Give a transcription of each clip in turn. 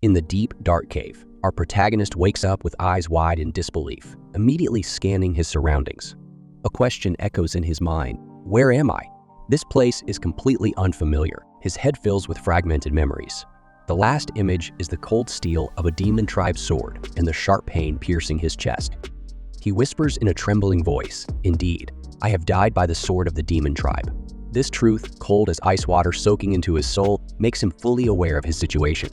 In the deep, dark cave, our protagonist wakes up with eyes wide in disbelief, immediately scanning his surroundings. A question echoes in his mind: where am I? This place is completely unfamiliar. His head fills with fragmented memories. The last image is the cold steel of a demon tribe sword and the sharp pain piercing his chest. He whispers in a trembling voice, "Indeed, I have died by the sword of the demon tribe." This truth, cold as ice water soaking into his soul, makes him fully aware of his situation.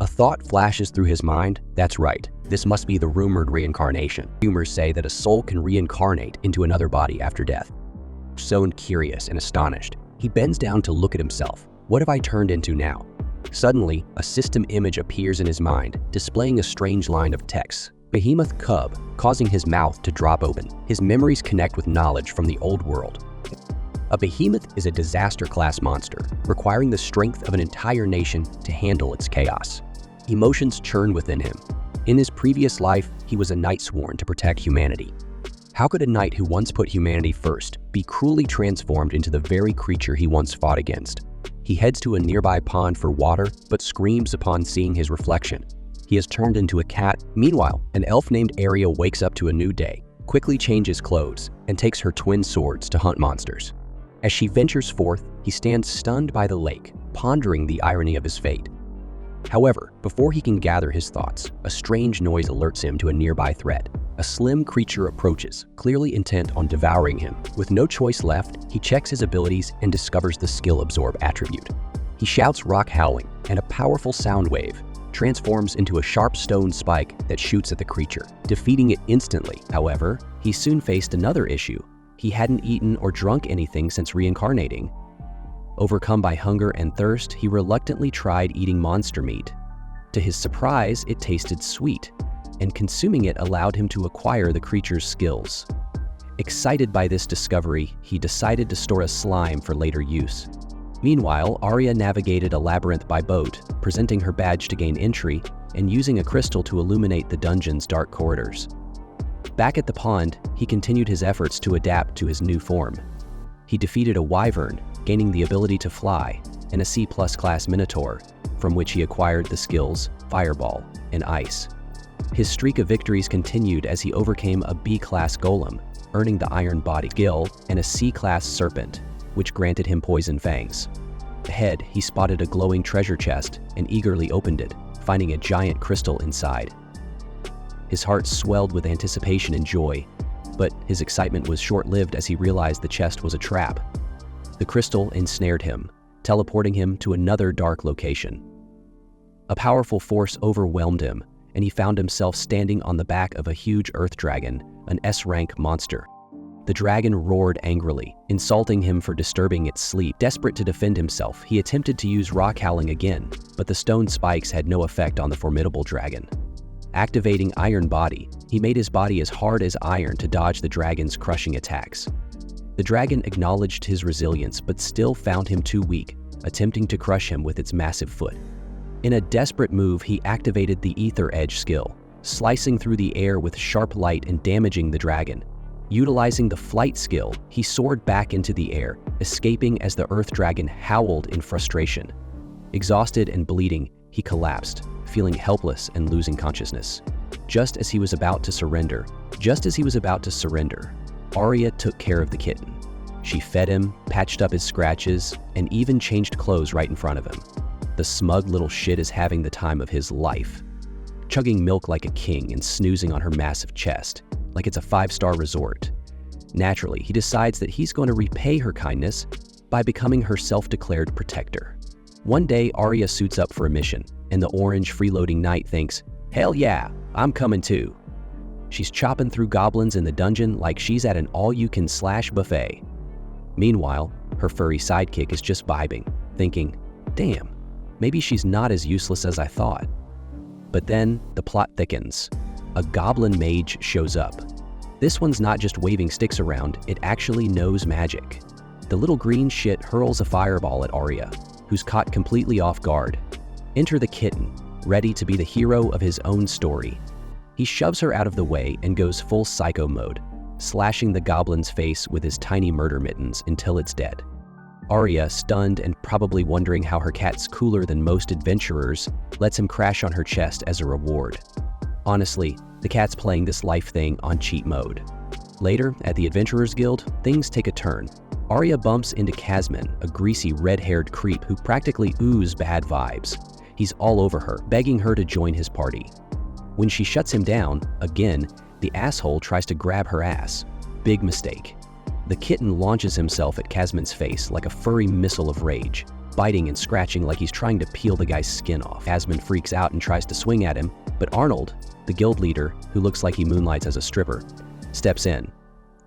A thought flashes through his mind. That's right, this must be the rumored reincarnation. Rumors say that a soul can reincarnate into another body after death. So curious and astonished, he bends down to look at himself. What have I turned into now? Suddenly, a system image appears in his mind, displaying a strange line of text. Behemoth cub, causing his mouth to drop open. His memories connect with knowledge from the old world. A behemoth is a disaster-class monster, requiring the strength of an entire nation to handle its chaos. Emotions churn within him. In his previous life, he was a knight sworn to protect humanity. How could a knight who once put humanity first be cruelly transformed into the very creature he once fought against? He heads to a nearby pond for water, but screams upon seeing his reflection. He has turned into a cat. Meanwhile, an elf named Aria wakes up to a new day, quickly changes clothes, and takes her twin swords to hunt monsters. As she ventures forth, he stands stunned by the lake, pondering the irony of his fate. However, before he can gather his thoughts, a strange noise alerts him to a nearby threat. A slim creature approaches, clearly intent on devouring him. With no choice left, he checks his abilities and discovers the skill absorb attribute. He shouts rock howling, and a powerful sound wave transforms into a sharp stone spike that shoots at the creature, defeating it instantly. However, he soon faced another issue. He hadn't eaten or drunk anything since reincarnating. Overcome by hunger and thirst, he reluctantly tried eating monster meat. To his surprise, it tasted sweet, and consuming it allowed him to acquire the creature's skills. Excited by this discovery, he decided to store a slime for later use. Meanwhile, Arya navigated a labyrinth by boat, presenting her badge to gain entry and using a crystal to illuminate the dungeon's dark corridors. Back at the pond, he continued his efforts to adapt to his new form. He defeated a wyvern, gaining the ability to fly, and a C+ class minotaur, from which he acquired the skills Fireball and Ice. His streak of victories continued as he overcame a B-class golem, earning the Iron Body skill, and a C-class serpent, which granted him Poison Fangs. Ahead, he spotted a glowing treasure chest and eagerly opened it, finding a giant crystal inside. His heart swelled with anticipation and joy, but his excitement was short-lived as he realized the chest was a trap. The crystal ensnared him, teleporting him to another dark location. A powerful force overwhelmed him, and he found himself standing on the back of a huge earth dragon, an S-rank monster. The dragon roared angrily, insulting him for disturbing its sleep. Desperate to defend himself, he attempted to use rock howling again, but the stone spikes had no effect on the formidable dragon. Activating Iron Body, he made his body as hard as iron to dodge the dragon's crushing attacks. The dragon acknowledged his resilience but still found him too weak, attempting to crush him with its massive foot. In a desperate move, he activated the Ether Edge skill, slicing through the air with sharp light and damaging the dragon. Utilizing the Flight skill, he soared back into the air, escaping as the Earth Dragon howled in frustration. Exhausted and bleeding, he collapsed, feeling helpless and losing consciousness. Just as he was about to surrender, Arya took care of the kitten. She fed him, patched up his scratches, and even changed clothes right in front of him. The smug little shit is having the time of his life, chugging milk like a king and snoozing on her massive chest, like it's a 5-star resort. Naturally, he decides that he's going to repay her kindness by becoming her self-declared protector. One day, Arya suits up for a mission, and the orange freeloading knight thinks, "Hell yeah, I'm coming too." She's chopping through goblins in the dungeon like she's at an all-you-can-slash buffet. Meanwhile, her furry sidekick is just vibing, thinking, "Damn, maybe she's not as useless as I thought." But then, the plot thickens. A goblin mage shows up. This one's not just waving sticks around, it actually knows magic. The little green shit hurls a fireball at Arya, who's caught completely off guard. Enter the kitten, ready to be the hero of his own story. He shoves her out of the way and goes full psycho mode, slashing the goblin's face with his tiny murder mittens until it's dead. Arya, stunned and probably wondering how her cat's cooler than most adventurers, lets him crash on her chest as a reward. Honestly, the cat's playing this life thing on cheat mode. Later, at the Adventurers Guild, things take a turn. Arya bumps into Kasman, a greasy red-haired creep who practically oozes bad vibes. He's all over her, begging her to join his party. When she shuts him down, again, the asshole tries to grab her ass. Big mistake. The kitten launches himself at Kasman's face like a furry missile of rage, biting and scratching like he's trying to peel the guy's skin off. Kasman freaks out and tries to swing at him, but Arnold, the guild leader, who looks like he moonlights as a stripper, steps in.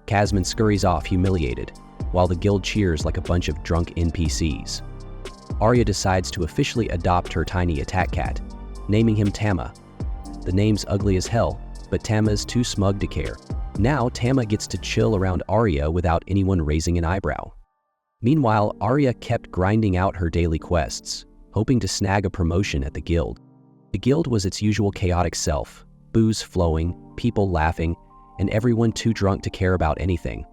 Kasman scurries off humiliated, while the guild cheers like a bunch of drunk NPCs. Arya decides to officially adopt her tiny attack cat, naming him Tama. The name's ugly as hell, but Tama's too smug to care. Now Tama gets to chill around Arya without anyone raising an eyebrow. Meanwhile, Arya kept grinding out her daily quests, hoping to snag a promotion at the guild. The guild was its usual chaotic self, booze flowing, people laughing, and everyone too drunk to care about anything.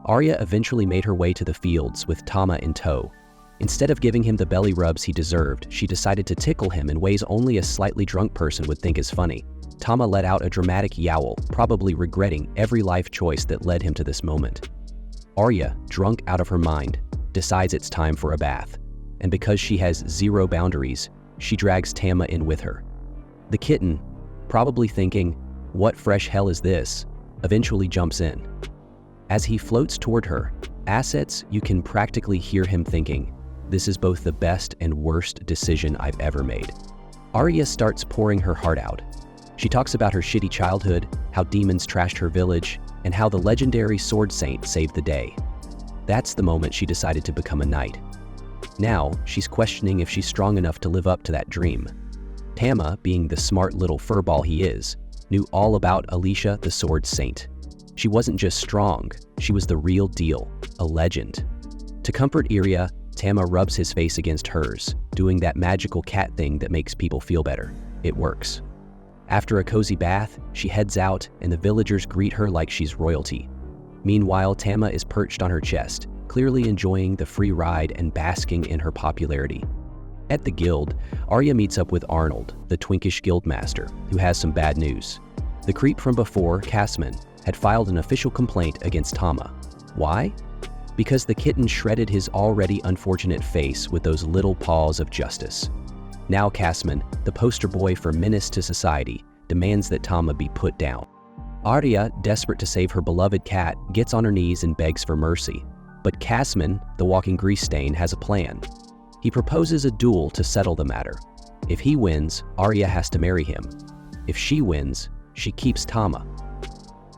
Arya eventually made her way to the fields with Tama in tow. Instead of giving him the belly rubs he deserved, she decided to tickle him in ways only a slightly drunk person would think is funny. Tama let out a dramatic yowl, probably regretting every life choice that led him to this moment. Arya, drunk out of her mind, decides it's time for a bath, and because she has zero boundaries, she drags Tama in with her. The kitten, probably thinking, "What fresh hell is this?" eventually jumps in. As he floats toward her, assets, you can practically hear him thinking, "This is both the best and worst decision I've ever made." Arya starts pouring her heart out. She talks about her shitty childhood, how demons trashed her village, and how the legendary sword saint saved the day. That's the moment she decided to become a knight. Now, she's questioning if she's strong enough to live up to that dream. Tama, being the smart little furball he is, knew all about Alicia the Sword Saint. She wasn't just strong, she was the real deal, a legend. To comfort Arya, Tama rubs his face against hers, doing that magical cat thing that makes people feel better. It works. After a cozy bath, she heads out and the villagers greet her like she's royalty. Meanwhile, Tama is perched on her chest, clearly enjoying the free ride and basking in her popularity. At the guild, Arya meets up with Arnold, the twinkish guildmaster, who has some bad news. The creep from before, Kasman, had filed an official complaint against Tama. Why? Because the kitten shredded his already unfortunate face with those little paws of justice. Now Kasman, the poster boy for menace to society, demands that Tama be put down. Arya, desperate to save her beloved cat, gets on her knees and begs for mercy. But Kasman, the walking grease stain, has a plan. He proposes a duel to settle the matter. If he wins, Arya has to marry him. If she wins, she keeps Tama.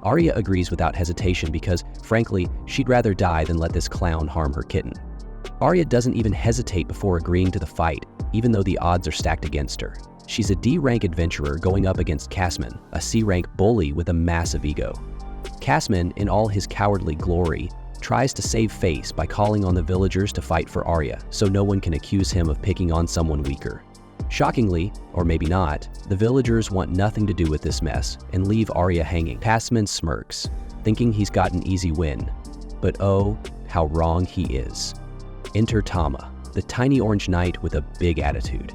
Arya agrees without hesitation because, frankly, she'd rather die than let this clown harm her kitten. Arya doesn't even hesitate before agreeing to the fight, even though the odds are stacked against her. She's a D-rank adventurer going up against Kasman, a C-rank bully with a massive ego. Kasman, in all his cowardly glory, tries to save face by calling on the villagers to fight for Arya, so no one can accuse him of picking on someone weaker. Shockingly, or maybe not, the villagers want nothing to do with this mess and leave Arya hanging. Kasman smirks, thinking he's got an easy win. But oh, how wrong he is. Enter Tama, the tiny orange knight with a big attitude.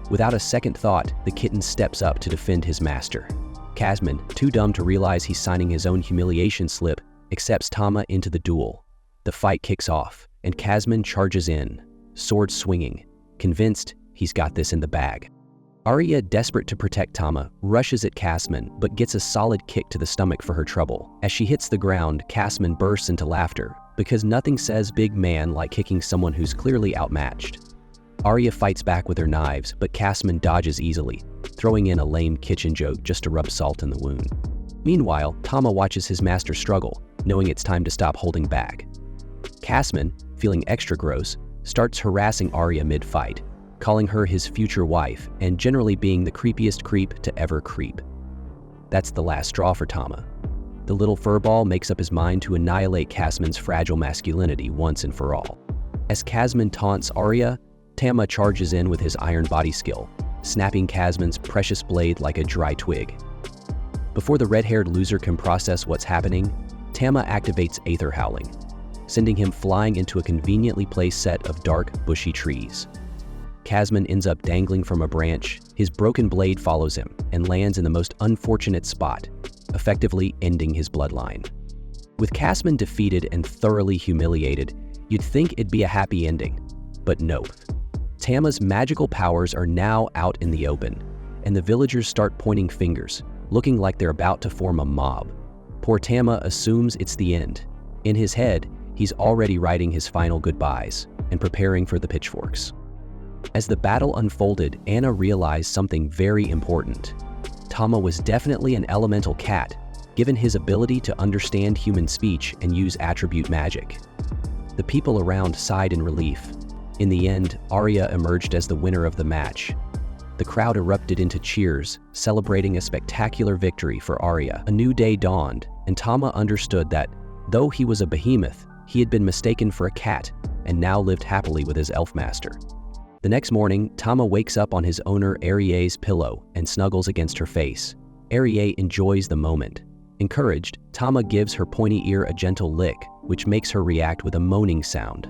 Without a second thought, the kitten steps up to defend his master. Kasman, too dumb to realize he's signing his own humiliation slip, accepts Tama into the duel. The fight kicks off, and Kasman charges in, sword swinging, convinced he's got this in the bag. Arya, desperate to protect Tama, rushes at Kasman but gets a solid kick to the stomach for her trouble. As she hits the ground, Kasman bursts into laughter, because nothing says big man like kicking someone who's clearly outmatched. Arya fights back with her knives, but Kasman dodges easily, throwing in a lame kitchen joke just to rub salt in the wound. Meanwhile, Tama watches his master struggle, knowing it's time to stop holding back. Kasman, feeling extra gross, starts harassing Arya mid-fight, calling her his future wife and generally being the creepiest creep to ever creep. That's the last straw for Tama. The little furball makes up his mind to annihilate Kasman's fragile masculinity once and for all. As Kasman taunts Arya, Tama charges in with his iron body skill, snapping Kasman's precious blade like a dry twig. Before the red-haired loser can process what's happening, Tama activates Aether Howling. sending him flying into a conveniently placed set of dark, bushy trees. Casman ends up dangling from a branch, his broken blade follows him, and lands in the most unfortunate spot, effectively ending his bloodline. With Casman defeated and thoroughly humiliated, you'd think it'd be a happy ending, but nope. Tama's magical powers are now out in the open, and the villagers start pointing fingers, looking like they're about to form a mob. Poor Tama assumes it's the end. In his head, he's already writing his final goodbyes and preparing for the pitchforks. As the battle unfolded, Anna realized something very important. Tama was definitely an elemental cat, given his ability to understand human speech and use attribute magic. The people around sighed in relief. In the end, Arya emerged as the winner of the match. The crowd erupted into cheers, celebrating a spectacular victory for Arya. A new day dawned, and Tama understood that, though he was a behemoth, he had been mistaken for a cat and now lived happily with his elf master. The next morning, Tama wakes up on his owner Arya's pillow and snuggles against her face. Arya enjoys the moment. Encouraged, Tama gives her pointy ear a gentle lick, which makes her react with a moaning sound.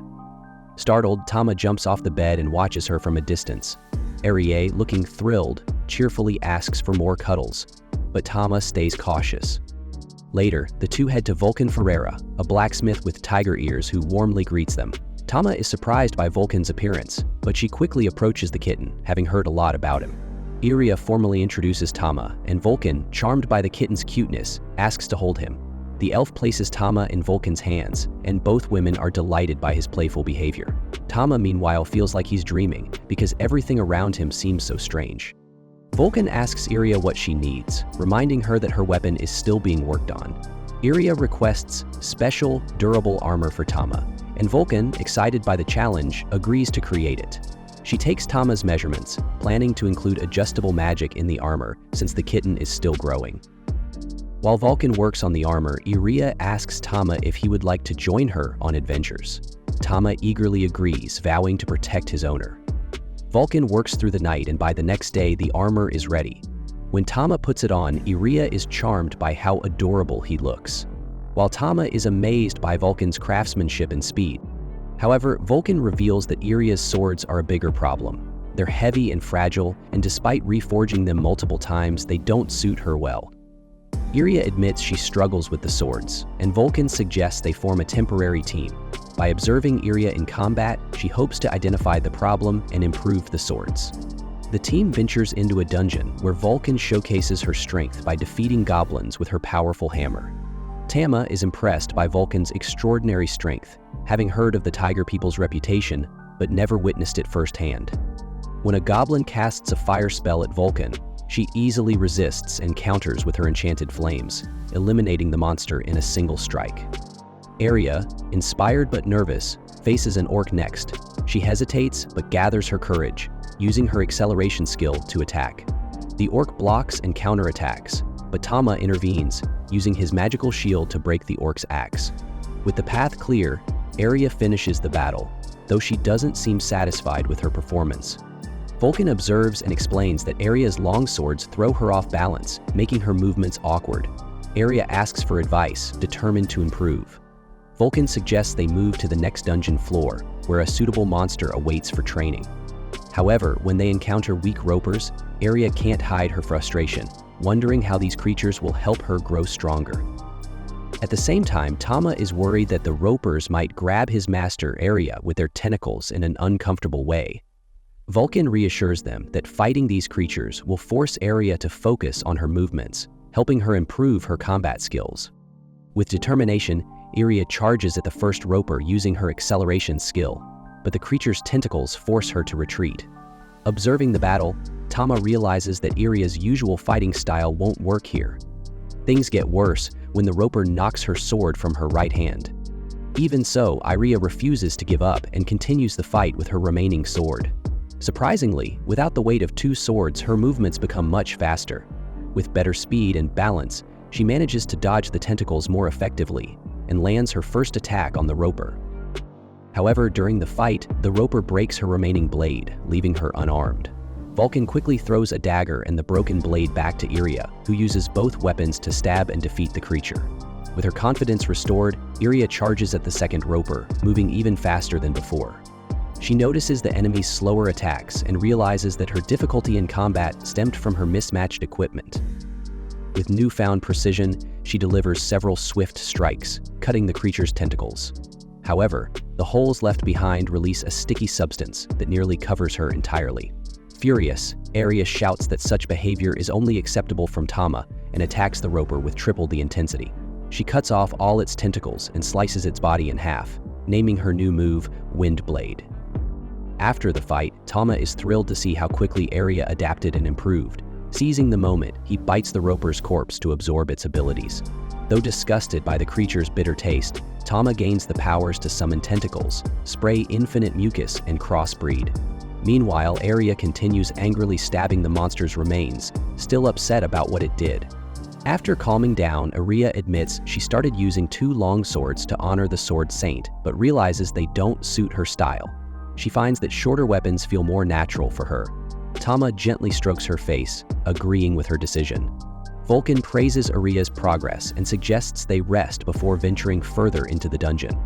Startled, Tama jumps off the bed and watches her from a distance. Arya, looking thrilled, cheerfully asks for more cuddles, but Tama stays cautious. Later, the two head to Vulcan Ferreira, a blacksmith with tiger ears who warmly greets them. Tama is surprised by Vulcan's appearance, but she quickly approaches the kitten, having heard a lot about him. Arya formally introduces Tama, and Vulcan, charmed by the kitten's cuteness, asks to hold him. The elf places Tama in Vulcan's hands, and both women are delighted by his playful behavior. Tama, meanwhile, feels like he's dreaming, because everything around him seems so strange. Vulcan asks Arya what she needs, reminding her that her weapon is still being worked on. Arya requests special, durable armor for Tama, and Vulcan, excited by the challenge, agrees to create it. She takes Tama's measurements, planning to include adjustable magic in the armor since the kitten is still growing. While Vulcan works on the armor, Arya asks Tama if he would like to join her on adventures. Tama eagerly agrees, vowing to protect his owner. Vulcan works through the night, and by the next day, the armor is ready. When Tama puts it on, Arya is charmed by how adorable he looks, while Tama is amazed by Vulcan's craftsmanship and speed. However, Vulcan reveals that Arya's swords are a bigger problem. They're heavy and fragile, and despite reforging them multiple times, they don't suit her well. Arya admits she struggles with the swords, and Vulcan suggests they form a temporary team. By observing Arya in combat, she hopes to identify the problem and improve the swords. The team ventures into a dungeon where Vulcan showcases her strength by defeating goblins with her powerful hammer. Tama is impressed by Vulcan's extraordinary strength, having heard of the Tiger People's reputation, but never witnessed it firsthand. When a goblin casts a fire spell at Vulcan, she easily resists and counters with her enchanted flames, eliminating the monster in a single strike. Arya, inspired but nervous, faces an orc next. She hesitates but gathers her courage, using her acceleration skill to attack. The orc blocks and counterattacks, but Tama intervenes, using his magical shield to break the orc's axe. With the path clear, Arya finishes the battle, though she doesn't seem satisfied with her performance. Vulcan observes and explains that Arya's long swords throw her off balance, making her movements awkward. Arya asks for advice, determined to improve. Vulcan suggests they move to the next dungeon floor, where a suitable monster awaits for training. However, when they encounter weak ropers, Arya can't hide her frustration, wondering how these creatures will help her grow stronger. At the same time, Tama is worried that the ropers might grab his master Arya with their tentacles in an uncomfortable way. Vulcan reassures them that fighting these creatures will force Arya to focus on her movements, helping her improve her combat skills. With determination, Arya charges at the first roper using her acceleration skill, but the creature's tentacles force her to retreat. Observing the battle, Tama realizes that Arya's usual fighting style won't work here. Things get worse when the roper knocks her sword from her right hand. Even so, Arya refuses to give up and continues the fight with her remaining sword. Surprisingly, without the weight of two swords, her movements become much faster. With better speed and balance, she manages to dodge the tentacles more effectively and lands her first attack on the roper. However, during the fight, the roper breaks her remaining blade, leaving her unarmed. Vulcan quickly throws a dagger and the broken blade back to Arya, who uses both weapons to stab and defeat the creature. With her confidence restored, Iria charges at the second roper, moving even faster than before. She notices the enemy's slower attacks and realizes that her difficulty in combat stemmed from her mismatched equipment. With newfound precision, she delivers several swift strikes, cutting the creature's tentacles. However, the holes left behind release a sticky substance that nearly covers her entirely. Furious, Iria shouts that such behavior is only acceptable from Tama and attacks the roper with triple the intensity. She cuts off all its tentacles and slices its body in half, naming her new move Wind Blade. After the fight, Tama is thrilled to see how quickly Iria adapted and improved. Seizing the moment, he bites the roper's corpse to absorb its abilities. Though disgusted by the creature's bitter taste, Tama gains the powers to summon tentacles, spray infinite mucus, and crossbreed. Meanwhile, Iria continues angrily stabbing the monster's remains, still upset about what it did. After calming down, Iria admits she started using 2 long swords to honor the Sword Saint, but realizes they don't suit her style. She finds that shorter weapons feel more natural for her. Tama gently strokes her face, agreeing with her decision. Vulcan praises Iria's progress and suggests they rest before venturing further into the dungeon.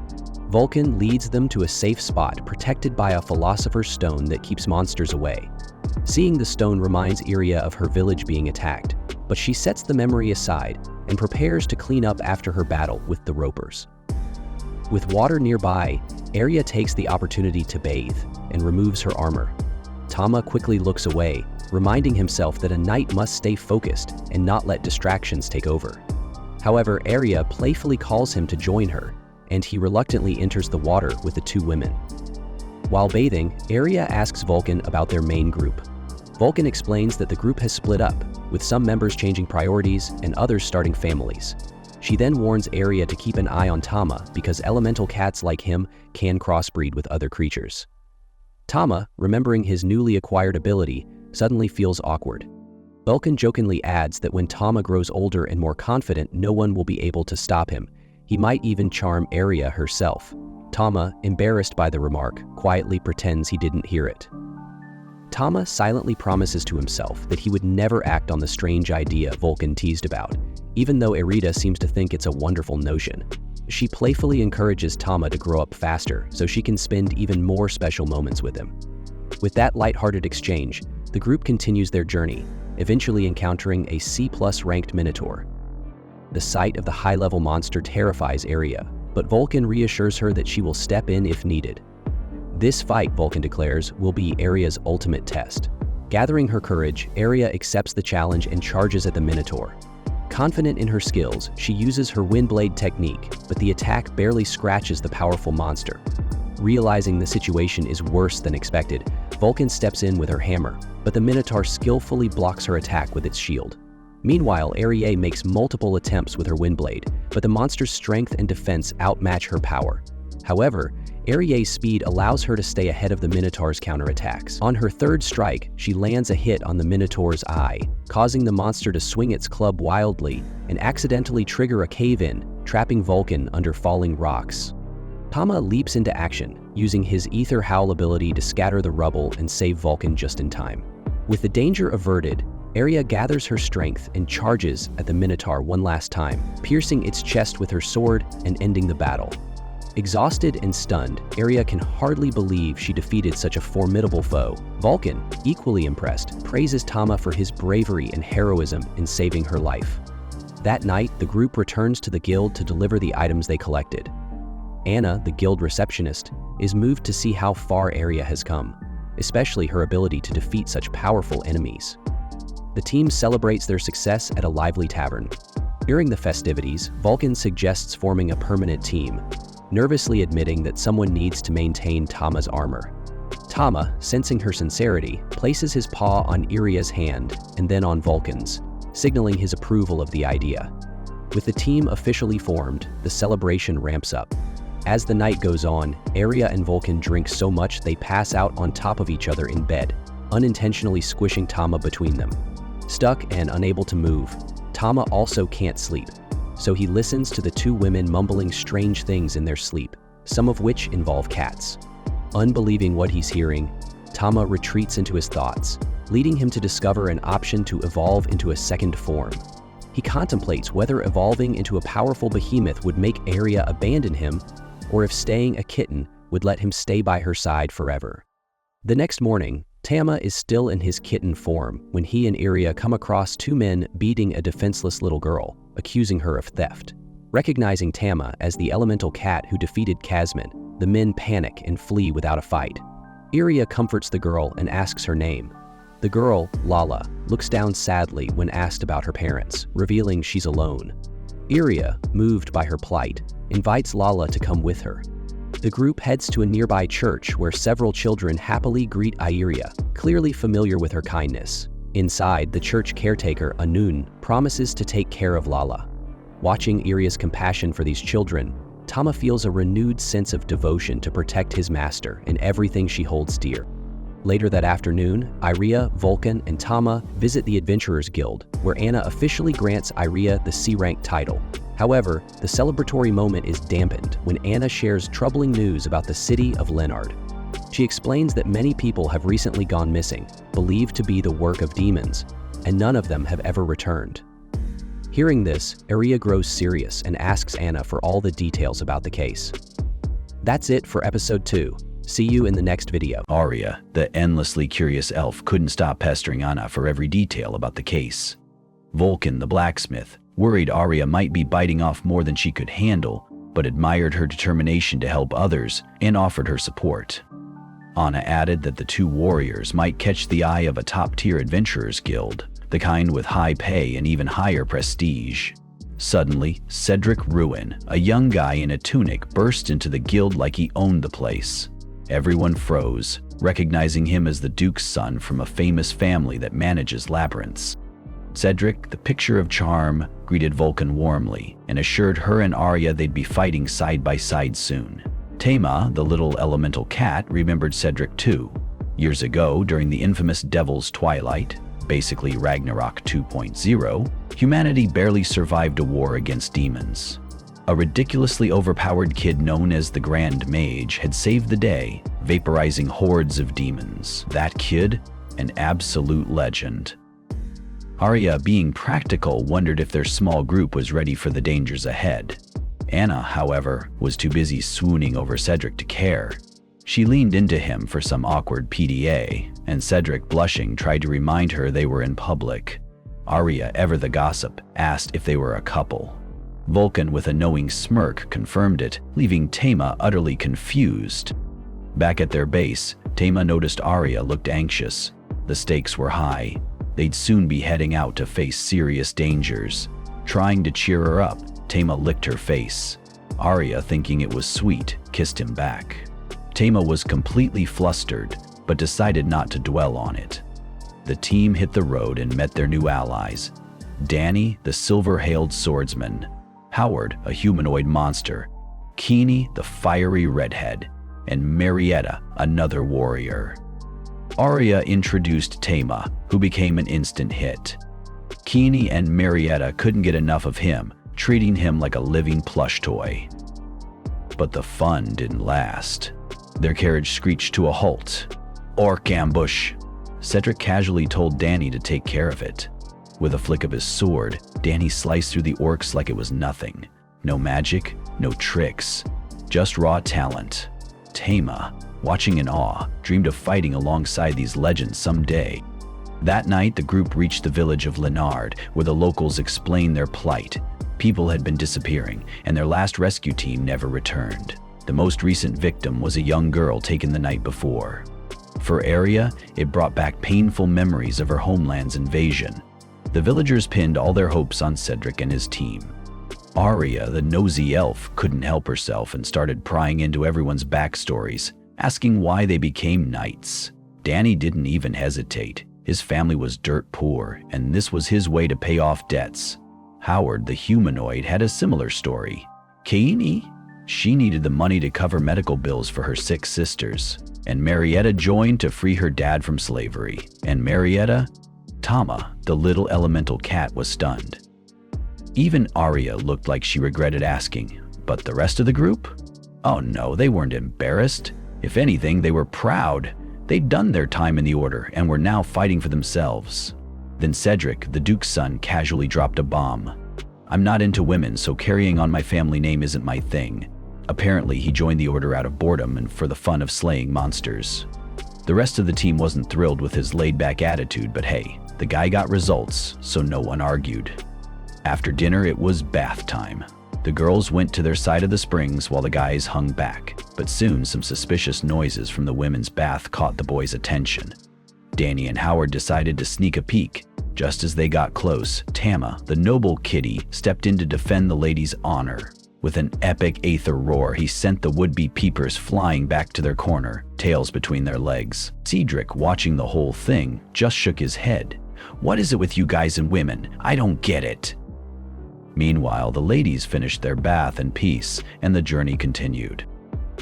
Vulcan leads them to a safe spot protected by a philosopher's stone that keeps monsters away. Seeing the stone reminds Iria of her village being attacked, but she sets the memory aside and prepares to clean up after her battle with the ropers. With water nearby, Iria takes the opportunity to bathe and removes her armor. Tama quickly looks away, reminding himself that a knight must stay focused and not let distractions take over. However, Iria playfully calls him to join her, and he reluctantly enters the water with the 2 women. While bathing, Iria asks Vulcan about their main group. Vulcan explains that the group has split up, with some members changing priorities and others starting families. She then warns Iria to keep an eye on Tama because elemental cats like him can crossbreed with other creatures. Tama, remembering his newly acquired ability, suddenly feels awkward. Vulcan jokingly adds that when Tama grows older and more confident, no one will be able to stop him. He might even charm Iria herself. Tama, embarrassed by the remark, quietly pretends he didn't hear it. Tama silently promises to himself that he would never act on the strange idea Vulcan teased about, even though Iria seems to think it's a wonderful notion. She playfully encourages Tama to grow up faster so she can spend even more special moments with him. With that lighthearted exchange, the group continues their journey, eventually encountering a C+ ranked Minotaur. The sight of the high-level monster terrifies Iria, but Vulcan reassures her that she will step in if needed. This fight, Vulcan declares, will be Iria's ultimate test. Gathering her courage, Iria accepts the challenge and charges at the Minotaur. Confident in her skills, she uses her Windblade technique, but the attack barely scratches the powerful monster. Realizing the situation is worse than expected, Vulcan steps in with her hammer, but the Minotaur skillfully blocks her attack with its shield. Meanwhile, Iria makes multiple attempts with her Windblade, but the monster's strength and defense outmatch her power. However, Iria's speed allows her to stay ahead of the Minotaur's counterattacks. On her 3rd strike, she lands a hit on the Minotaur's eye, causing the monster to swing its club wildly and accidentally trigger a cave-in, trapping Vulcan under falling rocks. Tama leaps into action, using his Ether Howl ability to scatter the rubble and save Vulcan just in time. With the danger averted, Iria gathers her strength and charges at the Minotaur one last time, piercing its chest with her sword and ending the battle. Exhausted and stunned, Iria can hardly believe she defeated such a formidable foe. Vulcan, equally impressed, praises Tama for his bravery and heroism in saving her life. That night, the group returns to the guild to deliver the items they collected. Anna, the guild receptionist, is moved to see how far Iria has come, especially her ability to defeat such powerful enemies. The team celebrates their success at a lively tavern. During the festivities, Vulcan suggests forming a permanent team, nervously admitting that someone needs to maintain Tama's armor. Tama, sensing her sincerity, places his paw on Iria's hand and then on Vulcan's, signaling his approval of the idea. With the team officially formed, the celebration ramps up. As the night goes on, Iria and Vulcan drink so much they pass out on top of each other in bed, unintentionally squishing Tama between them. Stuck and unable to move, Tama also can't sleep, so he listens to the 2 women mumbling strange things in their sleep, some of which involve cats. Unbelieving what he's hearing, Tama retreats into his thoughts, leading him to discover an option to evolve into a second form. He contemplates whether evolving into a powerful behemoth would make Aria abandon him, or if staying a kitten would let him stay by her side forever. The next morning, Tama is still in his kitten form when he and Aria come across two men beating a defenseless little girl, accusing her of theft. Recognizing Tama as the elemental cat who defeated Kazman, the men panic and flee without a fight. Aria comforts the girl and asks her name. The girl, Lala, looks down sadly when asked about her parents, revealing she's alone. Aria, moved by her plight, invites Lala to come with her. The group heads to a nearby church where several children happily greet Aria, clearly familiar with her kindness. Inside, the church caretaker, Anun, promises to take care of Lala. Watching Aria's compassion for these children, Tama feels a renewed sense of devotion to protect his master and everything she holds dear. Later that afternoon, Aria, Vulcan, and Tama visit the Adventurers Guild, where Anna officially grants Aria the C-rank title. However, the celebratory moment is dampened when Anna shares troubling news about the city of Leonard. She explains that many people have recently gone missing, believed to be the work of demons, and none of them have ever returned. Hearing this, Aria grows serious and asks Anna for all the details about the case. That's it for episode 2. See you in the next video. Aria, the endlessly curious elf, couldn't stop pestering Anna for every detail about the case. Vulcan, the blacksmith, worried Aria might be biting off more than she could handle, but admired her determination to help others and offered her support. Anna added that the two warriors might catch the eye of a top-tier adventurers guild, the kind with high pay and even higher prestige. Suddenly, Cedric Ruin, a young guy in a tunic, burst into the guild like he owned the place. Everyone froze, recognizing him as the Duke's son from a famous family that manages labyrinths. Cedric, the picture of charm, greeted Vulcan warmly and assured her and Aria they'd be fighting side by side soon. Tama, the little elemental cat, remembered Cedric too. Years ago, during the infamous Devil's Twilight, basically Ragnarok 2.0, humanity barely survived a war against demons. A ridiculously overpowered kid known as the Grand Mage had saved the day, vaporizing hordes of demons. That kid, an absolute legend. Aria, being practical, wondered if their small group was ready for the dangers ahead. Anna, however, was too busy swooning over Cedric to care. She leaned into him for some awkward PDA, and Cedric, blushing, tried to remind her they were in public. Aria, ever the gossip, asked if they were a couple. Vulcan, with a knowing smirk, confirmed it, leaving Tama utterly confused. Back at their base, Tama noticed Aria looked anxious. The stakes were high. They'd soon be heading out to face serious dangers. Trying to cheer her up, Tama licked her face. Aria, thinking it was sweet, kissed him back. Tama was completely flustered, but decided not to dwell on it. The team hit the road and met their new allies. Danny, the silver-hailed swordsman. Howard, a humanoid monster. Keeney, the fiery redhead. And Marietta, another warrior. Aria introduced Tama, who became an instant hit. Keeney and Marietta couldn't get enough of him, treating him like a living plush toy. But the fun didn't last. Their carriage screeched to a halt. "Orc ambush!" Cedric casually told Danny to take care of it. With a flick of his sword, Danny sliced through the orcs like it was nothing. No magic, no tricks, just raw talent. Tama, watching in awe, dreamed of fighting alongside these legends someday. That night, the group reached the village of Leonard, where the locals explained their plight. People had been disappearing, and their last rescue team never returned. The most recent victim was a young girl taken the night before. For Aria, it brought back painful memories of her homeland's invasion. The villagers pinned all their hopes on Cedric and his team. Aria, the nosy elf, couldn't help herself and started prying into everyone's backstories, asking why they became knights. Danny didn't even hesitate. His family was dirt poor, and this was his way to pay off debts. Howard, the humanoid, had a similar story. Keeney? She needed the money to cover medical bills for her sick sisters. And Marietta joined to free her dad from slavery. And Marietta? Tama, the little elemental cat, was stunned. Even Aria looked like she regretted asking, but the rest of the group? Oh no, they weren't embarrassed. If anything, they were proud. They'd done their time in the Order and were now fighting for themselves. Then Cedric, the Duke's son, casually dropped a bomb. "I'm not into women, so carrying on my family name isn't my thing." Apparently, he joined the order out of boredom and for the fun of slaying monsters. The rest of the team wasn't thrilled with his laid-back attitude, but hey, the guy got results, so no one argued. After dinner, it was bath time. The girls went to their side of the springs while the guys hung back, but soon some suspicious noises from the women's bath caught the boys' attention. Danny and Howard decided to sneak a peek. Just as they got close, Tama, the noble kitty, stepped in to defend the ladies' honor. With an epic aether roar, he sent the would-be peepers flying back to their corner, tails between their legs. Cedric, watching the whole thing, just shook his head. "What is it with you guys and women? I don't get it." Meanwhile, the ladies finished their bath in peace, and the journey continued.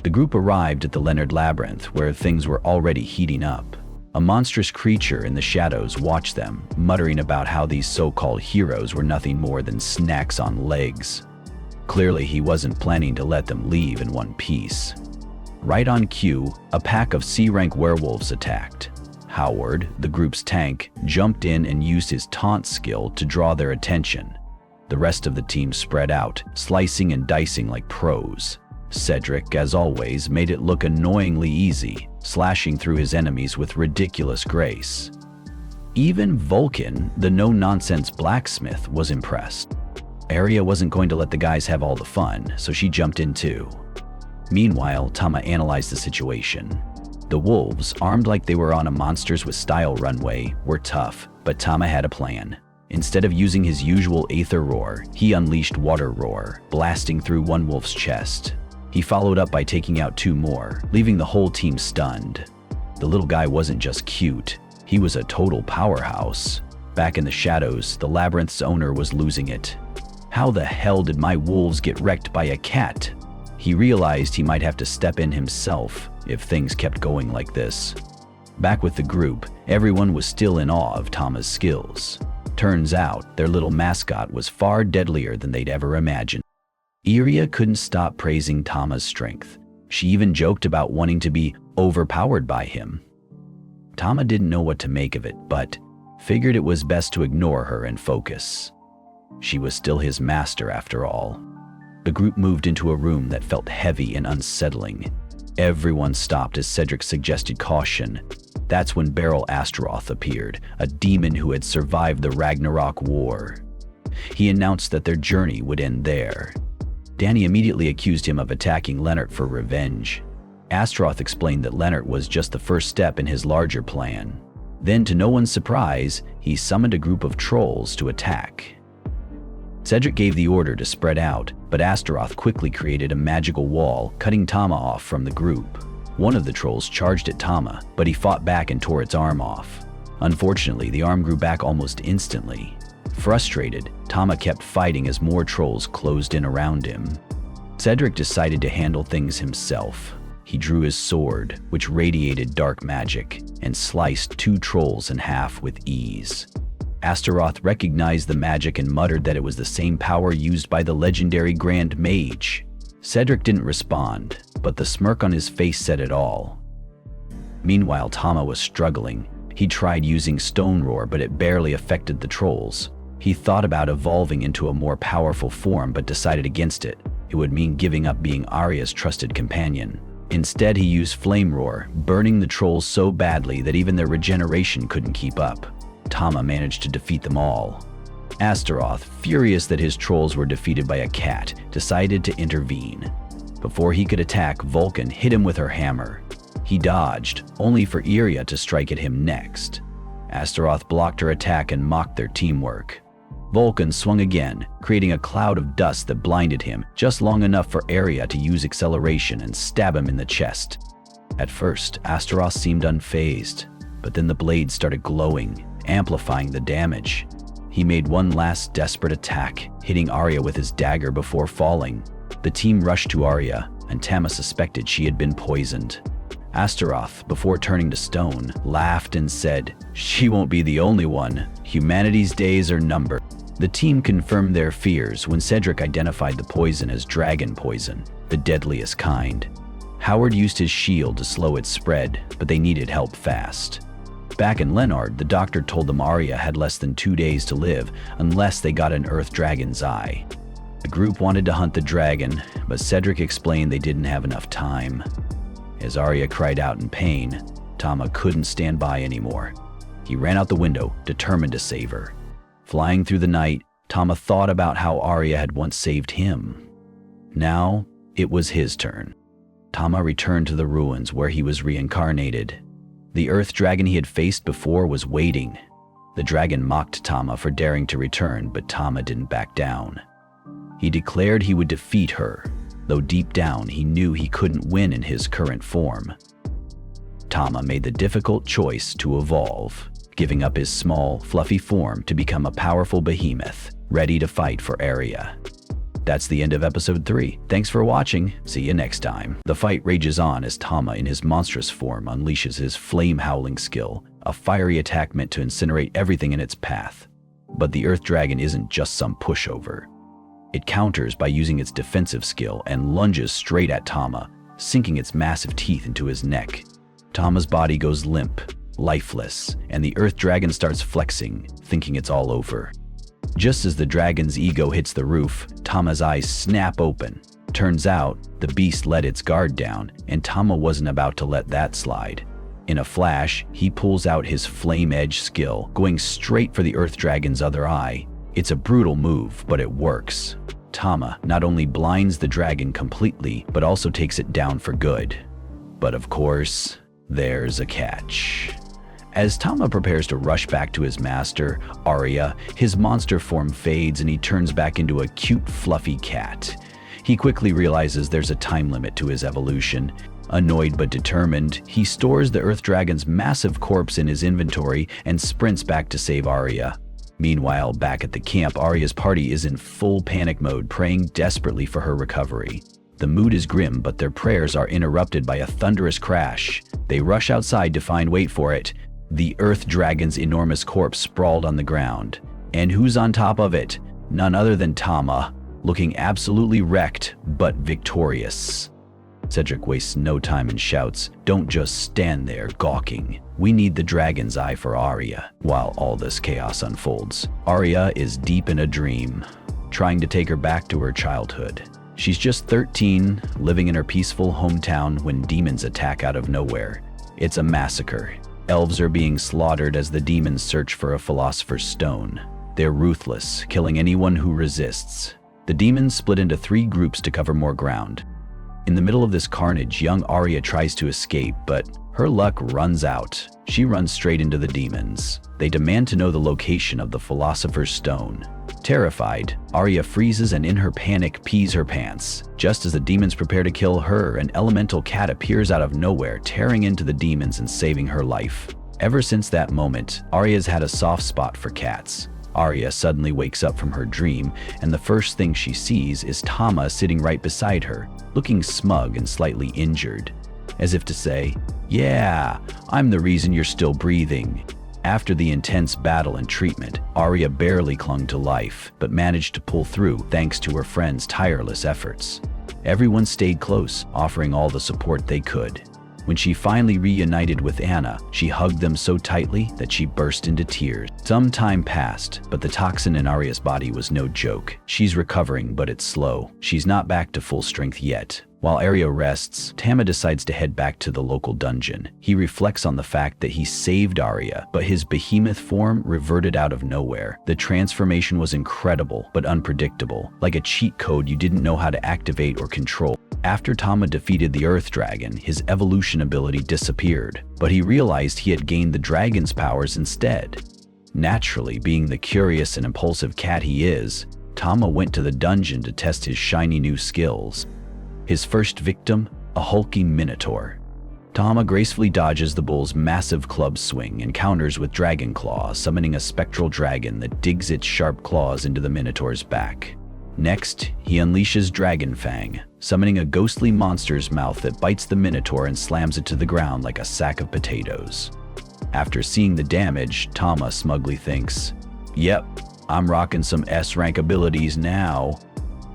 The group arrived at the Leonard Labyrinth, where things were already heating up. A monstrous creature in the shadows watched them, muttering about how these so-called heroes were nothing more than snacks on legs. Clearly, he wasn't planning to let them leave in one piece. Right on cue, a pack of C-rank werewolves attacked. Howard, the group's tank, jumped in and used his taunt skill to draw their attention. The rest of the team spread out, slicing and dicing like pros. Cedric, as always, made it look annoyingly easy, slashing through his enemies with ridiculous grace. Even Vulcan, the no-nonsense blacksmith, was impressed. Arya wasn't going to let the guys have all the fun, so she jumped in too. Meanwhile, Tama analyzed the situation. The wolves, armed like they were on a Monsters with Style runway, were tough, but Tama had a plan. Instead of using his usual Aether Roar, he unleashed Water Roar, blasting through one wolf's chest. He followed up by taking out two more, leaving the whole team stunned. The little guy wasn't just cute, he was a total powerhouse. Back in the shadows, the labyrinth's owner was losing it. "How the hell did my wolves get wrecked by a cat?" He realized he might have to step in himself if things kept going like this. Back with the group, everyone was still in awe of Tama's skills. Turns out, their little mascot was far deadlier than they'd ever imagined. Arya couldn't stop praising Tama's strength. She even joked about wanting to be overpowered by him. Tama didn't know what to make of it, but figured it was best to ignore her and focus. She was still his master after all. The group moved into a room that felt heavy and unsettling. Everyone stopped as Cedric suggested caution. That's when Beryl Astaroth appeared, a demon who had survived the Ragnarok War. He announced that their journey would end there. Danny immediately accused him of attacking Leonard for revenge. Astaroth explained that Leonard was just the first step in his larger plan. Then, to no one's surprise, he summoned a group of trolls to attack. Cedric gave the order to spread out, but Astaroth quickly created a magical wall, cutting Tama off from the group. One of the trolls charged at Tama, but he fought back and tore its arm off. Unfortunately, the arm grew back almost instantly. Frustrated, Tama kept fighting as more trolls closed in around him. Cedric decided to handle things himself. He drew his sword, which radiated dark magic, and sliced two trolls in half with ease. Astaroth recognized the magic and muttered that it was the same power used by the legendary Grand Mage. Cedric didn't respond, but the smirk on his face said it all. Meanwhile, Tama was struggling. He tried using Stone Roar, but it barely affected the trolls. He thought about evolving into a more powerful form, but decided against it. It would mean giving up being Arya's trusted companion. Instead, he used Flame Roar, burning the trolls so badly that even their regeneration couldn't keep up. Tama managed to defeat them all. Astaroth, furious that his trolls were defeated by a cat, decided to intervene. Before he could attack, Vulcan hit him with her hammer. He dodged, only for Arya to strike at him next. Astaroth blocked her attack and mocked their teamwork. Vulcan swung again, creating a cloud of dust that blinded him, just long enough for Arya to use acceleration and stab him in the chest. At first, Astaroth seemed unfazed, but then the blade started glowing, amplifying the damage. He made one last desperate attack, hitting Arya with his dagger before falling. The team rushed to Arya, and Tama suspected she had been poisoned. Astaroth, before turning to stone, laughed and said, "She won't be the only one. Humanity's days are numbered." The team confirmed their fears when Cedric identified the poison as dragon poison, the deadliest kind. Howard used his shield to slow its spread, but they needed help fast. Back in Leonard, the doctor told them Arya had less than 2 days to live unless they got an Earth Dragon's eye. The group wanted to hunt the dragon, but Cedric explained they didn't have enough time. As Arya cried out in pain, Tama couldn't stand by anymore. He ran out the window, determined to save her. Flying through the night, Tama thought about how Arya had once saved him. Now, it was his turn. Tama returned to the ruins where he was reincarnated. The Earth Dragon he had faced before was waiting. The dragon mocked Tama for daring to return, but Tama didn't back down. He declared he would defeat her, though deep down he knew he couldn't win in his current form. Tama made the difficult choice to evolve, giving up his small, fluffy form to become a powerful behemoth, ready to fight for Arya. That's the end of episode 3. Thanks for watching. See you next time. The fight rages on as Tama in his monstrous form unleashes his flame-howling skill, a fiery attack meant to incinerate everything in its path. But the Earth Dragon isn't just some pushover. It counters by using its defensive skill and lunges straight at Tama, sinking its massive teeth into his neck. Tama's body goes limp, lifeless, and the Earth Dragon starts flexing, thinking it's all over. Just as the dragon's ego hits the roof, Tama's eyes snap open. Turns out, the beast let its guard down, and Tama wasn't about to let that slide. In a flash, he pulls out his Flame Edge skill, going straight for the Earth Dragon's other eye. It's a brutal move, but it works. Tama not only blinds the dragon completely, but also takes it down for good. But of course, there's a catch. As Tama prepares to rush back to his master, Arya, his monster form fades and he turns back into a cute, fluffy cat. He quickly realizes there's a time limit to his evolution. Annoyed but determined, he stores the Earth Dragon's massive corpse in his inventory and sprints back to save Arya. Meanwhile, back at the camp, Arya's party is in full panic mode, praying desperately for her recovery. The mood is grim, but their prayers are interrupted by a thunderous crash. They rush outside to find, wait for it, the Earth Dragon's enormous corpse sprawled on the ground. And who's on top of it? None other than Tama, looking absolutely wrecked, but victorious. Cedric wastes no time and shouts, "Don't just stand there gawking. We need the dragon's eye for Arya." While all this chaos unfolds, Arya is deep in a dream, trying to take her back to her childhood. She's just 13, living in her peaceful hometown when demons attack out of nowhere. It's a massacre. Elves are being slaughtered as the demons search for a philosopher's stone. They're ruthless, killing anyone who resists. The demons split into 3 groups to cover more ground. In the middle of this carnage, young Arya tries to escape, but her luck runs out. She runs straight into the demons. They demand to know the location of the philosopher's stone. Terrified, Arya freezes and in her panic pees her pants. Just as the demons prepare to kill her, an elemental cat appears out of nowhere, tearing into the demons and saving her life. Ever since that moment, Arya's had a soft spot for cats. Arya suddenly wakes up from her dream, and the first thing she sees is Tama sitting right beside her, looking smug and slightly injured. As if to say, "Yeah, I'm the reason you're still breathing." After the intense battle and treatment, Arya barely clung to life, but managed to pull through thanks to her friends' tireless efforts. Everyone stayed close, offering all the support they could. When she finally reunited with Anna, she hugged them so tightly that she burst into tears. Some time passed, but the toxin in Arya's body was no joke. She's recovering, but it's slow. She's not back to full strength yet. While Arya rests, Tama decides to head back to the local dungeon. He reflects on the fact that he saved Arya, but his behemoth form reverted out of nowhere. The transformation was incredible, but unpredictable, like a cheat code you didn't know how to activate or control. After Tama defeated the Earth Dragon, his evolution ability disappeared, but he realized he had gained the dragon's powers instead. Naturally, being the curious and impulsive cat he is, Tama went to the dungeon to test his shiny new skills. His first victim, a hulking minotaur. Tama gracefully dodges the bull's massive club swing and counters with Dragon Claw, summoning a spectral dragon that digs its sharp claws into the minotaur's back. Next, he unleashes Dragon Fang, summoning a ghostly monster's mouth that bites the minotaur and slams it to the ground like a sack of potatoes. After seeing the damage, Tama smugly thinks, "Yep, I'm rocking some S-rank abilities now."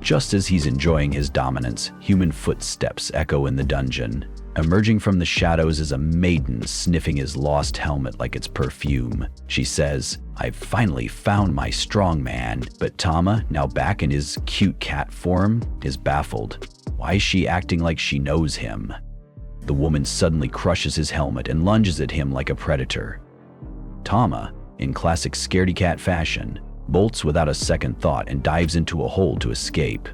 Just as he's enjoying his dominance, human footsteps echo in the dungeon. Emerging from the shadows is a maiden sniffing his lost helmet like it's perfume. She says, "I've finally found my strong man." But Tama, now back in his cute cat form, is baffled. Why is she acting like she knows him? The woman suddenly crushes his helmet and lunges at him like a predator. Tama, in classic scaredy cat fashion, bolts without a second thought and dives into a hole to escape.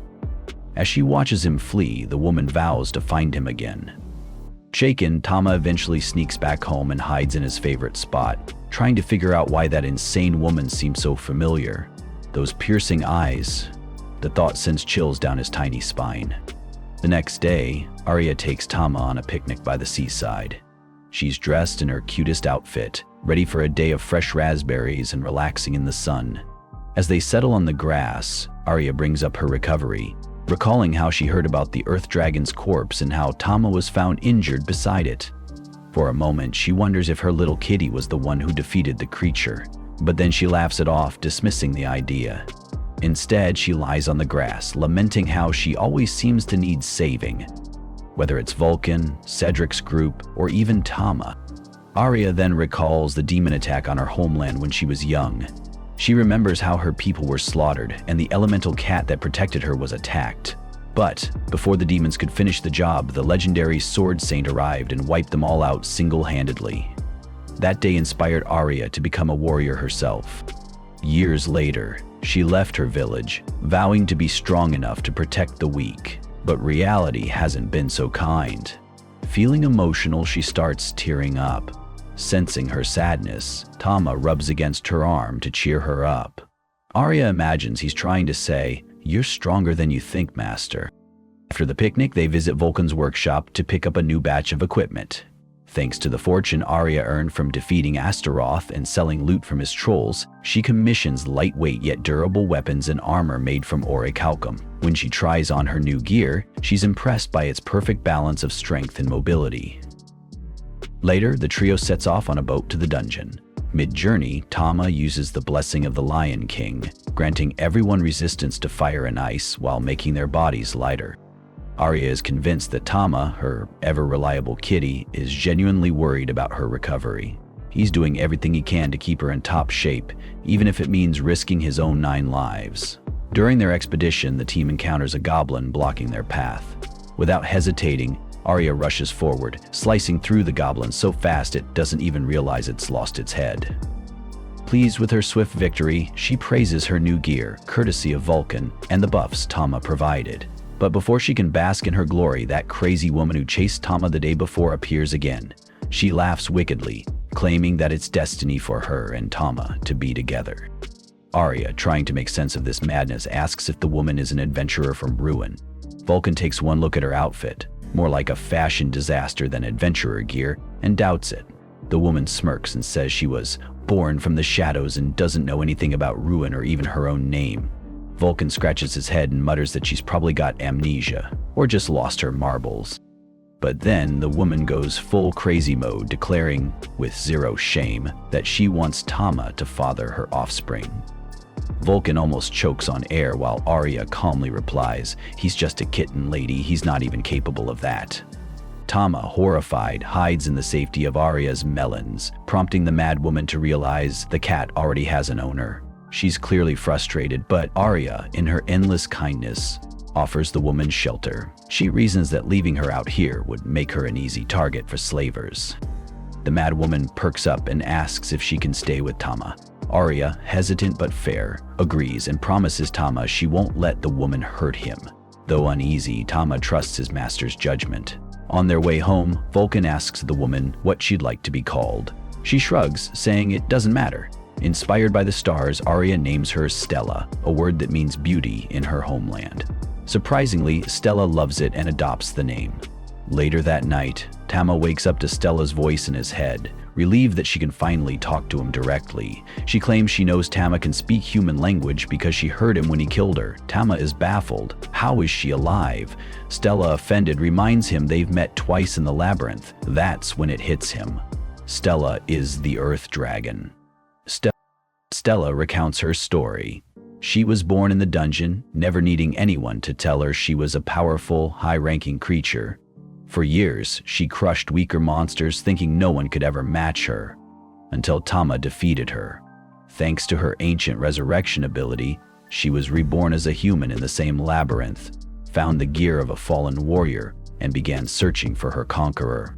As she watches him flee, the woman vows to find him again. Shaken, Tama eventually sneaks back home and hides in his favorite spot, trying to figure out why that insane woman seemed so familiar. Those piercing eyes. The thought sends chills down his tiny spine. The next day, Arya takes Tama on a picnic by the seaside. She's dressed in her cutest outfit, ready for a day of fresh raspberries and relaxing in the sun. As they settle on the grass, Arya brings up her recovery, recalling how she heard about the Earth Dragon's corpse and how Tama was found injured beside it. For a moment, she wonders if her little kitty was the one who defeated the creature, but then she laughs it off, dismissing the idea. Instead, she lies on the grass, lamenting how she always seems to need saving, whether it's Vulcan, Cedric's group, or even Tama. Arya then recalls the demon attack on her homeland when she was young. She remembers how her people were slaughtered and the elemental cat that protected her was attacked. But before the demons could finish the job, the legendary Sword Saint arrived and wiped them all out single-handedly. That day inspired Arya to become a warrior herself. Years later, she left her village, vowing to be strong enough to protect the weak. But reality hasn't been so kind. Feeling emotional, she starts tearing up. Sensing her sadness, Tama rubs against her arm to cheer her up. Arya imagines he's trying to say, "You're stronger than you think, master." After the picnic, they visit Vulcan's workshop to pick up a new batch of equipment. Thanks to the fortune Arya earned from defeating Astaroth and selling loot from his trolls, she commissions lightweight yet durable weapons and armor made from orichalcum. When she tries on her new gear, she's impressed by its perfect balance of strength and mobility. Later, the trio sets off on a boat to the dungeon. Mid-journey, Tama uses the blessing of the Lion King, granting everyone resistance to fire and ice while making their bodies lighter. Arya is convinced that Tama, her ever-reliable kitty, is genuinely worried about her recovery. He's doing everything he can to keep her in top shape, even if it means risking his own 9 lives. During their expedition, the team encounters a goblin blocking their path. Without hesitating, Arya rushes forward, slicing through the goblin so fast it doesn't even realize it's lost its head. Pleased with her swift victory, she praises her new gear, courtesy of Vulcan, and the buffs Tama provided. But before she can bask in her glory, that crazy woman who chased Tama the day before appears again. She laughs wickedly, claiming that it's destiny for her and Tama to be together. Arya, trying to make sense of this madness, asks if the woman is an adventurer from Ruin. Vulcan takes one look at her outfit, more like a fashion disaster than adventurer gear, and doubts it. The woman smirks and says she was born from the shadows and doesn't know anything about Ruin or even her own name. Vulcan scratches his head and mutters that she's probably got amnesia, or just lost her marbles. But then the woman goes full crazy mode, declaring, with zero shame, that she wants Tama to father her offspring. Vulcan almost chokes on air while Arya calmly replies, "He's just a kitten, lady, he's not even capable of that." Tama, horrified, hides in the safety of Arya's melons, prompting the mad woman to realize the cat already has an owner. She's clearly frustrated, but Arya, in her endless kindness, offers the woman shelter. She reasons that leaving her out here would make her an easy target for slavers. The mad woman perks up and asks if she can stay with Tama. Arya, hesitant but fair, agrees and promises Tama she won't let the woman hurt him. Though uneasy, Tama trusts his master's judgment. On their way home, Vulcan asks the woman what she'd like to be called. She shrugs, saying it doesn't matter. Inspired by the stars, Arya names her Stella, a word that means beauty in her homeland. Surprisingly, Stella loves it and adopts the name. Later that night, Tama wakes up to Stella's voice in his head, relieved that she can finally talk to him directly. She claims she knows Tama can speak human language because she heard him when he killed her. Tama is baffled. How is she alive? Stella, offended, reminds him they've met twice in the labyrinth. That's when it hits him. Stella is the Earth Dragon. Stella recounts her story. She was born in the dungeon, never needing anyone to tell her she was a powerful, high-ranking creature. For years, she crushed weaker monsters thinking no one could ever match her, until Tama defeated her. Thanks to her ancient resurrection ability, she was reborn as a human in the same labyrinth, found the gear of a fallen warrior, and began searching for her conqueror.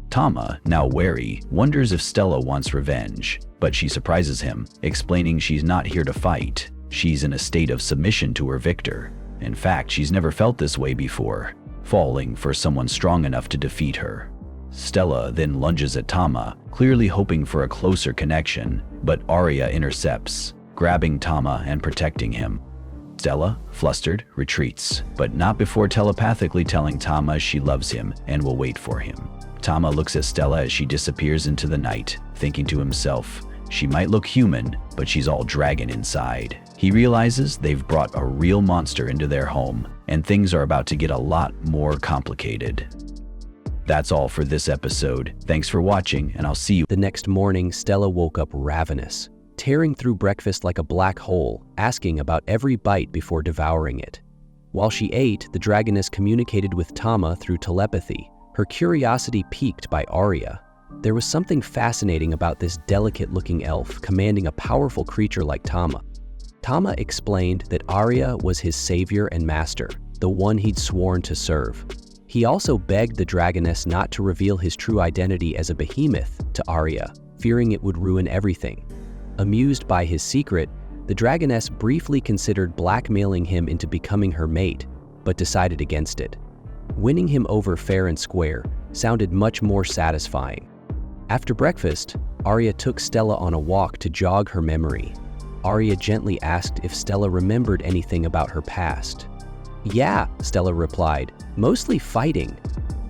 Tama, now wary, wonders if Stella wants revenge, but she surprises him, explaining she's not here to fight. She's in a state of submission to her victor. In fact, she's never felt this way before, falling for someone strong enough to defeat her. Stella then lunges at Tama, clearly hoping for a closer connection, but Arya intercepts, grabbing Tama and protecting him. Stella, flustered, retreats, but not before telepathically telling Tama she loves him and will wait for him. Tama looks at Stella as she disappears into the night, thinking to himself, she might look human, but she's all dragon inside. He realizes they've brought a real monster into their home, and things are about to get a lot more complicated. That's all for this episode. Thanks for watching, and I'll see you. The next morning, Stella woke up ravenous, tearing through breakfast like a black hole, asking about every bite before devouring it. While she ate, the dragoness communicated with Tama through telepathy, her curiosity piqued by Arya. There was something fascinating about this delicate-looking elf commanding a powerful creature like Tama. Tama explained that Arya was his savior and master, the one he'd sworn to serve. He also begged the dragoness not to reveal his true identity as a behemoth to Arya, fearing it would ruin everything. Amused by his secret, the dragoness briefly considered blackmailing him into becoming her mate, but decided against it. Winning him over fair and square sounded much more satisfying. After breakfast, Arya took Stella on a walk to jog her memory. Arya gently asked if Stella remembered anything about her past. "Yeah," Stella replied, "mostly fighting."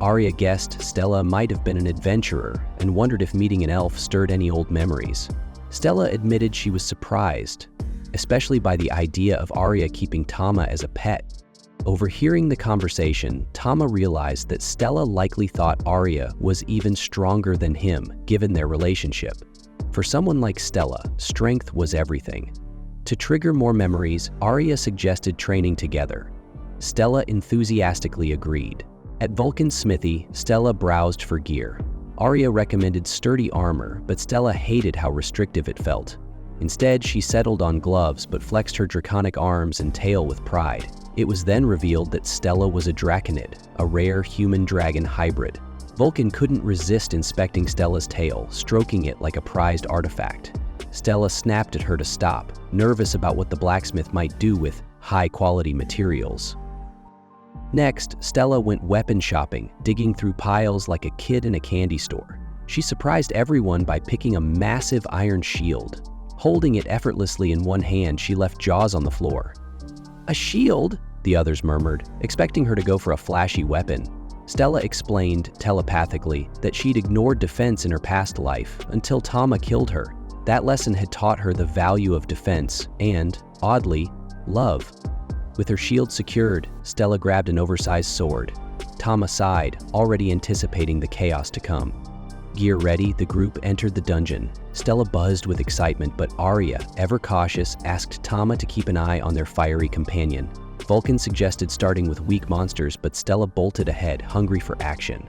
Arya guessed Stella might have been an adventurer and wondered if meeting an elf stirred any old memories. Stella admitted she was surprised, especially by the idea of Arya keeping Tama as a pet. Overhearing the conversation, Tama realized that Stella likely thought Arya was even stronger than him, given their relationship. For someone like Stella, strength was everything. To trigger more memories, Arya suggested training together. Stella enthusiastically agreed. At Vulcan's smithy, Stella browsed for gear. Arya recommended sturdy armor, but Stella hated how restrictive it felt. Instead, she settled on gloves but flexed her draconic arms and tail with pride. It was then revealed that Stella was a draconid, a rare human-dragon hybrid. Vulcan couldn't resist inspecting Stella's tail, stroking it like a prized artifact. Stella snapped at her to stop, nervous about what the blacksmith might do with high-quality materials. Next, Stella went weapon shopping, digging through piles like a kid in a candy store. She surprised everyone by picking a massive iron shield. Holding it effortlessly in one hand, she left Jaws on the floor. "A shield?" the others murmured, expecting her to go for a flashy weapon. Stella explained telepathically that she'd ignored defense in her past life until Tama killed her. That lesson had taught her the value of defense and, oddly, love. With her shield secured, Stella grabbed an oversized sword. Tama sighed, already anticipating the chaos to come. Gear ready, the group entered the dungeon. Stella buzzed with excitement, but Arya, ever cautious, asked Tama to keep an eye on their fiery companion. Vulcan suggested starting with weak monsters, but Stella bolted ahead, hungry for action.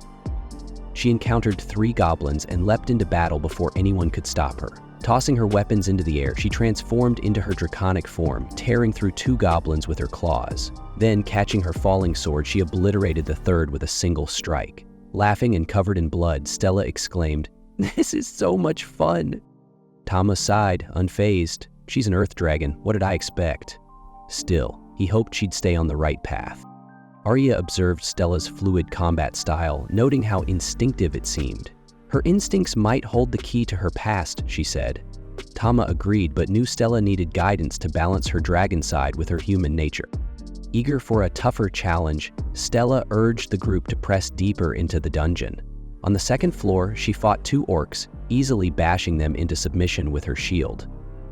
She encountered 3 goblins and leapt into battle before anyone could stop her. Tossing her weapons into the air, she transformed into her draconic form, tearing through 2 goblins with her claws. Then, catching her falling sword, she obliterated the third with a single strike. Laughing and covered in blood, Stella exclaimed, "This is so much fun!" Tama sighed, unfazed. "She's an earth dragon. What did I expect?" Still, he hoped she'd stay on the right path. Arya observed Stella's fluid combat style, noting how instinctive it seemed. Her instincts might hold the key to her past, she said. Tama agreed, but knew Stella needed guidance to balance her dragon side with her human nature. Eager for a tougher challenge, Stella urged the group to press deeper into the dungeon. On the 2nd floor, she fought 2 orcs, easily bashing them into submission with her shield.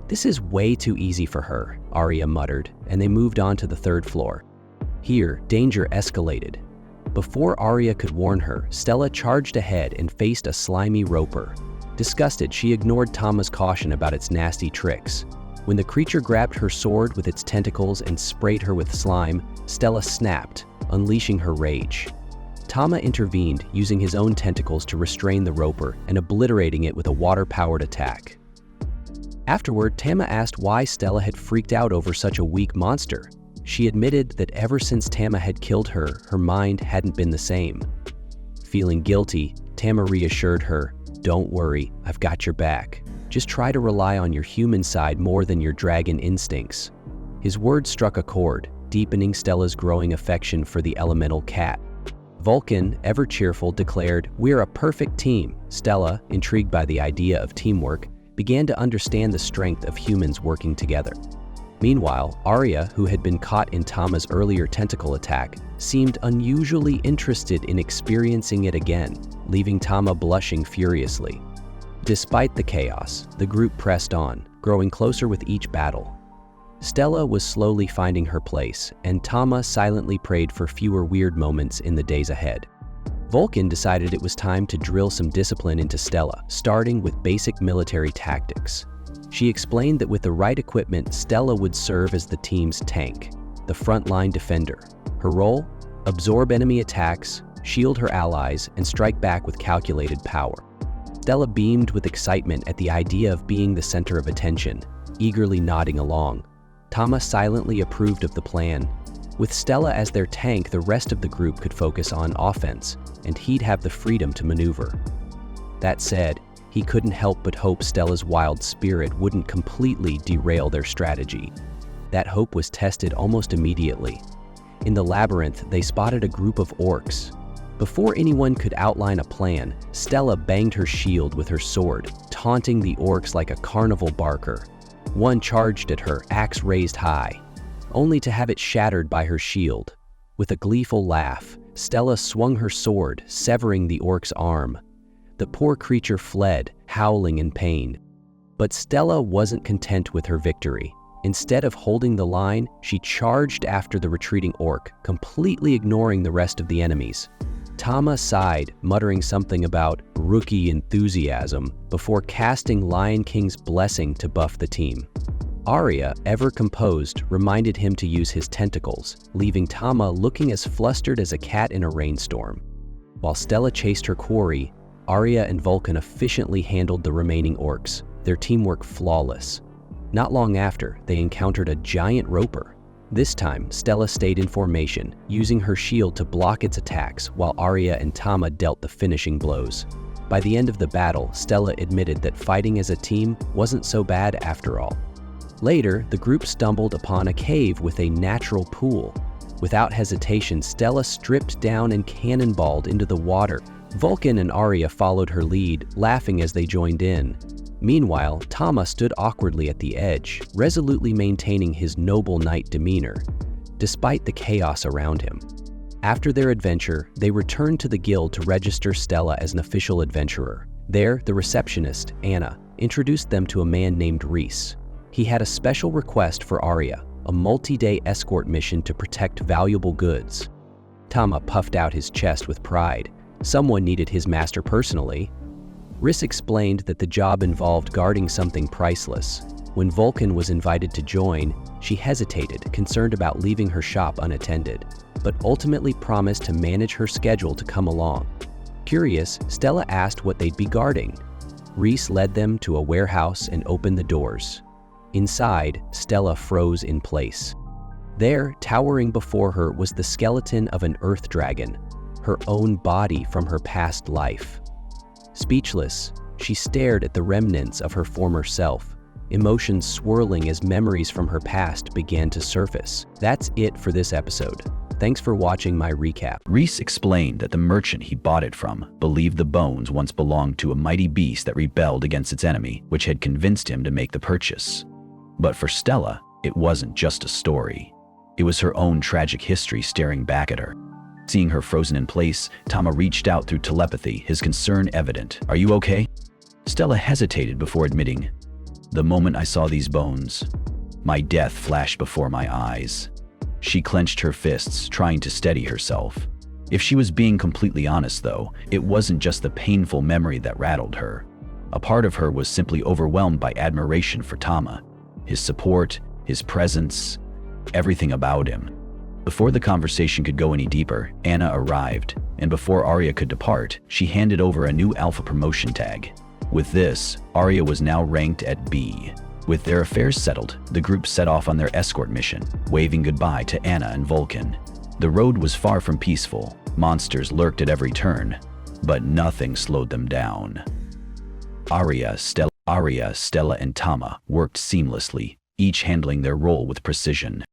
"This is way too easy for her," Arya muttered, and they moved on to the 3rd floor. Here, danger escalated. Before Arya could warn her, Stella charged ahead and faced a slimy roper. Disgusted, she ignored Tama's caution about its nasty tricks. When the creature grabbed her sword with its tentacles and sprayed her with slime, Stella snapped, unleashing her rage. Tama intervened, using his own tentacles to restrain the roper and obliterating it with a water-powered attack. Afterward, Tama asked why Stella had freaked out over such a weak monster. She admitted that ever since Tama had killed her, her mind hadn't been the same. Feeling guilty, Tama reassured her, "Don't worry, I've got your back. Just try to rely on your human side more than your dragon instincts." His words struck a chord, deepening Stella's growing affection for the elemental cat. Vulcan, ever cheerful, declared, "We're a perfect team." Stella, intrigued by the idea of teamwork, began to understand the strength of humans working together. Meanwhile, Arya, who had been caught in Tama's earlier tentacle attack, seemed unusually interested in experiencing it again, leaving Tama blushing furiously. Despite the chaos, the group pressed on, growing closer with each battle. Stella was slowly finding her place, and Tama silently prayed for fewer weird moments in the days ahead. Vulcan decided it was time to drill some discipline into Stella, starting with basic military tactics. She explained that with the right equipment, Stella would serve as the team's tank, the frontline defender. Her role? Absorb enemy attacks, shield her allies, and strike back with calculated power. Stella beamed with excitement at the idea of being the center of attention, eagerly nodding along. Tama silently approved of the plan. With Stella as their tank, the rest of the group could focus on offense, and he'd have the freedom to maneuver. That said, he couldn't help but hope Stella's wild spirit wouldn't completely derail their strategy. That hope was tested almost immediately. In the labyrinth, they spotted a group of orcs. Before anyone could outline a plan, Stella banged her shield with her sword, taunting the orcs like a carnival barker. One charged at her, axe raised high, only to have it shattered by her shield. With a gleeful laugh, Stella swung her sword, severing the orc's arm. The poor creature fled, howling in pain. But Stella wasn't content with her victory. Instead of holding the line, she charged after the retreating orc, completely ignoring the rest of the enemies. Tama sighed, muttering something about rookie enthusiasm, before casting Lion King's blessing to buff the team. Arya, ever composed, reminded him to use his tentacles, leaving Tama looking as flustered as a cat in a rainstorm. While Stella chased her quarry, Arya and Vulcan efficiently handled the remaining orcs, their teamwork flawless. Not long after, they encountered a giant roper. This time, Stella stayed in formation, using her shield to block its attacks while Arya and Tama dealt the finishing blows. By the end of the battle, Stella admitted that fighting as a team wasn't so bad after all. Later, the group stumbled upon a cave with a natural pool. Without hesitation, Stella stripped down and cannonballed into the water. Vulcan and Arya followed her lead, laughing as they joined in. Meanwhile, Tama stood awkwardly at the edge, resolutely maintaining his noble knight demeanor, despite the chaos around him. After their adventure, they returned to the guild to register Stella as an official adventurer. There, the receptionist, Anna, introduced them to a man named Reese. He had a special request for Arya, a multi-day escort mission to protect valuable goods. Tama puffed out his chest with pride. Someone needed his master personally. Riss explained that the job involved guarding something priceless. When Vulcan was invited to join, she hesitated, concerned about leaving her shop unattended, but ultimately promised to manage her schedule to come along. Curious, Stella asked what they'd be guarding. Reese led them to a warehouse and opened the doors. Inside, Stella froze in place. There, towering before her, was the skeleton of an earth dragon, her own body from her past life. Speechless, she stared at the remnants of her former self, emotions swirling as memories from her past began to surface. That's it for this episode. Thanks for watching my recap. Reese explained that the merchant he bought it from believed the bones once belonged to a mighty beast that rebelled against its enemy, which had convinced him to make the purchase. But for Stella, it wasn't just a story. It was her own tragic history staring back at her. Seeing her frozen in place, Tama reached out through telepathy, his concern evident. "Are you okay?" Stella hesitated before admitting, "The moment I saw these bones, my death flashed before my eyes." She clenched her fists, trying to steady herself. If she was being completely honest, though, it wasn't just the painful memory that rattled her. A part of her was simply overwhelmed by admiration for Tama. His support, his presence, everything about him. Before the conversation could go any deeper, Anna arrived, and before Arya could depart, she handed over a new alpha promotion tag. With this, Arya was now ranked at B. With their affairs settled, the group set off on their escort mission, waving goodbye to Anna and Vulcan. The road was far from peaceful. Monsters lurked at every turn, but nothing slowed them down. Arya, Stella, and Tama worked seamlessly, each handling their role with precision.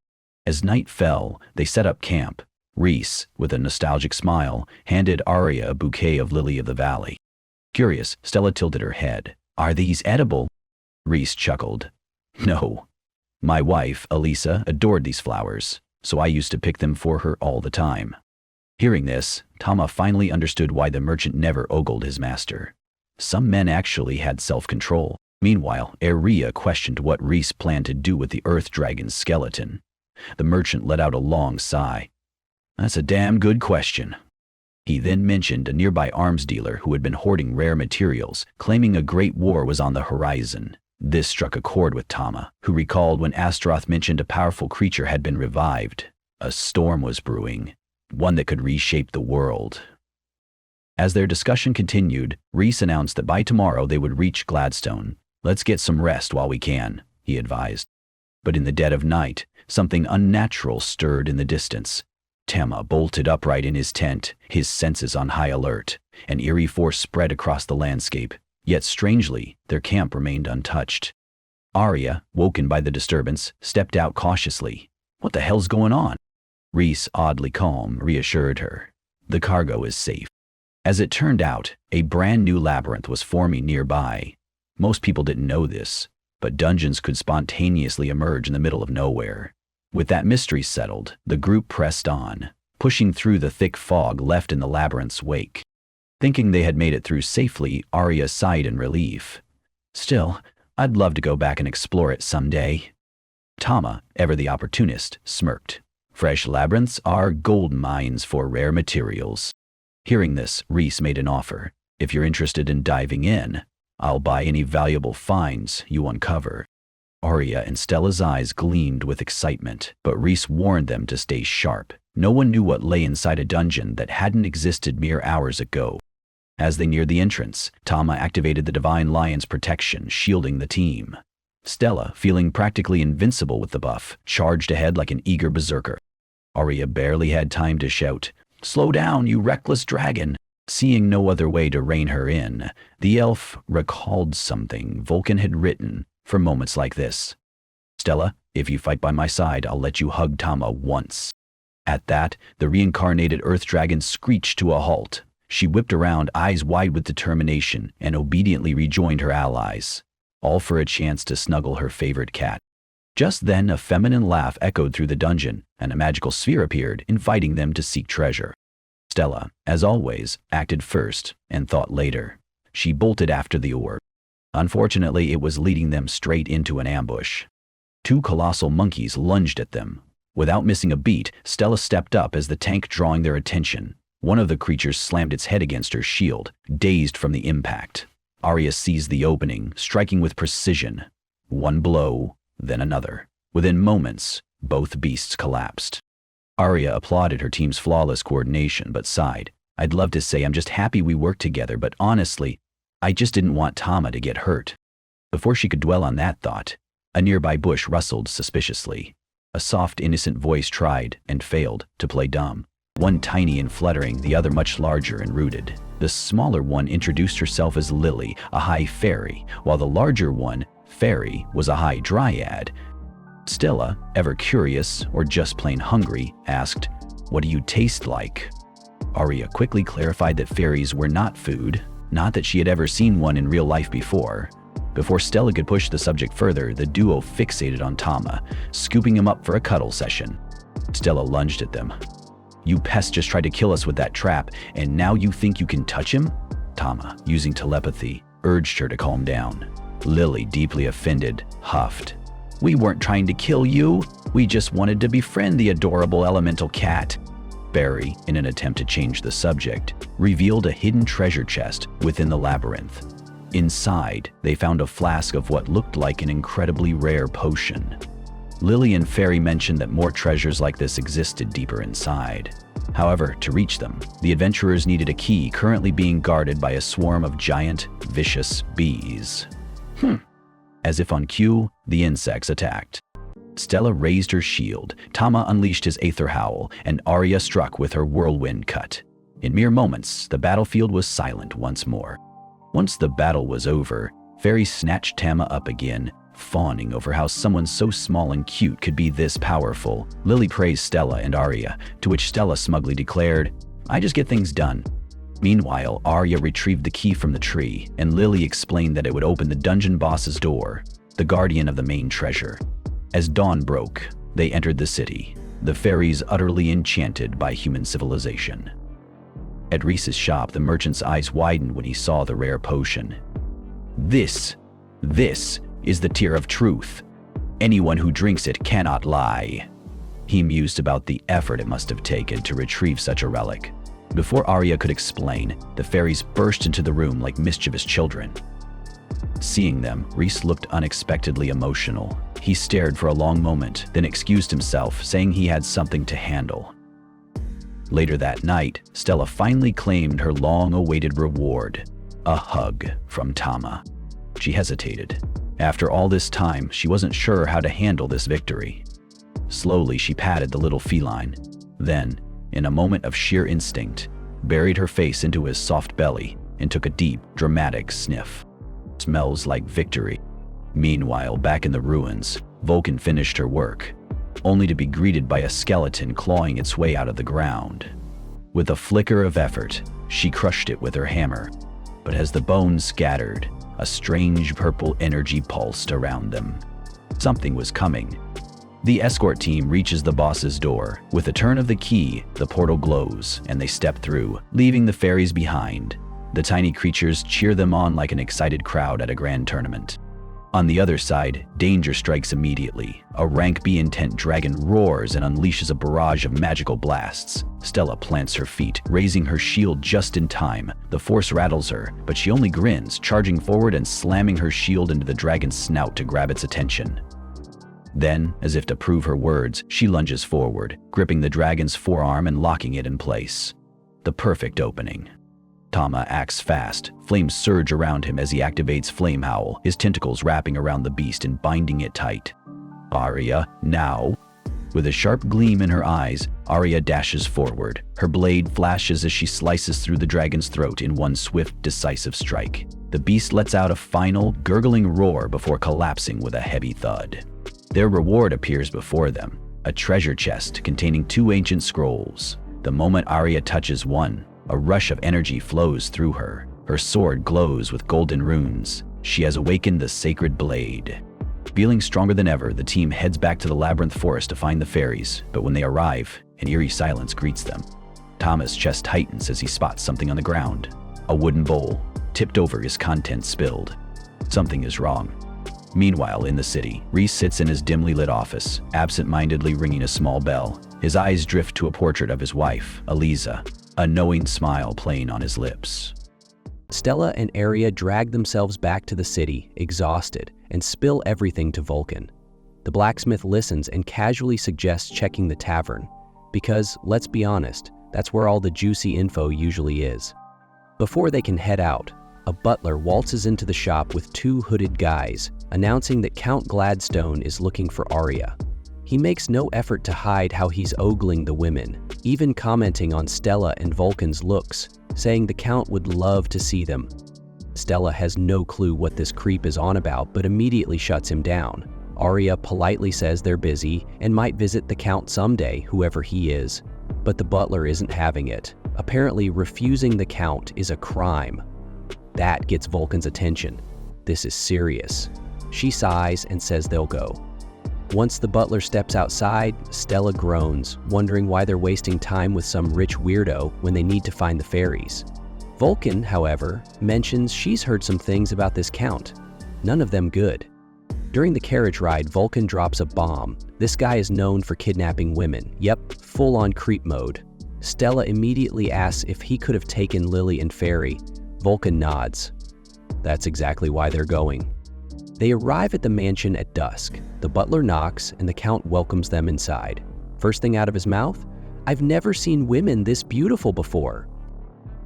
As night fell, they set up camp. Rhys, with a nostalgic smile, handed Arya a bouquet of lily of the valley. Curious, Stella tilted her head. "Are these edible?" Rhys chuckled. "No. My wife, Elisa, adored these flowers, so I used to pick them for her all the time." Hearing this, Tama finally understood why the merchant never ogled his master. Some men actually had self-control. Meanwhile, Arya questioned what Rhys planned to do with the Earth Dragon's skeleton. The merchant let out a long sigh. "That's a damn good question." He then mentioned a nearby arms dealer who had been hoarding rare materials, claiming a great war was on the horizon. This struck a chord with Tama, who recalled when Astaroth mentioned a powerful creature had been revived. A storm was brewing, one that could reshape the world. As their discussion continued, Rhys announced that by tomorrow they would reach Gladstone. "Let's get some rest while we can," he advised. But in the dead of night, something unnatural stirred in the distance. Tama bolted upright in his tent, his senses on high alert. An eerie force spread across the landscape, yet strangely, their camp remained untouched. Arya, woken by the disturbance, stepped out cautiously. "What the hell's going on?" Rhys, oddly calm, reassured her. "The cargo is safe." As it turned out, a brand new labyrinth was forming nearby. Most people didn't know this, but dungeons could spontaneously emerge in the middle of nowhere. With that mystery settled, the group pressed on, pushing through the thick fog left in the labyrinth's wake. Thinking they had made it through safely, Arya sighed in relief. "Still, I'd love to go back and explore it someday." Tama, ever the opportunist, smirked. "Fresh labyrinths are gold mines for rare materials." Hearing this, Rhys made an offer. "If you're interested in diving in, I'll buy any valuable finds you uncover." Arya and Stella's eyes gleamed with excitement, but Rhys warned them to stay sharp. No one knew what lay inside a dungeon that hadn't existed mere hours ago. As they neared the entrance, Tama activated the Divine Lion's protection, shielding the team. Stella, feeling practically invincible with the buff, charged ahead like an eager berserker. Arya barely had time to shout, "Slow down, you reckless dragon!" Seeing no other way to rein her in, the elf recalled something Vulcan had written for moments like this. "Stella, if you fight by my side, I'll let you hug Tama once." At that, the reincarnated Earth Dragon screeched to a halt. She whipped around, eyes wide with determination, and obediently rejoined her allies, all for a chance to snuggle her favorite cat. Just then, a feminine laugh echoed through the dungeon, and a magical sphere appeared, inviting them to seek treasure. Stella, as always, acted first and thought later. She bolted after the orb. Unfortunately, it was leading them straight into an ambush. Two colossal monkeys lunged at them. Without missing a beat, Stella stepped up as the tank drawing their attention. One of the creatures slammed its head against her shield, dazed from the impact. Arya seized the opening, striking with precision. One blow, then another. Within moments, both beasts collapsed. Arya applauded her team's flawless coordination, but sighed. "I'd love to say I'm just happy we worked together, but honestly, I just didn't want Tama to get hurt." Before she could dwell on that thought, a nearby bush rustled suspiciously. A soft, innocent voice tried, and failed, to play dumb. One tiny and fluttering, the other much larger and rooted. The smaller one introduced herself as Lily, a high fairy, while the larger one, Fairy, was a high dryad. Stella, ever curious or just plain hungry, asked, "What do you taste like?" Arya quickly clarified that fairies were not food, not that she had ever seen one in real life before. Before Stella could push the subject further, the duo fixated on Tama, scooping him up for a cuddle session. Stella lunged at them. "You pests just tried to kill us with that trap, and now you think you can touch him?" Tama, using telepathy, urged her to calm down. Lily, deeply offended, huffed. "We weren't trying to kill you. We just wanted to befriend the adorable elemental cat." Barry, in an attempt to change the subject, revealed a hidden treasure chest within the labyrinth. Inside, they found a flask of what looked like an incredibly rare potion. Lily and Fairy mentioned that more treasures like this existed deeper inside. However, to reach them, the adventurers needed a key currently being guarded by a swarm of giant, vicious bees. As if on cue, the insects attacked. Stella raised her shield, Tama unleashed his aether howl, and Arya struck with her whirlwind cut. In mere moments, the battlefield was silent once more. Once the battle was over, Fairy snatched Tama up again, fawning over how someone so small and cute could be this powerful. Lily praised Stella and Arya, to which Stella smugly declared, "I just get things done." Meanwhile, Arya retrieved the key from the tree, and Lily explained that it would open the dungeon boss's door, the guardian of the main treasure. As dawn broke, they entered the city, the fairies utterly enchanted by human civilization. At Reese's shop, the merchant's eyes widened when he saw the rare potion. This is the tear of truth. Anyone who drinks it cannot lie. He mused about the effort it must have taken to retrieve such a relic. Before Arya could explain, the fairies burst into the room like mischievous children. Seeing them, Reese looked unexpectedly emotional. He stared for a long moment, then excused himself, saying he had something to handle. Later that night, Stella finally claimed her long-awaited reward, a hug from Tama. She hesitated. After all this time, she wasn't sure how to handle this victory. Slowly, she patted the little feline. Then, in a moment of sheer instinct, buried her face into his soft belly and took a deep, dramatic sniff. Smells like victory. Meanwhile, back in the ruins, Vulcan finished her work, only to be greeted by a skeleton clawing its way out of the ground. With a flicker of effort, she crushed it with her hammer, but as the bones scattered, a strange purple energy pulsed around them. Something was coming. The escort team reaches the boss's door. With a turn of the key, the portal glows, and they step through, leaving the fairies behind. The tiny creatures cheer them on like an excited crowd at a grand tournament. On the other side, danger strikes immediately. A rank B intent dragon roars and unleashes a barrage of magical blasts. Stella plants her feet, raising her shield just in time. The force rattles her, but she only grins, charging forward and slamming her shield into the dragon's snout to grab its attention. Then, as if to prove her words, she lunges forward, gripping the dragon's forearm and locking it in place. The perfect opening. Tama acts fast. Flames surge around him as he activates Flame Howl, his tentacles wrapping around the beast and binding it tight. Arya, now. With a sharp gleam in her eyes, Arya dashes forward. Her blade flashes as she slices through the dragon's throat in one swift, decisive strike. The beast lets out a final, gurgling roar before collapsing with a heavy thud. Their reward appears before them, a treasure chest containing 2 ancient scrolls. The moment Arya touches one, a rush of energy flows through her. Her sword glows with golden runes. She has awakened the sacred blade. Feeling stronger than ever, the team heads back to the labyrinth forest to find the fairies, but when they arrive, an eerie silence greets them. Tama's chest tightens as he spots something on the ground. A wooden bowl, tipped over, his contents spilled. Something is wrong. Meanwhile, in the city, Reese sits in his dimly lit office, absent-mindedly ringing a small bell. His eyes drift to a portrait of his wife, Eliza, a knowing smile playing on his lips. Stella and Arya drag themselves back to the city, exhausted, and spill everything to Vulcan. The blacksmith listens and casually suggests checking the tavern, because, let's be honest, that's where all the juicy info usually is. Before they can head out, a butler waltzes into the shop with 2 hooded guys, announcing that Count Gladstone is looking for Arya. He makes no effort to hide how he's ogling the women, even commenting on Stella and Vulcan's looks, saying the Count would love to see them. Stella has no clue what this creep is on about, but immediately shuts him down. Arya politely says they're busy and might visit the Count someday, whoever he is. But the butler isn't having it. Apparently, refusing the Count is a crime. That gets Vulcan's attention. This is serious. She sighs and says they'll go. Once the butler steps outside, Stella groans, wondering why they're wasting time with some rich weirdo when they need to find the fairies. Vulcan, however, mentions she's heard some things about this Count. None of them good. During the carriage ride, Vulcan drops a bomb. This guy is known for kidnapping women. Yep, full-on creep mode. Stella immediately asks if he could have taken Lily and Fairy. Vulcan nods. That's exactly why they're going. They arrive at the mansion at dusk. The butler knocks and the Count welcomes them inside. First thing out of his mouth, "I've never seen women this beautiful before."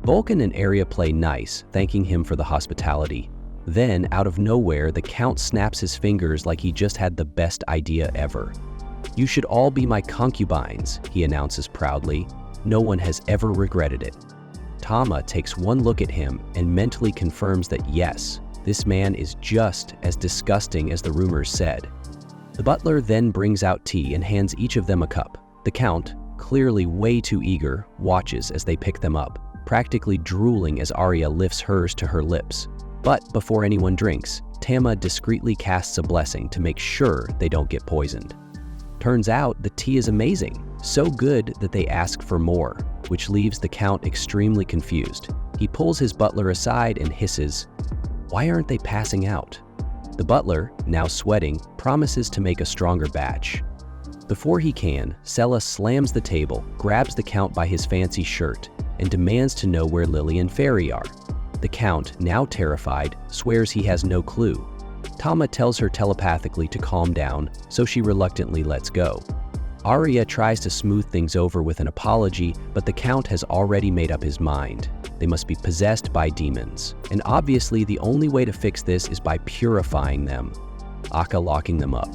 Vulcan and Arya play nice, thanking him for the hospitality. Then, out of nowhere, the Count snaps his fingers like he just had the best idea ever. "You should all be my concubines," he announces proudly. No one has ever regretted it. Tama takes one look at him and mentally confirms that yes, this man is just as disgusting as the rumors said. The butler then brings out tea and hands each of them a cup. The Count, clearly way too eager, watches as they pick them up, practically drooling as Arya lifts hers to her lips. But before anyone drinks, Tama discreetly casts a blessing to make sure they don't get poisoned. Turns out the tea is amazing, so good that they ask for more, which leaves the Count extremely confused. He pulls his butler aside and hisses, "Why aren't they passing out?" The butler, now sweating, promises to make a stronger batch. Before he can, Sella slams the table, grabs the Count by his fancy shirt, and demands to know where Lily and Ferry are. The Count, now terrified, swears he has no clue. Tama tells her telepathically to calm down, so she reluctantly lets go. Arya tries to smooth things over with an apology, but the Count has already made up his mind. They must be possessed by demons, and obviously the only way to fix this is by purifying them, aka locking them up.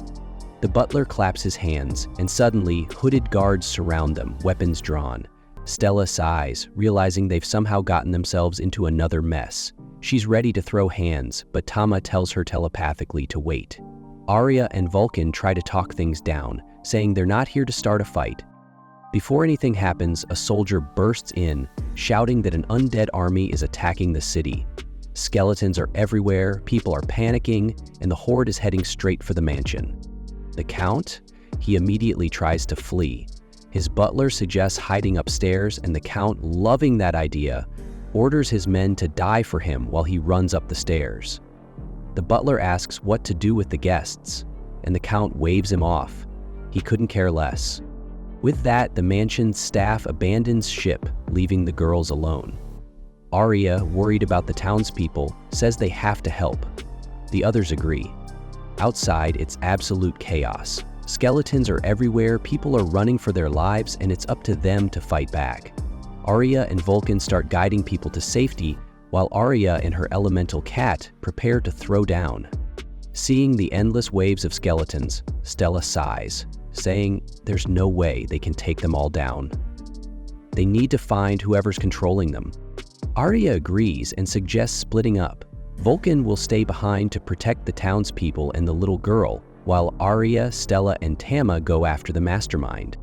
The butler claps his hands, and suddenly hooded guards surround them, weapons drawn. Stella sighs, realizing they've somehow gotten themselves into another mess. She's ready to throw hands, but Tama tells her telepathically to wait. Arya and Vulcan try to talk things down, saying they're not here to start a fight. Before anything happens, a soldier bursts in, shouting that an undead army is attacking the city. Skeletons are everywhere, people are panicking, and the horde is heading straight for the mansion. The Count? He immediately tries to flee. His butler suggests hiding upstairs, and the Count, loving that idea, orders his men to die for him while he runs up the stairs. The butler asks what to do with the guests, and the Count waves him off. He couldn't care less. With that, the mansion's staff abandons ship, leaving the girls alone. Arya, worried about the townspeople, says they have to help. The others agree. Outside, it's absolute chaos. Skeletons are everywhere, people are running for their lives, and it's up to them to fight back. Arya and Vulcan start guiding people to safety, while Arya and her elemental cat prepare to throw down. Seeing the endless waves of skeletons, Stella sighs, saying there's no way they can take them all down. They need to find whoever's controlling them. Arya agrees and suggests splitting up. Vulcan will stay behind to protect the townspeople and the little girl, while Arya, Stella, and Tama go after the mastermind.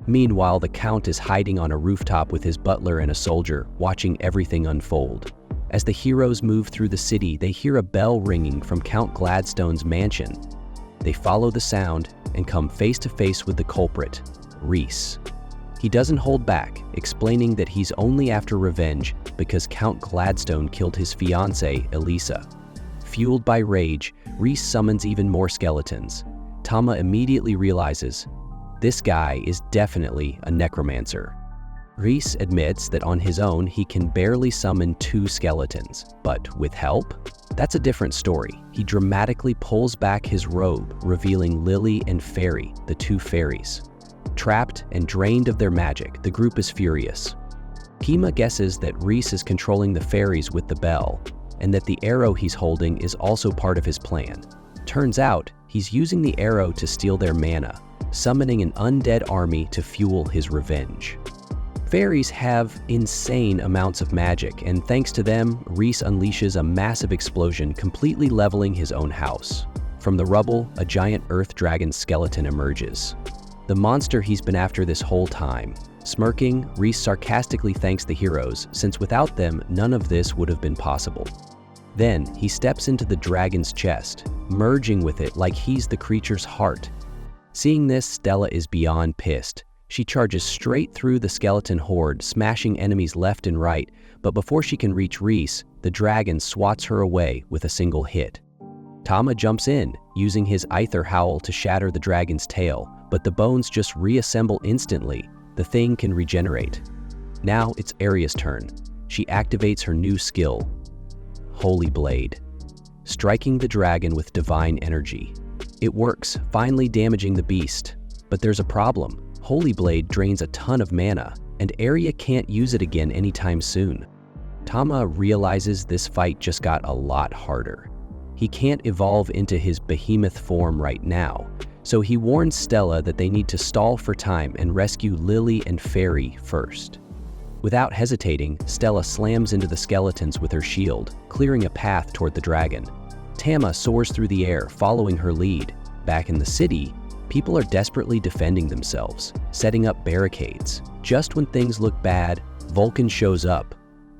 Meanwhile, the Count is hiding on a rooftop with his butler and a soldier, watching everything unfold. As the heroes move through the city, they hear a bell ringing from Count Gladstone's mansion. They follow the sound and come face to face with the culprit, Rhys. He doesn't hold back, explaining that he's only after revenge because Count Gladstone killed his fiancée, Elisa. Fueled by rage, Rhys summons even more skeletons. Tama immediately realizes, this guy is definitely a necromancer. Rhys admits that on his own he can barely summon 2 skeletons, but with help? That's a different story. He dramatically pulls back his robe, revealing Lily and Ferry, the 2 fairies. Trapped and drained of their magic, the group is furious. Kima guesses that Rhys is controlling the fairies with the bell, and that the arrow he's holding is also part of his plan. Turns out, he's using the arrow to steal their mana, summoning an undead army to fuel his revenge. Fairies have insane amounts of magic, and thanks to them, Rhys unleashes a massive explosion, completely leveling his own house. From the rubble, a giant earth dragon skeleton emerges. The monster he's been after this whole time. Smirking, Rhys sarcastically thanks the heroes, since without them, none of this would have been possible. Then, he steps into the dragon's chest, merging with it like he's the creature's heart. Seeing this, Stella is beyond pissed. She charges straight through the skeleton horde, smashing enemies left and right, but before she can reach Rhys, the dragon swats her away with a single hit. Tama jumps in, using his Aether Howl to shatter the dragon's tail, but the bones just reassemble instantly. The thing can regenerate. Now it's Arya's turn. She activates her new skill, Holy Blade. striking the dragon with divine energy. It works, finally damaging the beast. But there's a problem. Holy Blade drains a ton of mana, and Arya can't use it again anytime soon. Tama realizes this fight just got a lot harder. He can't evolve into his Behemoth form right now, so he warns Stella that they need to stall for time and rescue Lily and Fairy first. Without hesitating, Stella slams into the skeletons with her shield, clearing a path toward the dragon. Tama soars through the air, following her lead. Back in the city, people are desperately defending themselves, setting up barricades. Just when things look bad, Vulcan shows up.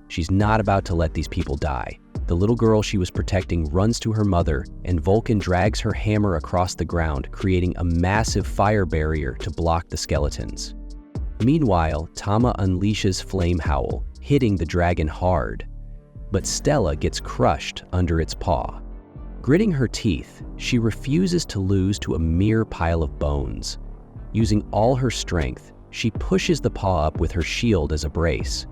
She's not about to let these people die. The little girl she was protecting runs to her mother, and Vulcan drags her hammer across the ground, creating a massive fire barrier to block the skeletons. Meanwhile, Tama unleashes Flame Howl, hitting the dragon hard. But Stella gets crushed under its paw. Gritting her teeth, she refuses to lose to a mere pile of bones. Using all her strength, she pushes the paw up with her shield as a brace.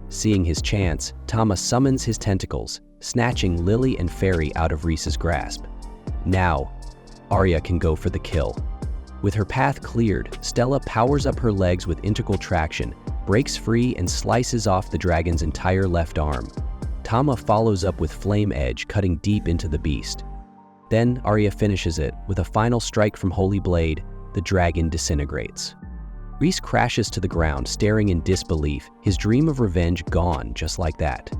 Seeing his chance, Tama summons his tentacles, snatching Lily and Fairy out of Rhys's grasp. Now, Arya can go for the kill. With her path cleared, Stella powers up her legs with integral traction, breaks free and slices off the dragon's entire left arm. Tama follows up with Flame Edge, cutting deep into the beast. Then Arya finishes it. With a final strike from Holy Blade, the dragon disintegrates. Rhys crashes to the ground, staring in disbelief, his dream of revenge gone just like that.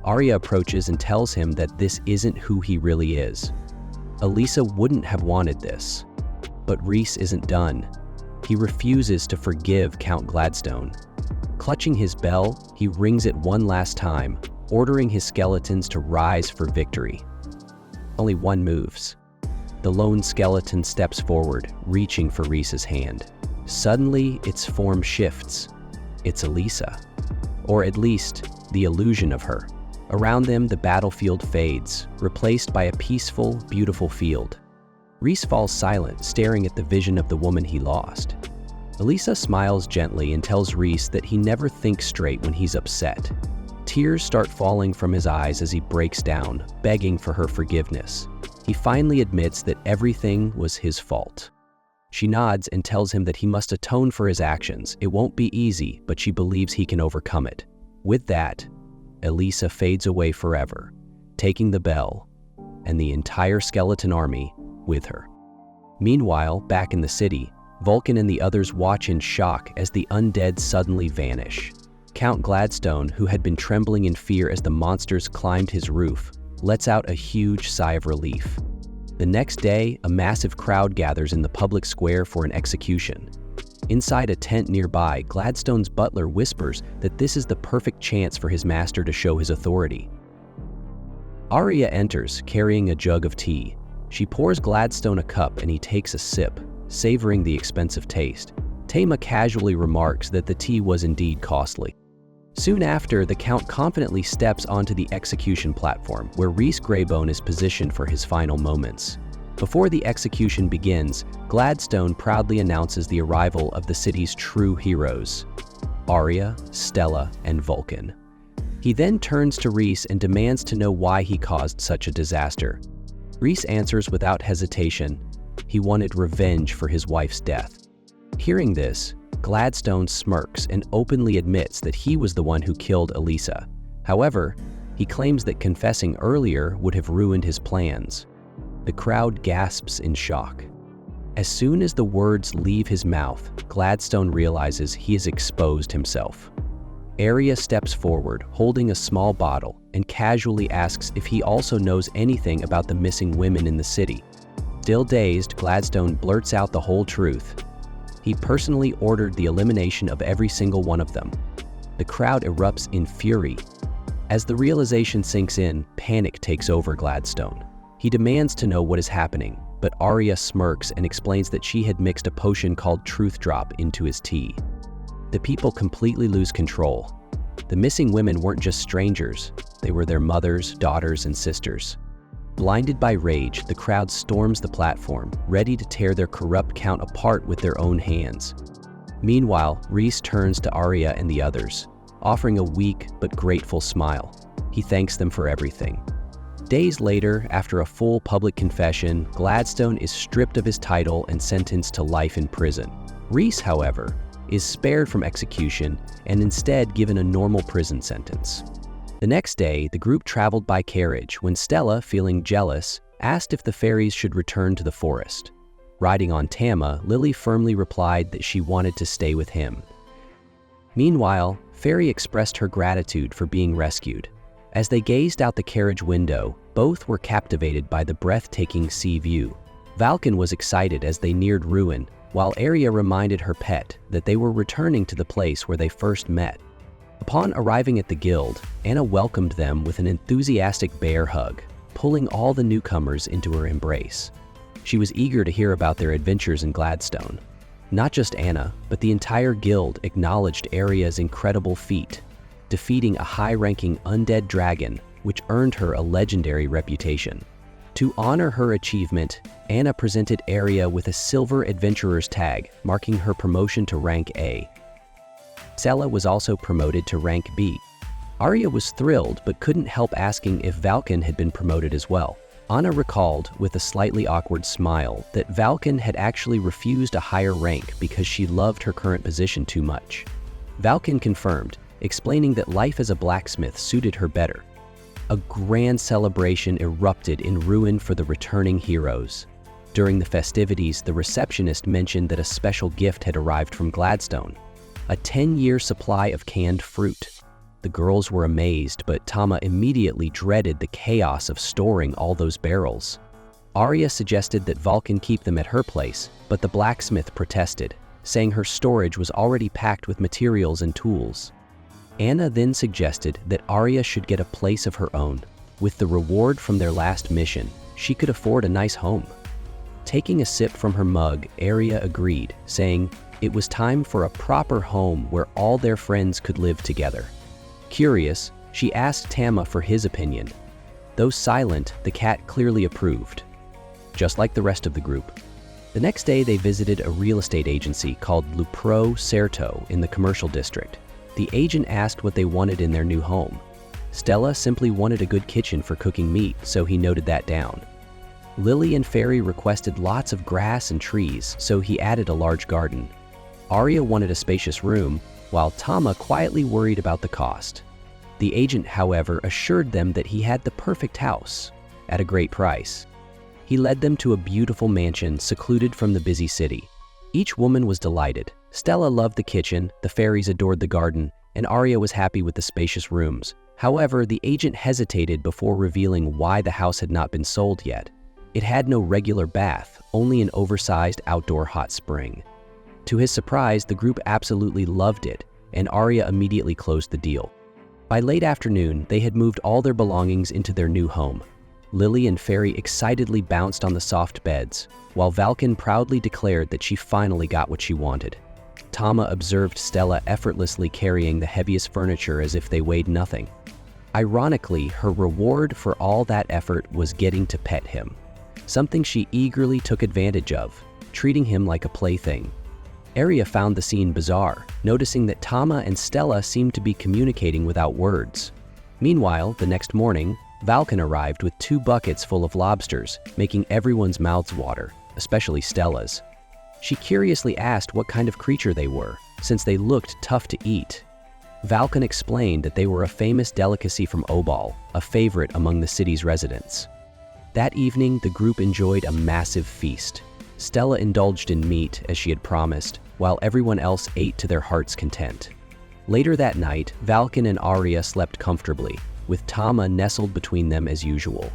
Arya approaches and tells him that this isn't who he really is. Elisa wouldn't have wanted this. But Rhys isn't done. He refuses to forgive Count Gladstone. Clutching his bell, he rings it one last time, ordering his skeletons to rise for victory. Only one moves. The lone skeleton steps forward, reaching for Rhys's hand. Suddenly, its form shifts. It's Elisa. Or at least, the illusion of her. Around them, the battlefield fades, replaced by a peaceful, beautiful field. Rhys falls silent, staring at the vision of the woman he lost. Elisa smiles gently and tells Rhys that he never thinks straight when he's upset. Tears start falling from his eyes as he breaks down, begging for her forgiveness. He finally admits that everything was his fault. She nods and tells him that he must atone for his actions. It won't be easy, but she believes he can overcome it. With that, Elisa fades away forever, taking the bell and the entire skeleton army with her. Meanwhile, back in the city, Vulcan and the others watch in shock as the undead suddenly vanish. Count Gladstone, who had been trembling in fear as the monsters climbed his roof, lets out a huge sigh of relief. The next day, a massive crowd gathers in the public square for an execution. Inside a tent nearby, Gladstone's butler whispers that this is the perfect chance for his master to show his authority. Arya enters, carrying a jug of tea. She pours Gladstone a cup and he takes a sip, savoring the expensive taste. Tama casually remarks that the tea was indeed costly. Soon after, the Count confidently steps onto the execution platform, where Rhys Greybone is positioned for his final moments. Before the execution begins, Gladstone proudly announces the arrival of the city's true heroes, Arya, Stella, and Vulcan. He then turns to Rhys and demands to know why he caused such a disaster. Rhys answers without hesitation. He wanted revenge for his wife's death. Hearing this, Gladstone smirks and openly admits that he was the one who killed Elisa. However, he claims that confessing earlier would have ruined his plans. The crowd gasps in shock. As soon as the words leave his mouth, Gladstone realizes he has exposed himself. Arya steps forward, holding a small bottle, and casually asks if he also knows anything about the missing women in the city. Still dazed, Gladstone blurts out the whole truth. He personally ordered the elimination of every single one of them. The crowd erupts in fury. As the realization sinks in, panic takes over Gladstone. He demands to know what is happening, but Arya smirks and explains that she had mixed a potion called Truth Drop into his tea. The people completely lose control. The missing women weren't just strangers, they were their mothers, daughters, and sisters. Blinded by rage, the crowd storms the platform, ready to tear their corrupt Count apart with their own hands. Meanwhile, Rhys turns to Arya and the others, offering a weak but grateful smile. He thanks them for everything. Days later, after a full public confession, Gladstone is stripped of his title and sentenced to life in prison. Reese, however, is spared from execution and instead given a normal prison sentence. The next day, the group traveled by carriage when Stella, feeling jealous, asked if the fairies should return to the forest. Riding on Tama, Lily firmly replied that she wanted to stay with him. Meanwhile, Fairy expressed her gratitude for being rescued. As they gazed out the carriage window, both were captivated by the breathtaking sea view. Valken was excited as they neared Ruin, while Arya reminded her pet that they were returning to the place where they first met. Upon arriving at the guild, Anna welcomed them with an enthusiastic bear hug, pulling all the newcomers into her embrace. She was eager to hear about their adventures in Gladstone. Not just Anna, but the entire guild acknowledged Arya's incredible feat, defeating a high-ranking undead dragon, which earned her a legendary reputation. To honor her achievement, Anna presented Arya with a silver adventurer's tag, marking her promotion to rank A. Stella was also promoted to rank B. Arya was thrilled but couldn't help asking if Valken had been promoted as well. Anna recalled, with a slightly awkward smile, that Valken had actually refused a higher rank because she loved her current position too much. Valken confirmed, explaining that life as a blacksmith suited her better. A grand celebration erupted in Ruin for the returning heroes. During the festivities, the receptionist mentioned that a special gift had arrived from Gladstone, a 10-year supply of canned fruit. The girls were amazed, but Tama immediately dreaded the chaos of storing all those barrels. Arya suggested that Vulcan keep them at her place, but the blacksmith protested, saying her storage was already packed with materials and tools. Anna then suggested that Arya should get a place of her own. With the reward from their last mission, she could afford a nice home. Taking a sip from her mug, Arya agreed, saying it was time for a proper home where all their friends could live together. Curious, she asked Tama for his opinion. Though silent, the cat clearly approved, just like the rest of the group. The next day, they visited a real estate agency called Lupro Certo in the commercial district. The agent asked what they wanted in their new home. Stella simply wanted a good kitchen for cooking meat, so he noted that down. Lily and Fairy requested lots of grass and trees, so he added a large garden. Arya wanted a spacious room, while Tama quietly worried about the cost. The agent, however, assured them that he had the perfect house, at a great price. He led them to a beautiful mansion secluded from the busy city. Each woman was delighted. Stella loved the kitchen, the fairies adored the garden, and Arya was happy with the spacious rooms. However, the agent hesitated before revealing why the house had not been sold yet. It had no regular bath, only an oversized outdoor hot spring. To his surprise, the group absolutely loved it, and Arya immediately closed the deal. By late afternoon, they had moved all their belongings into their new home. Lily and Fairy excitedly bounced on the soft beds, while Valken proudly declared that she finally got what she wanted. Tama observed Stella effortlessly carrying the heaviest furniture as if they weighed nothing. Ironically, her reward for all that effort was getting to pet him, something she eagerly took advantage of, treating him like a plaything. Arya found the scene bizarre, noticing that Tama and Stella seemed to be communicating without words. Meanwhile, the next morning, Valken arrived with 2 buckets full of lobsters, making everyone's mouths water, especially Stella's. She curiously asked what kind of creature they were, since they looked tough to eat. Valken explained that they were a famous delicacy from Obal, a favorite among the city's residents. That evening, the group enjoyed a massive feast. Stella indulged in meat, as she had promised, while everyone else ate to their heart's content. Later that night, Valken and Arya slept comfortably, with Tama nestled between them as usual.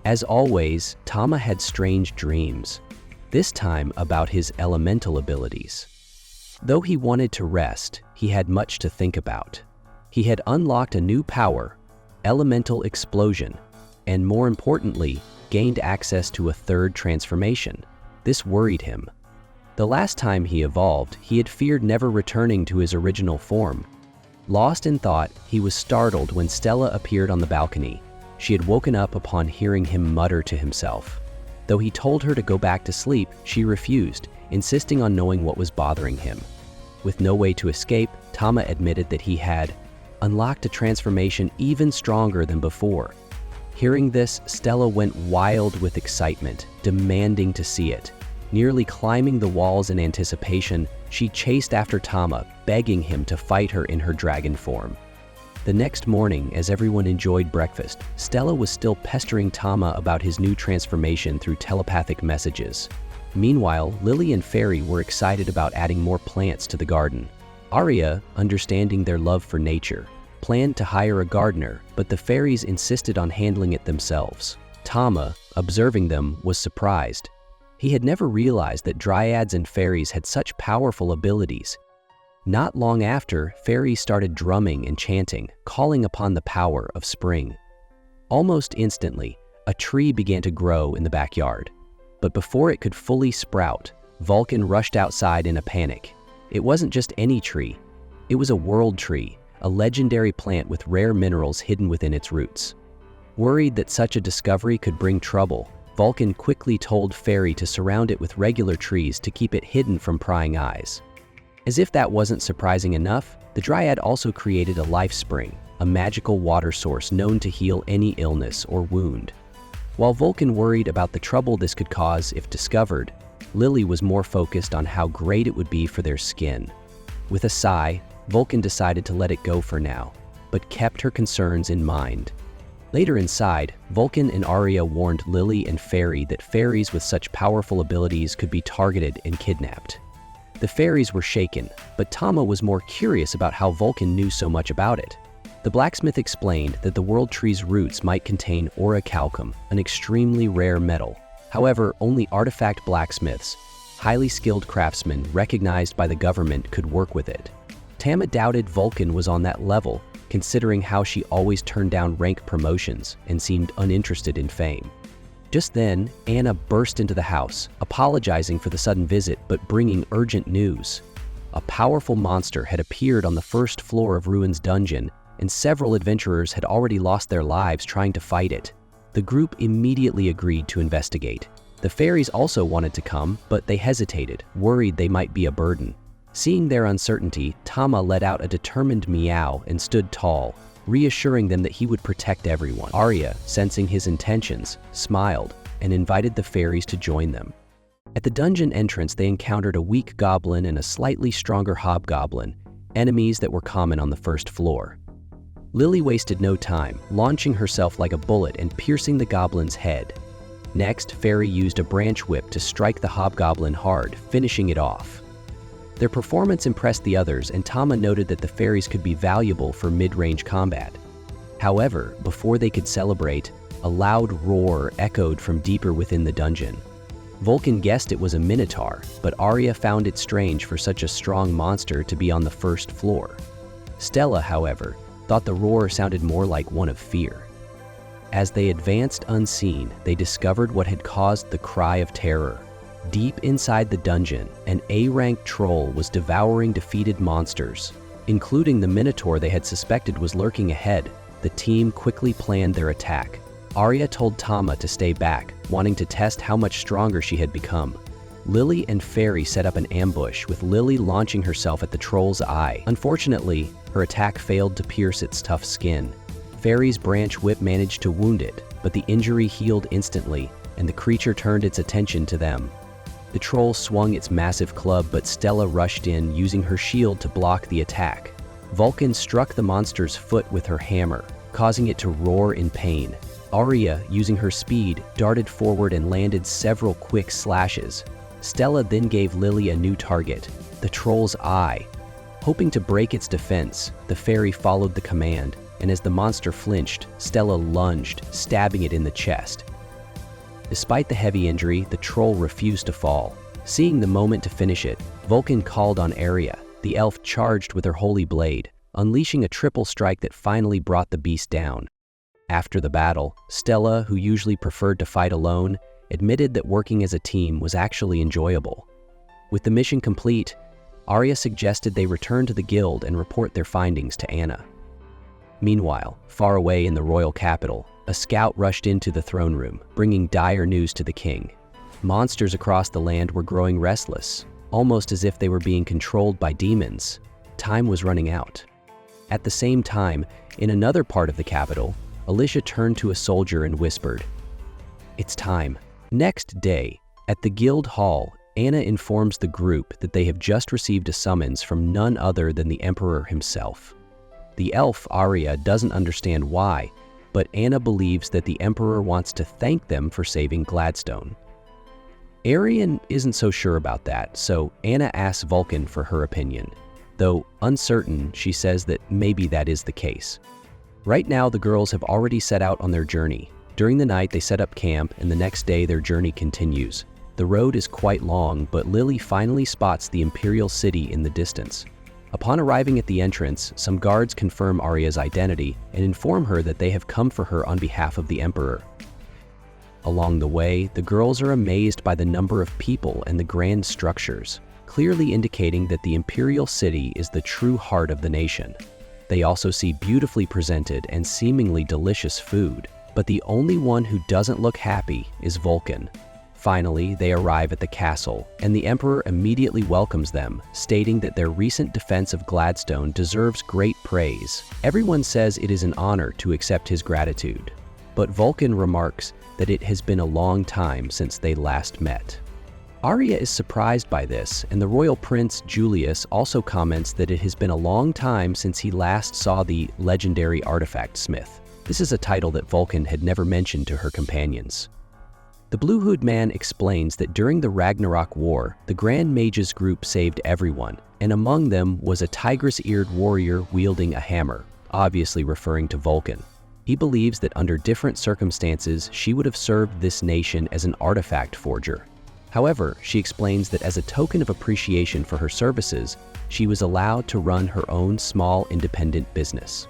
As always, Tama had strange dreams, this time about his elemental abilities. Though he wanted to rest, he had much to think about. He had unlocked a new power, elemental explosion, and more importantly, gained access to a 3rd transformation. This worried him. The last time he evolved, he had feared never returning to his original form. Lost in thought, he was startled when Stella appeared on the balcony. She had woken up upon hearing him mutter to himself. Though he told her to go back to sleep, she refused, insisting on knowing what was bothering him. With no way to escape, Tama admitted that he had unlocked a transformation even stronger than before. Hearing this, Stella went wild with excitement, demanding to see it. Nearly climbing the walls in anticipation, she chased after Tama, begging him to fight her in her dragon form. The next morning, as everyone enjoyed breakfast, Stella was still pestering Tama about his new transformation through telepathic messages. Meanwhile, Lily and Fairy were excited about adding more plants to the garden. Arya, understanding their love for nature, planned to hire a gardener, but the fairies insisted on handling it themselves. Tama, observing them, was surprised. He had never realized that dryads and fairies had such powerful abilities. Not long after, fairies started drumming and chanting, calling upon the power of spring. Almost instantly, a tree began to grow in the backyard. But before it could fully sprout, Vulcan rushed outside in a panic. It wasn't just any tree. It was a world tree, a legendary plant with rare minerals hidden within its roots. Worried that such a discovery could bring trouble, Vulcan quickly told Fairy to surround it with regular trees to keep it hidden from prying eyes. As if that wasn't surprising enough, the Dryad also created a life spring, a magical water source known to heal any illness or wound. While Vulcan worried about the trouble this could cause if discovered, Lily was more focused on how great it would be for their skin. With a sigh, Vulcan decided to let it go for now, but kept her concerns in mind. Later inside, Vulcan and Arya warned Lily and Fairy that fairies with such powerful abilities could be targeted and kidnapped. The fairies were shaken, but Tama was more curious about how Vulcan knew so much about it. The blacksmith explained that the world tree's roots might contain orichalcum, an extremely rare metal. However, only artifact blacksmiths, highly skilled craftsmen recognized by the government, could work with it. Tama doubted Vulcan was on that level, considering how she always turned down rank promotions and seemed uninterested in fame. Just then, Anna burst into the house, apologizing for the sudden visit but bringing urgent news. A powerful monster had appeared on the first floor of Ruin's dungeon, and several adventurers had already lost their lives trying to fight it. The group immediately agreed to investigate. The fairies also wanted to come, but they hesitated, worried they might be a burden. Seeing their uncertainty, Tama let out a determined meow and stood tall, reassuring them that he would protect everyone. Arya, sensing his intentions, smiled and invited the fairies to join them. At the dungeon entrance, they encountered a weak goblin and a slightly stronger hobgoblin, enemies that were common on the first floor. Lily wasted no time, launching herself like a bullet and piercing the goblin's head. Next, Fairy used a branch whip to strike the hobgoblin hard, finishing it off. Their performance impressed the others, and Tama noted that the fairies could be valuable for mid-range combat. However, before they could celebrate, a loud roar echoed from deeper within the dungeon. Vulcan guessed it was a minotaur, but Arya found it strange for such a strong monster to be on the first floor. Stella, however, thought the roar sounded more like one of fear. As they advanced unseen, they discovered what had caused the cry of terror. Deep inside the dungeon, an A-rank troll was devouring defeated monsters, including the minotaur they had suspected was lurking ahead. The team quickly planned their attack. Arya told Tama to stay back, wanting to test how much stronger she had become. Lily and Fairy set up an ambush, with Lily launching herself at the troll's eye. Unfortunately, her attack failed to pierce its tough skin. Fairy's branch whip managed to wound it, but the injury healed instantly, and the creature turned its attention to them. The troll swung its massive club, but Stella rushed in, using her shield to block the attack. Vulcan struck the monster's foot with her hammer, causing it to roar in pain. Arya, using her speed, darted forward and landed several quick slashes. Stella then gave Lily a new target, the troll's eye. Hoping to break its defense, the fairy followed the command, and as the monster flinched, Stella lunged, stabbing it in the chest. Despite the heavy injury, the troll refused to fall. Seeing the moment to finish it, Vulcan called on Arya. The elf charged with her holy blade, unleashing a triple strike that finally brought the beast down. After the battle, Stella, who usually preferred to fight alone, admitted that working as a team was actually enjoyable. With the mission complete, Arya suggested they return to the guild and report their findings to Anna. Meanwhile, far away in the royal capital, a scout rushed into the throne room, bringing dire news to the king. Monsters across the land were growing restless, almost as if they were being controlled by demons. Time was running out. At the same time, in another part of the capital, Alicia turned to a soldier and whispered, "It's time." Next day, at the guild hall, Anna informs the group that they have just received a summons from none other than the Emperor himself. The elf, Arya, doesn't understand why, but Anna believes that the Emperor wants to thank them for saving Gladstone. Arian isn't so sure about that, so Anna asks Vulcan for her opinion. Though uncertain, she says that maybe that is the case. Right now, the girls have already set out on their journey. During the night, they set up camp, and the next day their journey continues. The road is quite long, but Lily finally spots the Imperial City in the distance. Upon arriving at the entrance, some guards confirm Arya's identity and inform her that they have come for her on behalf of the Emperor. Along the way, the girls are amazed by the number of people and the grand structures, clearly indicating that the Imperial City is the true heart of the nation. They also see beautifully presented and seemingly delicious food, but the only one who doesn't look happy is Vulcan. Finally, they arrive at the castle, and the Emperor immediately welcomes them, stating that their recent defense of Gladstone deserves great praise. Everyone says it is an honor to accept his gratitude, but Vulcan remarks that it has been a long time since they last met. Arya is surprised by this, and the royal prince Julius also comments that it has been a long time since he last saw the legendary artifact smith. This is a title that Vulcan had never mentioned to her companions. The Blue Hood Man explains that during the Ragnarok War, the Grand Mages group saved everyone, and among them was a tigress-eared warrior wielding a hammer, obviously referring to Vulcan. He believes that under different circumstances, she would have served this nation as an artifact forger. However, she explains that as a token of appreciation for her services, she was allowed to run her own small independent business.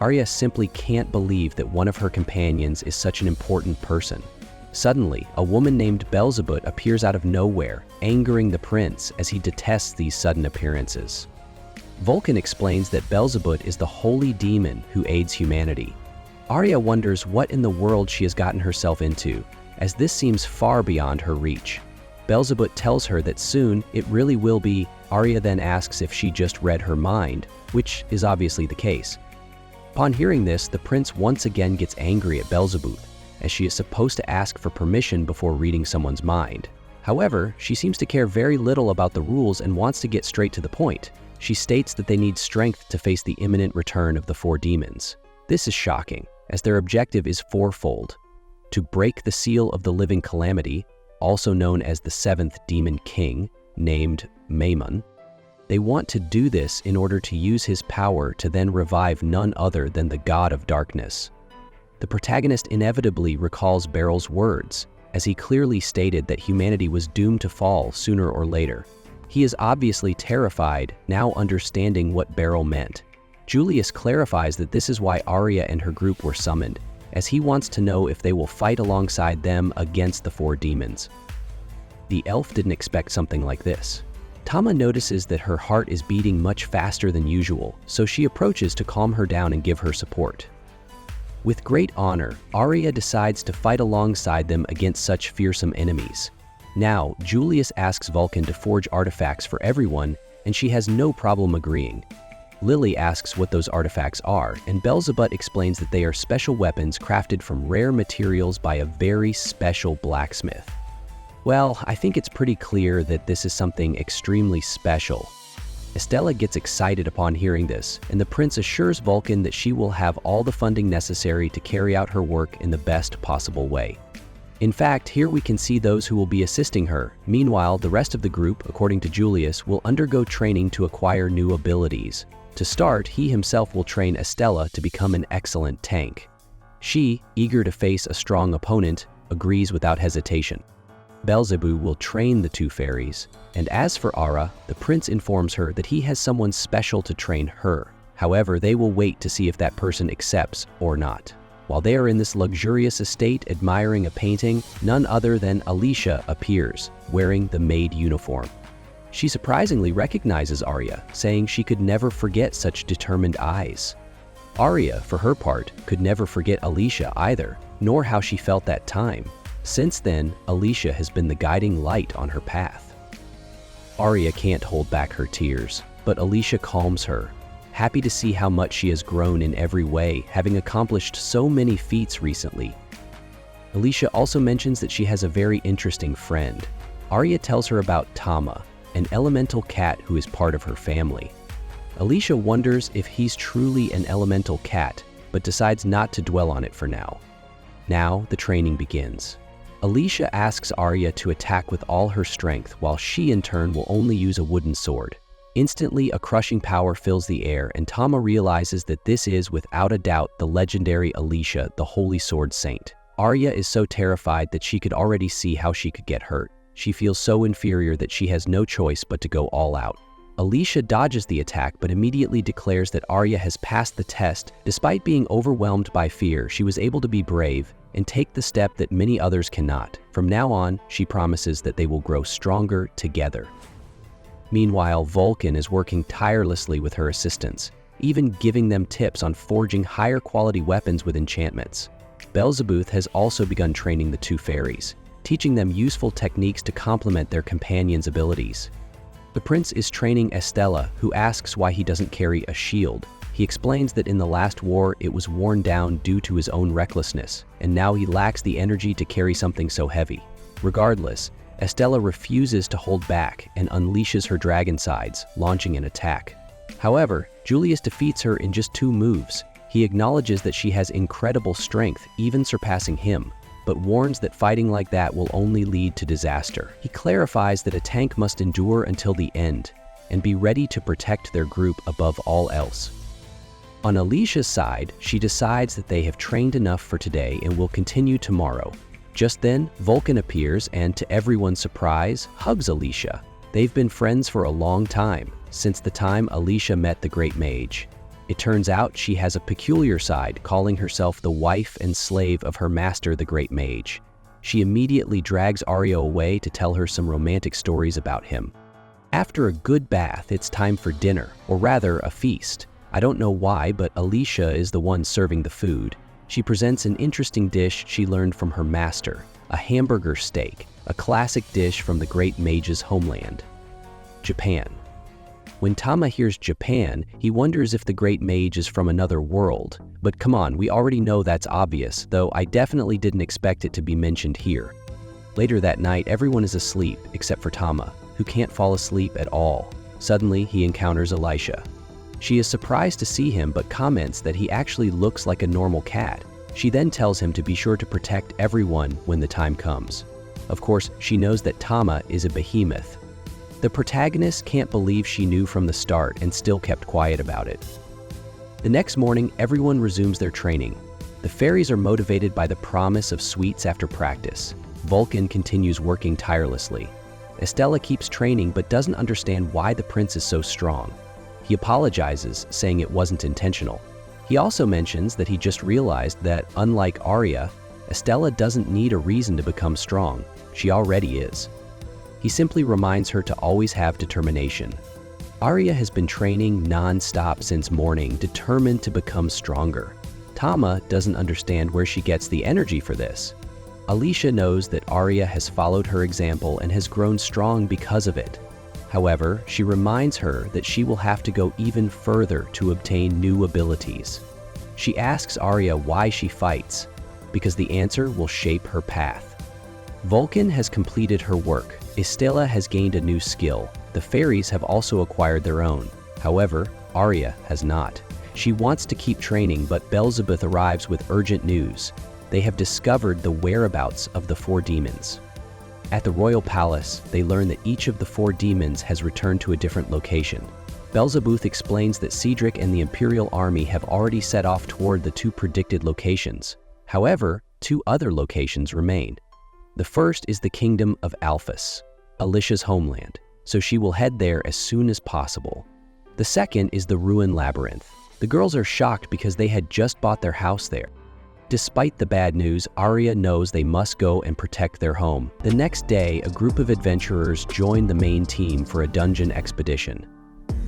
Arya simply can't believe that one of her companions is such an important person. Suddenly, a woman named Beelzebub appears out of nowhere, angering the prince as he detests these sudden appearances. Vulcan explains that Beelzebub is the holy demon who aids humanity. Arya wonders what in the world she has gotten herself into, as this seems far beyond her reach. Beelzebub tells her that soon it really will be. Arya then asks if she just read her mind, which is obviously the case. Upon hearing this, the prince once again gets angry at Beelzebub, as she is supposed to ask for permission before reading someone's mind. However, she seems to care very little about the rules and wants to get straight to the point. She states that they need strength to face the imminent return of the four demons. This is shocking, as their objective is fourfold: to break the seal of the living calamity, also known as the seventh demon king, named Maimon. They want to do this in order to use his power to then revive none other than the god of darkness. The protagonist inevitably recalls Beryl's words, as he clearly stated that humanity was doomed to fall sooner or later. He is obviously terrified, now understanding what Beryl meant. Julius clarifies that this is why Arya and her group were summoned, as he wants to know if they will fight alongside them against the four demons. The elf didn't expect something like this. Tama notices that her heart is beating much faster than usual, so she approaches to calm her down and give her support. With great honor, Arya decides to fight alongside them against such fearsome enemies. Now, Julius asks Vulcan to forge artifacts for everyone, and she has no problem agreeing. Lily asks what those artifacts are, and Beelzebub explains that they are special weapons crafted from rare materials by a very special blacksmith. Well, I think it's pretty clear that this is something extremely special. Estella gets excited upon hearing this, and the prince assures Vulcan that she will have all the funding necessary to carry out her work in the best possible way. In fact, here we can see those who will be assisting her. Meanwhile, the rest of the group, according to Julius, will undergo training to acquire new abilities. To start, he himself will train Estella to become an excellent tank. She, eager to face a strong opponent, agrees without hesitation. Beelzebub will train the two fairies, and as for Ara, the prince informs her that he has someone special to train her. However, they will wait to see if that person accepts or not. While they are in this luxurious estate admiring a painting, none other than Alicia appears, wearing the maid uniform. She surprisingly recognizes Arya, saying she could never forget such determined eyes. Arya, for her part, could never forget Alicia either, nor how she felt that time. Since then, Alicia has been the guiding light on her path. Arya can't hold back her tears, but Alicia calms her. happy to see how much she has grown in every way, having accomplished so many feats recently. Alicia also mentions that she has a very interesting friend. Arya tells her about Tama, an elemental cat who is part of her family. Alicia wonders if he's truly an elemental cat, but decides not to dwell on it for now. Now, the training begins. Alicia asks Arya to attack with all her strength, while she in turn will only use a wooden sword. Instantly, a crushing power fills the air, and Tama realizes that this is, without a doubt, the legendary Alicia, the Holy Sword Saint. Arya is so terrified that she could already see how she could get hurt. She feels so inferior that she has no choice but to go all out. Alicia dodges the attack but immediately declares that Arya has passed the test. Despite being overwhelmed by fear, she was able to be brave and take the step that many others cannot. From now on, she promises that they will grow stronger together. Meanwhile, Vulcan is working tirelessly with her assistants, even giving them tips on forging higher quality weapons with enchantments. Beelzebub has also begun training the two fairies, teaching them useful techniques to complement their companions' abilities. The prince is training Estella, who asks why he doesn't carry a shield. He explains that in the last war it was worn down due to his own recklessness, and now he lacks the energy to carry something so heavy. Regardless, Estella refuses to hold back and unleashes her dragon sides, launching an attack. However, Julius defeats her in just 2 moves. He acknowledges that she has incredible strength, even surpassing him, but warns that fighting like that will only lead to disaster. He clarifies that a tank must endure until the end and be ready to protect their group above all else. On Alicia's side, she decides that they have trained enough for today and will continue tomorrow. Just then, Vulcan appears and, to everyone's surprise, hugs Alicia. They've been friends for a long time, since the time Alicia met the Great Mage. It turns out she has a peculiar side, calling herself the wife and slave of her master, the Great Mage. She immediately drags Arya away to tell her some romantic stories about him. After a good bath, it's time for dinner, or rather, a feast. I don't know why, but Alicia is the one serving the food. She presents an interesting dish she learned from her master, a hamburger steak, a classic dish from the Great Mage's homeland, Japan. When Tama hears Japan, he wonders if the Great Mage is from another world. But come on, we already know that's obvious, though I definitely didn't expect it to be mentioned here. Later that night, everyone is asleep except for Tama, who can't fall asleep at all. Suddenly, he encounters Alicia. She is surprised to see him but comments that he actually looks like a normal cat. She then tells him to be sure to protect everyone when the time comes. Of course, she knows that Tama is a behemoth. The protagonist can't believe she knew from the start and still kept quiet about it. The next morning, everyone resumes their training. The fairies are motivated by the promise of sweets after practice. Vulcan continues working tirelessly. Estella keeps training but doesn't understand why the prince is so strong. He apologizes, saying it wasn't intentional. He also mentions that he just realized that, unlike Arya, Estella doesn't need a reason to become strong. She already is. He simply reminds her to always have determination. Arya has been training non-stop since morning, determined to become stronger. Tama doesn't understand where she gets the energy for this. Alicia knows that Arya has followed her example and has grown strong because of it. However, she reminds her that she will have to go even further to obtain new abilities. She asks Arya why she fights, because the answer will shape her path. Vulcan has completed her work. Estella has gained a new skill. The fairies have also acquired their own. However, Arya has not. She wants to keep training, but Beelzebub arrives with urgent news. They have discovered the whereabouts of the 4 demons. At the royal palace, they learn that each of the 4 demons has returned to a different location. Beelzebub explains that Cedric and the Imperial Army have already set off toward the 2 predicted locations. However, 2 other locations remain. The first is the kingdom of Alphys, Alicia's homeland, so she will head there as soon as possible. The second is the Ruin Labyrinth. The girls are shocked because they had just bought their house there. Despite the bad news, Arya knows they must go and protect their home. The next day, a group of adventurers join the main team for a dungeon expedition.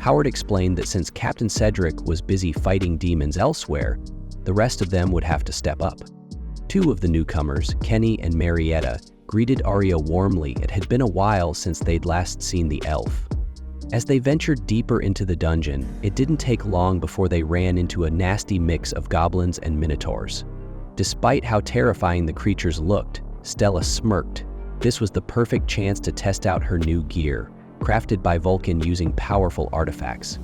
Howard explained that since Captain Cedric was busy fighting demons elsewhere, the rest of them would have to step up. 2 of the newcomers, Kenny and Marietta, greeted Arya warmly. It had been a while since they'd last seen the elf. As they ventured deeper into the dungeon, it didn't take long before they ran into a nasty mix of goblins and minotaurs. Despite how terrifying the creatures looked, Stella smirked. This was the perfect chance to test out her new gear, crafted by Vulcan using powerful artifacts.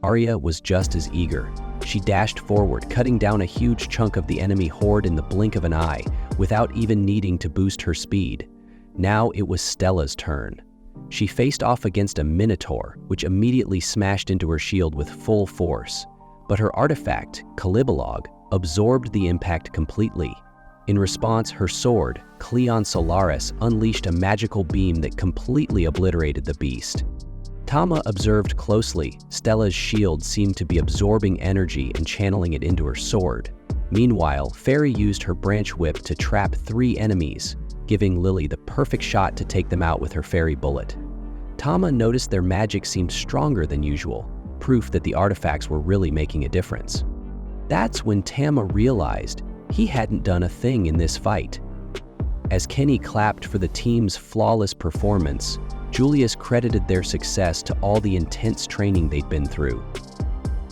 Arya was just as eager. She dashed forward, cutting down a huge chunk of the enemy horde in the blink of an eye, without even needing to boost her speed. Now it was Stella's turn. She faced off against a minotaur, which immediately smashed into her shield with full force. But her artifact, Calibalog, absorbed the impact completely. In response, her sword, Cleon Solaris, unleashed a magical beam that completely obliterated the beast. Tama observed closely. Stella's shield seemed to be absorbing energy and channeling it into her sword. Meanwhile, Fairy used her branch whip to trap 3 enemies, giving Lily the perfect shot to take them out with her fairy bullet. Tama noticed their magic seemed stronger than usual, proof that the artifacts were really making a difference. That's when Tama realized he hadn't done a thing in this fight. As Kenny clapped for the team's flawless performance, Julius credited their success to all the intense training they'd been through.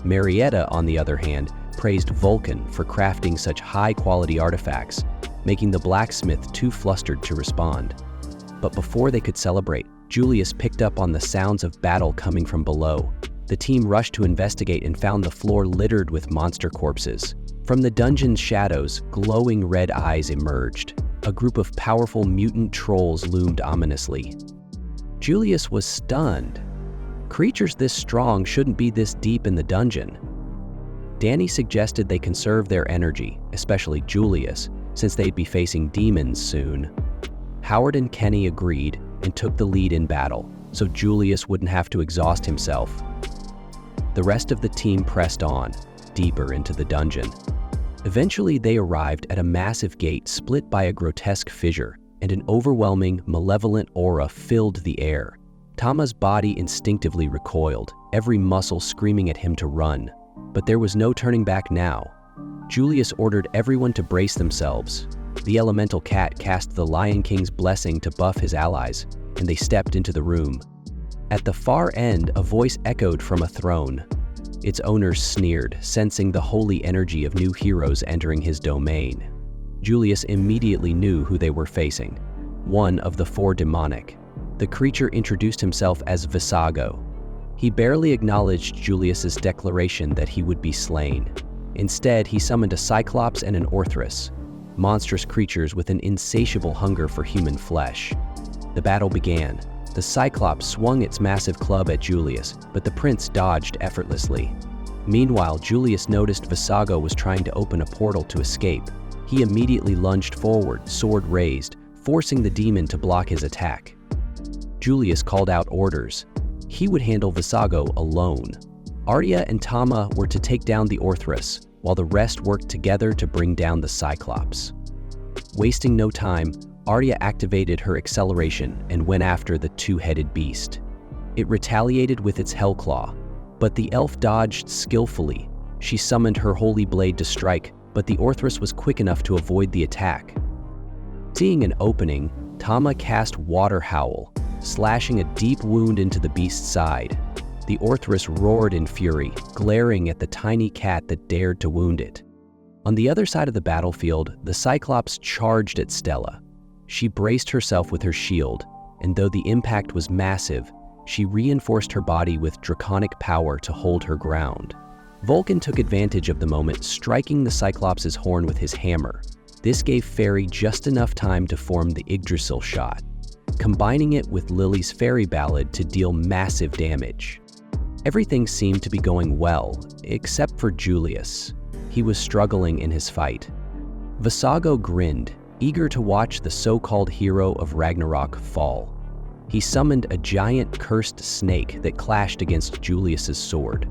Marietta, on the other hand, praised Vulcan for crafting such high-quality artifacts, making the blacksmith too flustered to respond. But before they could celebrate, Julius picked up on the sounds of battle coming from below. The team rushed to investigate and found the floor littered with monster corpses. From the dungeon's shadows, glowing red eyes emerged. A group of powerful mutant trolls loomed ominously. Julius was stunned. Creatures this strong shouldn't be this deep in the dungeon. Danny suggested they conserve their energy, especially Julius, since they'd be facing demons soon. Howard and Kenny agreed and took the lead in battle, so Julius wouldn't have to exhaust himself. The rest of the team pressed on, deeper into the dungeon. Eventually, they arrived at a massive gate split by a grotesque fissure, and an overwhelming, malevolent aura filled the air. Tama's body instinctively recoiled, every muscle screaming at him to run. But there was no turning back now. Julius ordered everyone to brace themselves. The elemental cat cast the Lion King's blessing to buff his allies, and they stepped into the room. At the far end, a voice echoed from a throne. Its owner sneered, sensing the holy energy of new heroes entering his domain. Julius immediately knew who they were facing, one of the 4 demonic. The creature introduced himself as Visago. He barely acknowledged Julius's declaration that he would be slain. Instead, he summoned a Cyclops and an Orthrus, monstrous creatures with an insatiable hunger for human flesh. The battle began. The Cyclops swung its massive club at Julius, but the prince dodged effortlessly. Meanwhile, Julius noticed Visago was trying to open a portal to escape. He immediately lunged forward, sword raised, forcing the demon to block his attack. Julius called out orders. He would handle Visago alone. Arya and Tama were to take down the Orthrus, while the rest worked together to bring down the Cyclops. Wasting no time, Arya activated her acceleration and went after the 2-headed beast. It retaliated with its Hellclaw, but the elf dodged skillfully. She summoned her Holy Blade to strike, but the Orthrus was quick enough to avoid the attack. Seeing an opening, Tama cast Water Howl, slashing a deep wound into the beast's side. The Orthrus roared in fury, glaring at the tiny cat that dared to wound it. On the other side of the battlefield, the Cyclops charged at Stella. She braced herself with her shield, and though the impact was massive, she reinforced her body with draconic power to hold her ground. Vulcan took advantage of the moment, striking the Cyclops' horn with his hammer. This gave Fairy just enough time to form the Yggdrasil shot, combining it with Lily's fairy ballad to deal massive damage. Everything seemed to be going well, except for Julius. He was struggling in his fight. Visago grinned, eager to watch the so-called hero of Ragnarok fall. He summoned a giant cursed snake that clashed against Julius's sword.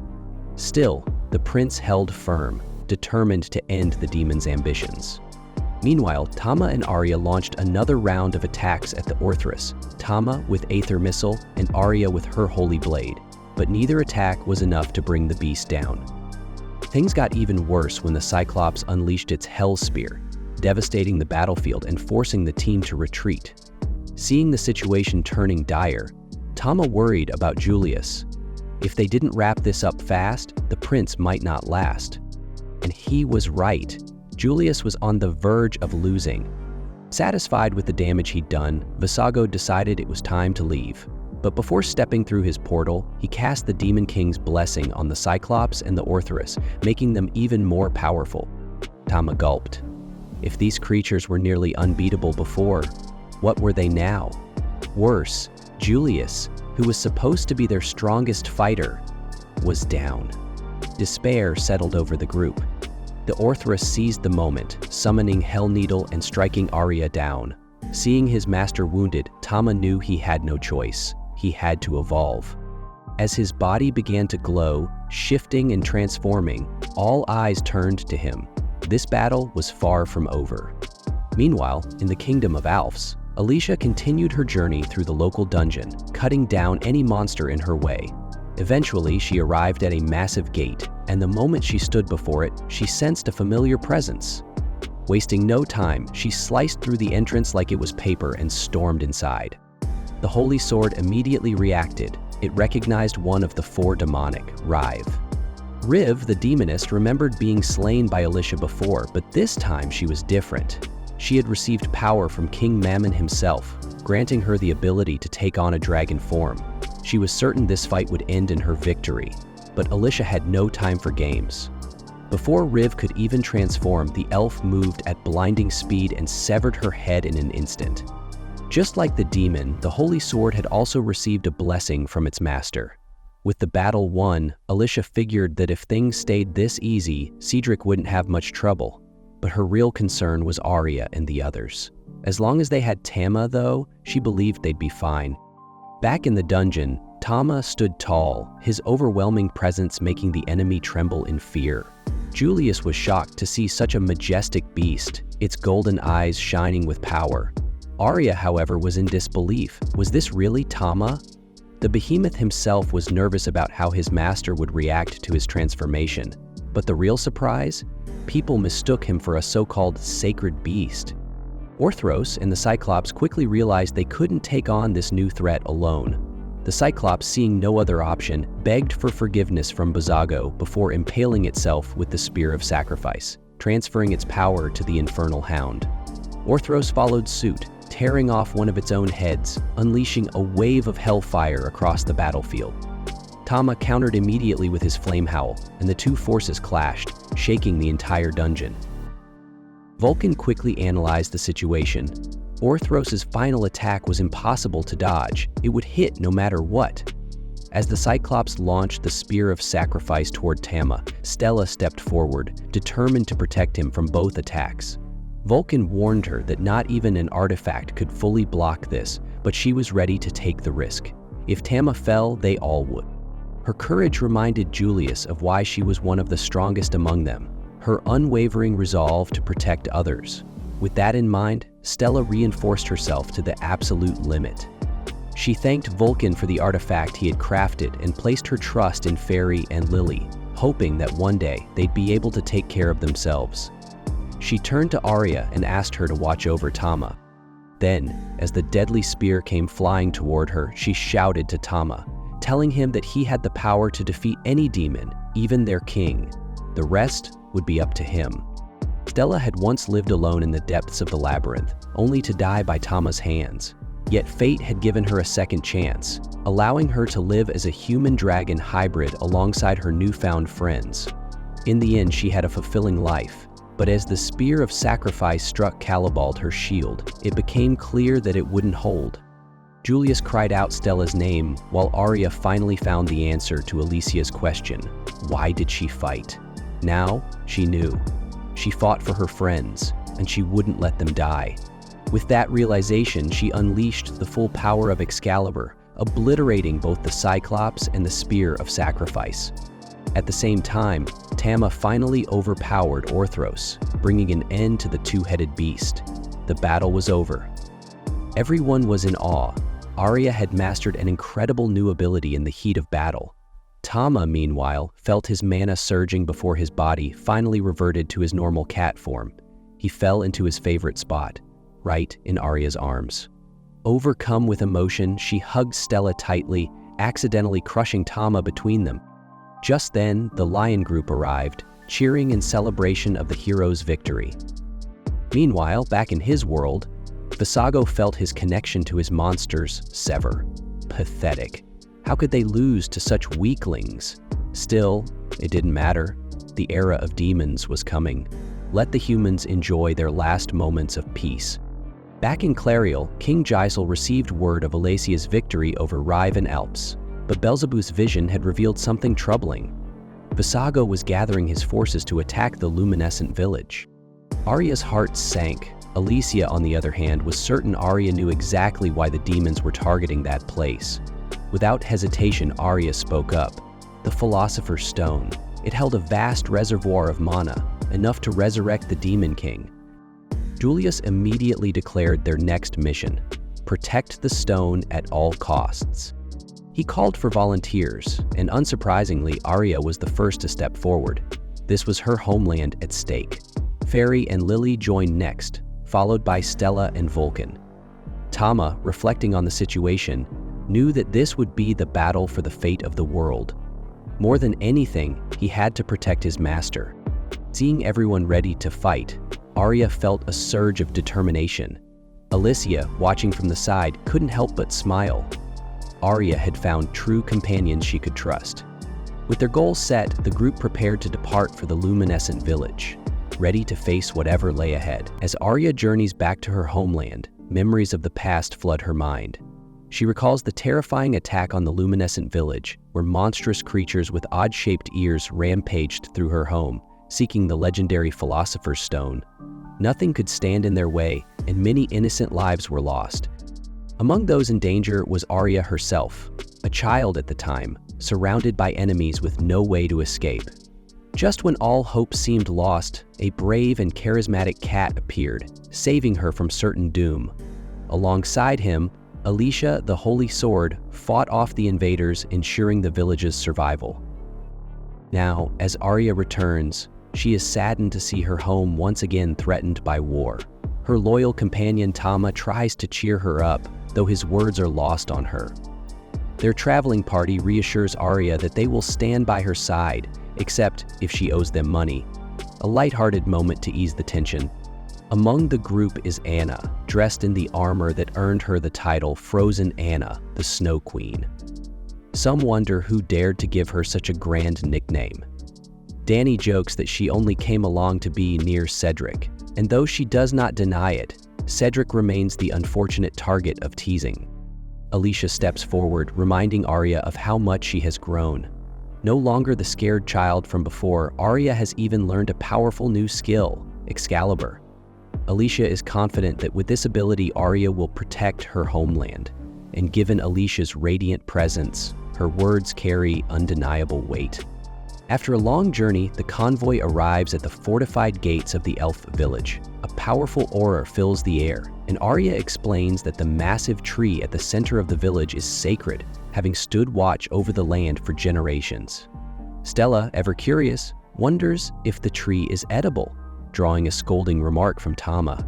Still, the prince held firm, determined to end the demon's ambitions. Meanwhile, Tama and Arya launched another round of attacks at the Orthrus, Tama with Aether Missile and Arya with her Holy Blade, but neither attack was enough to bring the beast down. Things got even worse when the Cyclops unleashed its Hell Spear, devastating the battlefield and forcing the team to retreat. Seeing the situation turning dire, Tama worried about Julius. If they didn't wrap this up fast, the prince might not last. And he was right. Julius was on the verge of losing. Satisfied with the damage he'd done, Visago decided it was time to leave. But before stepping through his portal, he cast the Demon King's blessing on the Cyclops and the Orthrus, making them even more powerful. Tama gulped. If these creatures were nearly unbeatable before, what were they now? Worse, Julius, who was supposed to be their strongest fighter, was down. Despair settled over the group. The Orthrus seized the moment, summoning Hell Needle and striking Arya down. Seeing his master wounded, Tama knew he had no choice. He had to evolve. As his body began to glow, shifting and transforming, all eyes turned to him. This battle was far from over. Meanwhile, in the kingdom of Alphs, Alicia continued her journey through the local dungeon, cutting down any monster in her way. Eventually, she arrived at a massive gate, and the moment she stood before it, she sensed a familiar presence. Wasting no time, she sliced through the entrance like it was paper and stormed inside. The Holy Sword immediately reacted. It recognized one of the four demonic, Rive. Riv, the demonist, remembered being slain by Alicia before, but this time she was different. She had received power from King Mammon himself, granting her the ability to take on a dragon form. She was certain this fight would end in her victory, but Alicia had no time for games. Before Riv could even transform, the elf moved at blinding speed and severed her head in an instant. Just like the demon, the Holy Sword had also received a blessing from its master. With the battle won, Alicia figured that if things stayed this easy, Cedric wouldn't have much trouble. But her real concern was Arya and the others. As long as they had Tama, though, she believed they'd be fine. Back in the dungeon, Tama stood tall, his overwhelming presence making the enemy tremble in fear. Julius was shocked to see such a majestic beast, its golden eyes shining with power. Arya, however, was in disbelief. Was this really Tama? The Behemoth himself was nervous about how his master would react to his transformation. But the real surprise? People mistook him for a so-called sacred beast. Orthros and the Cyclops quickly realized they couldn't take on this new threat alone. The Cyclops, seeing no other option, begged for forgiveness from Visago before impaling itself with the Spear of Sacrifice, transferring its power to the Infernal Hound. Orthros followed suit, tearing off one of its own heads, unleashing a wave of hellfire across the battlefield. Tama countered immediately with his flame howl, and the two forces clashed, shaking the entire dungeon. Vulcan quickly analyzed the situation. Orthros's final attack was impossible to dodge. It would hit no matter what. As the Cyclops launched the Spear of Sacrifice toward Tama, Stella stepped forward, determined to protect him from both attacks. Vulcan warned her that not even an artifact could fully block this, but she was ready to take the risk. If Tama fell, they all would. Her courage reminded Julius of why she was one of the strongest among them, her unwavering resolve to protect others. With that in mind, Stella reinforced herself to the absolute limit. She thanked Vulcan for the artifact he had crafted and placed her trust in Fairy and Lily, hoping that one day they'd be able to take care of themselves. She turned to Arya and asked her to watch over Tama. Then, as the deadly spear came flying toward her, she shouted to Tama, telling him that he had the power to defeat any demon, even their king. The rest would be up to him. Stella had once lived alone in the depths of the labyrinth, only to die by Tama's hands. Yet fate had given her a second chance, allowing her to live as a human-dragon hybrid alongside her newfound friends. In the end, she had a fulfilling life. But as the Spear of Sacrifice struck Calibald, her shield, it became clear that it wouldn't hold. Julius cried out Stella's name, while Arya finally found the answer to Alicia's question. Why did she fight? Now, she knew. She fought for her friends, and she wouldn't let them die. With that realization, she unleashed the full power of Excalibur, obliterating both the Cyclops and the Spear of Sacrifice. At the same time, Tama finally overpowered Orthros, bringing an end to the two-headed beast. The battle was over. Everyone was in awe. Arya had mastered an incredible new ability in the heat of battle. Tama, meanwhile, felt his mana surging before his body finally reverted to his normal cat form. He fell into his favorite spot, right in Arya's arms. Overcome with emotion, she hugged Stella tightly, accidentally crushing Tama between them. Just then, the Lion Group arrived, cheering in celebration of the hero's victory. Meanwhile, back in his world, Visago felt his connection to his monsters sever. Pathetic. How could they lose to such weaklings? Still, it didn't matter. The era of demons was coming. Let the humans enjoy their last moments of peace. Back in Clariel, King Gisel received word of Alessia's victory over Rive and Alps, but Beelzebub's vision had revealed something troubling. Visago was gathering his forces to attack the luminescent village. Arya's heart sank. Alesia, on the other hand, was certain Arya knew exactly why the demons were targeting that place. Without hesitation, Arya spoke up. The Philosopher's Stone. It held a vast reservoir of mana, enough to resurrect the Demon King. Julius immediately declared their next mission: protect the stone at all costs. He called for volunteers, and unsurprisingly, Arya was the first to step forward. This was her homeland at stake. Ferry and Lily joined next, followed by Stella and Vulcan. Tama, reflecting on the situation, knew that this would be the battle for the fate of the world. More than anything, he had to protect his master. Seeing everyone ready to fight, Arya felt a surge of determination. Alesia, watching from the side, couldn't help but smile. Arya had found true companions she could trust. With their goals set, the group prepared to depart for the luminescent village, ready to face whatever lay ahead. As Arya journeys back to her homeland, memories of the past flood her mind. She recalls the terrifying attack on the luminescent village, where monstrous creatures with odd-shaped ears rampaged through her home, seeking the legendary Philosopher's Stone. Nothing could stand in their way, and many innocent lives were lost. Among those in danger was Arya herself, a child at the time, surrounded by enemies with no way to escape. Just when all hope seemed lost, a brave and charismatic cat appeared, saving her from certain doom. Alongside him, Alicia, the Holy Sword, fought off the invaders, ensuring the village's survival. Now, as Arya returns, she is saddened to see her home once again threatened by war. Her loyal companion Tama tries to cheer her up, though his words are lost on her. Their traveling party reassures Arya that they will stand by her side, except if she owes them money. A lighthearted moment to ease the tension. Among the group is Anna, dressed in the armor that earned her the title Frozen Anna, the Snow Queen. Some wonder who dared to give her such a grand nickname. Dany jokes that she only came along to be near Cedric, and though she does not deny it, Cedric remains the unfortunate target of teasing. Alicia steps forward, reminding Arya of how much she has grown. No longer the scared child from before, Arya has even learned a powerful new skill, Excalibur. Alicia is confident that with this ability, Arya will protect her homeland, and given Alicia's radiant presence, her words carry undeniable weight. After a long journey, the convoy arrives at the fortified gates of the elf village. A powerful aura fills the air, and Arya explains that the massive tree at the center of the village is sacred, having stood watch over the land for generations. Stella, ever curious, wonders if the tree is edible, drawing a scolding remark from Tama.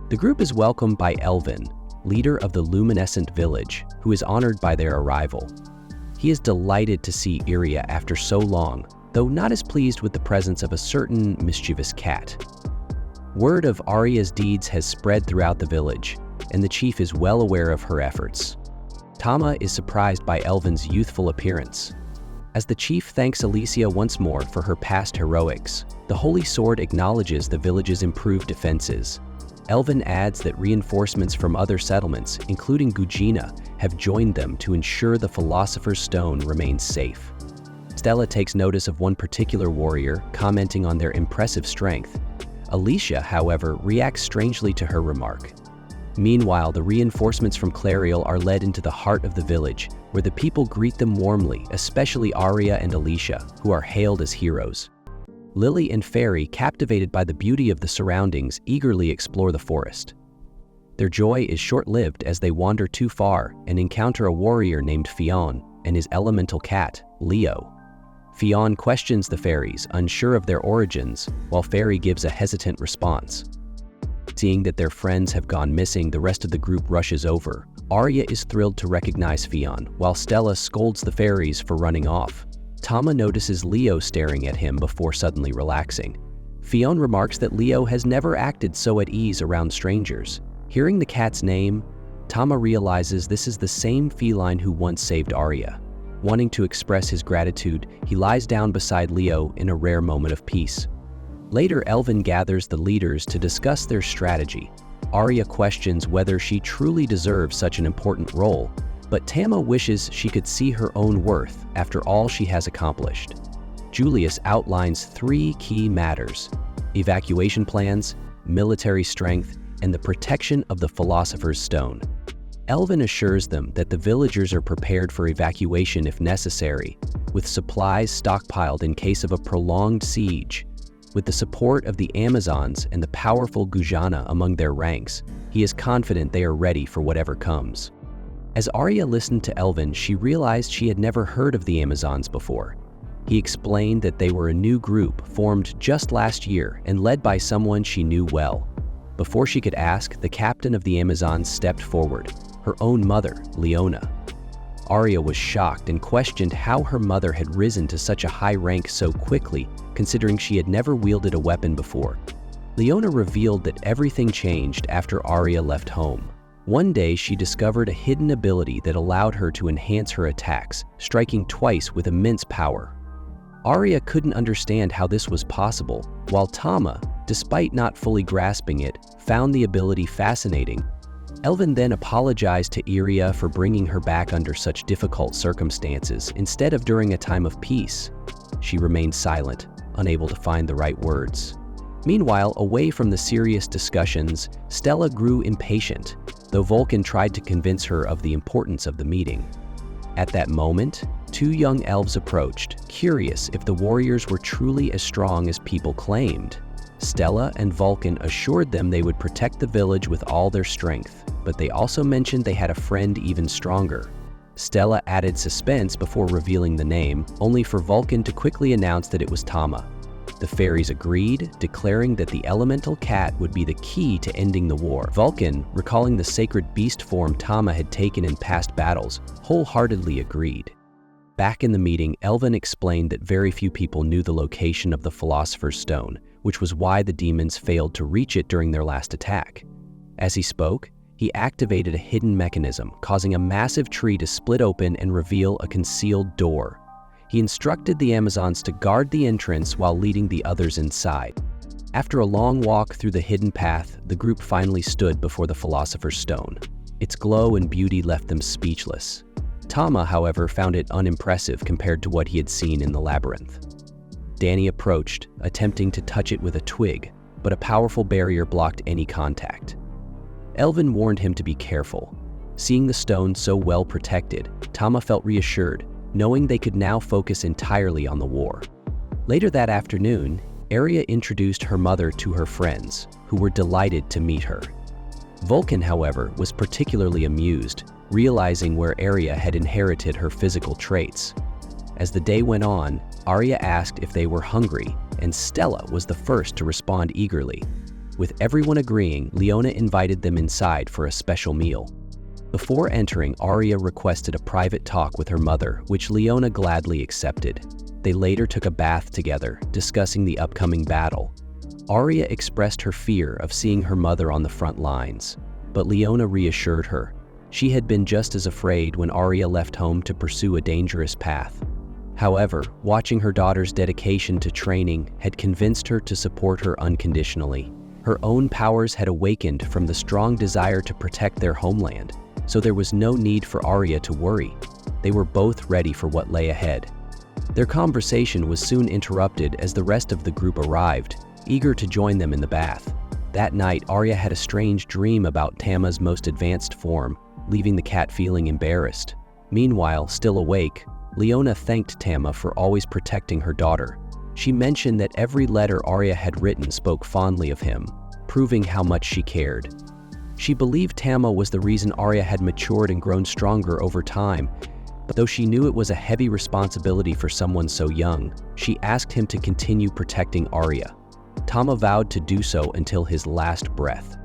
The group is welcomed by Elvin, leader of the luminescent village, who is honored by their arrival. He is delighted to see Iria after so long, though not as pleased with the presence of a certain mischievous cat. Word of Arya's deeds has spread throughout the village, and the chief is well aware of her efforts. Tama is surprised by Elvin's youthful appearance. As the chief thanks Alesia once more for her past heroics, the Holy Sword acknowledges the village's improved defenses. Elvin adds that reinforcements from other settlements, including Gugina, have joined them to ensure the Philosopher's Stone remains safe. Stella takes notice of one particular warrior, commenting on their impressive strength. Alicia, however, reacts strangely to her remark. Meanwhile, the reinforcements from Clariel are led into the heart of the village, where the people greet them warmly, especially Arya and Alicia, who are hailed as heroes. Lily and Ferry, captivated by the beauty of the surroundings, eagerly explore the forest. Their joy is short-lived as they wander too far and encounter a warrior named Fionn and his elemental cat, Leo. Fionn questions the fairies, unsure of their origins, while Ferry gives a hesitant response. Seeing that their friends have gone missing, the rest of the group rushes over, Arya is thrilled to recognize Fionn, while Stella scolds the fairies for running off. Tama notices Leo staring at him before suddenly relaxing. Fionn remarks that Leo has never acted so at ease around strangers. Hearing the cat's name, Tama realizes this is the same feline who once saved Arya. Wanting to express his gratitude, he lies down beside Leo in a rare moment of peace. Later, Elvin gathers the leaders to discuss their strategy. Arya questions whether she truly deserves such an important role, but Tama wishes she could see her own worth after all she has accomplished. Julius outlines 3 key matters: evacuation plans, military strength, and the protection of the Philosopher's Stone. Elvin assures them that the villagers are prepared for evacuation if necessary, with supplies stockpiled in case of a prolonged siege. With the support of the Amazons and the powerful Gujana among their ranks, he is confident they are ready for whatever comes. As Arya listened to Elvin, she realized she had never heard of the Amazons before. He explained that they were a new group formed just last year and led by someone she knew well. Before she could ask, the captain of the Amazons stepped forward, her own mother, Leona. Arya was shocked and questioned how her mother had risen to such a high rank so quickly, considering she had never wielded a weapon before. Leona revealed that everything changed after Arya left home. One day, she discovered a hidden ability that allowed her to enhance her attacks, striking twice with immense power. Arya couldn't understand how this was possible, while Tama, despite not fully grasping it, found the ability fascinating. Elvin then apologized to Arya for bringing her back under such difficult circumstances instead of during a time of peace. She remained silent, unable to find the right words. Meanwhile, away from the serious discussions, Stella grew impatient, though Vulcan tried to convince her of the importance of the meeting. At that moment, 2 young elves approached, curious if the warriors were truly as strong as people claimed. Stella and Vulcan assured them they would protect the village with all their strength, but they also mentioned they had a friend even stronger. Stella added suspense before revealing the name, only for Vulcan to quickly announce that it was Tama. The fairies agreed, declaring that the elemental cat would be the key to ending the war. Vulcan, recalling the sacred beast form Tama had taken in past battles, wholeheartedly agreed. Back in the meeting, Elvin explained that very few people knew the location of the Philosopher's Stone, which was why the demons failed to reach it during their last attack. As he spoke, he activated a hidden mechanism, causing a massive tree to split open and reveal a concealed door. He instructed the Amazons to guard the entrance while leading the others inside. After a long walk through the hidden path, the group finally stood before the Philosopher's Stone. Its glow and beauty left them speechless. Tama, however, found it unimpressive compared to what he had seen in the labyrinth. Danny approached, attempting to touch it with a twig, but a powerful barrier blocked any contact. Elvin warned him to be careful. Seeing the stone so well protected, Tama felt reassured, knowing they could now focus entirely on the war. Later that afternoon, Arya introduced her mother to her friends, who were delighted to meet her. Vulcan, however, was particularly amused, realizing where Arya had inherited her physical traits. As the day went on, Arya asked if they were hungry, and Stella was the first to respond eagerly. With everyone agreeing, Leona invited them inside for a special meal. Before entering, Arya requested a private talk with her mother, which Leona gladly accepted. They later took a bath together, discussing the upcoming battle. Arya expressed her fear of seeing her mother on the front lines, but Leona reassured her. She had been just as afraid when Arya left home to pursue a dangerous path. However, watching her daughter's dedication to training had convinced her to support her unconditionally. Her own powers had awakened from the strong desire to protect their homeland, so there was no need for Arya to worry. They were both ready for what lay ahead. Their conversation was soon interrupted as the rest of the group arrived, eager to join them in the bath. That night, Arya had a strange dream about Tama's most advanced form, leaving the cat feeling embarrassed. Meanwhile, still awake, Leona thanked Tama for always protecting her daughter. She mentioned that every letter Arya had written spoke fondly of him, proving how much she cared. She believed Tama was the reason Arya had matured and grown stronger over time, but though she knew it was a heavy responsibility for someone so young, she asked him to continue protecting Arya. Tama vowed to do so until his last breath.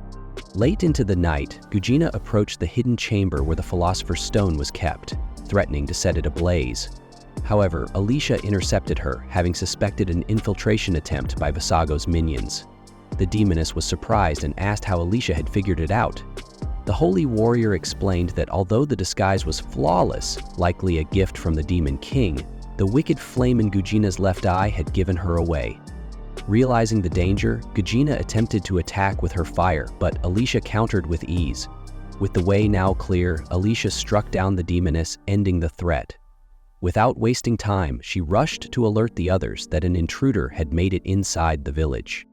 Late into the night, Gugina approached the hidden chamber where the Philosopher's Stone was kept, threatening to set it ablaze. However, Alicia intercepted her, having suspected an infiltration attempt by Visago's minions. The demoness was surprised and asked how Alicia had figured it out. The holy warrior explained that although the disguise was flawless, likely a gift from the Demon King, the wicked flame in Gugina's left eye had given her away. Realizing the danger, Gugina attempted to attack with her fire, but Alicia countered with ease. With the way now clear, Alicia struck down the demoness, ending the threat. Without wasting time, she rushed to alert the others that an intruder had made it inside the village.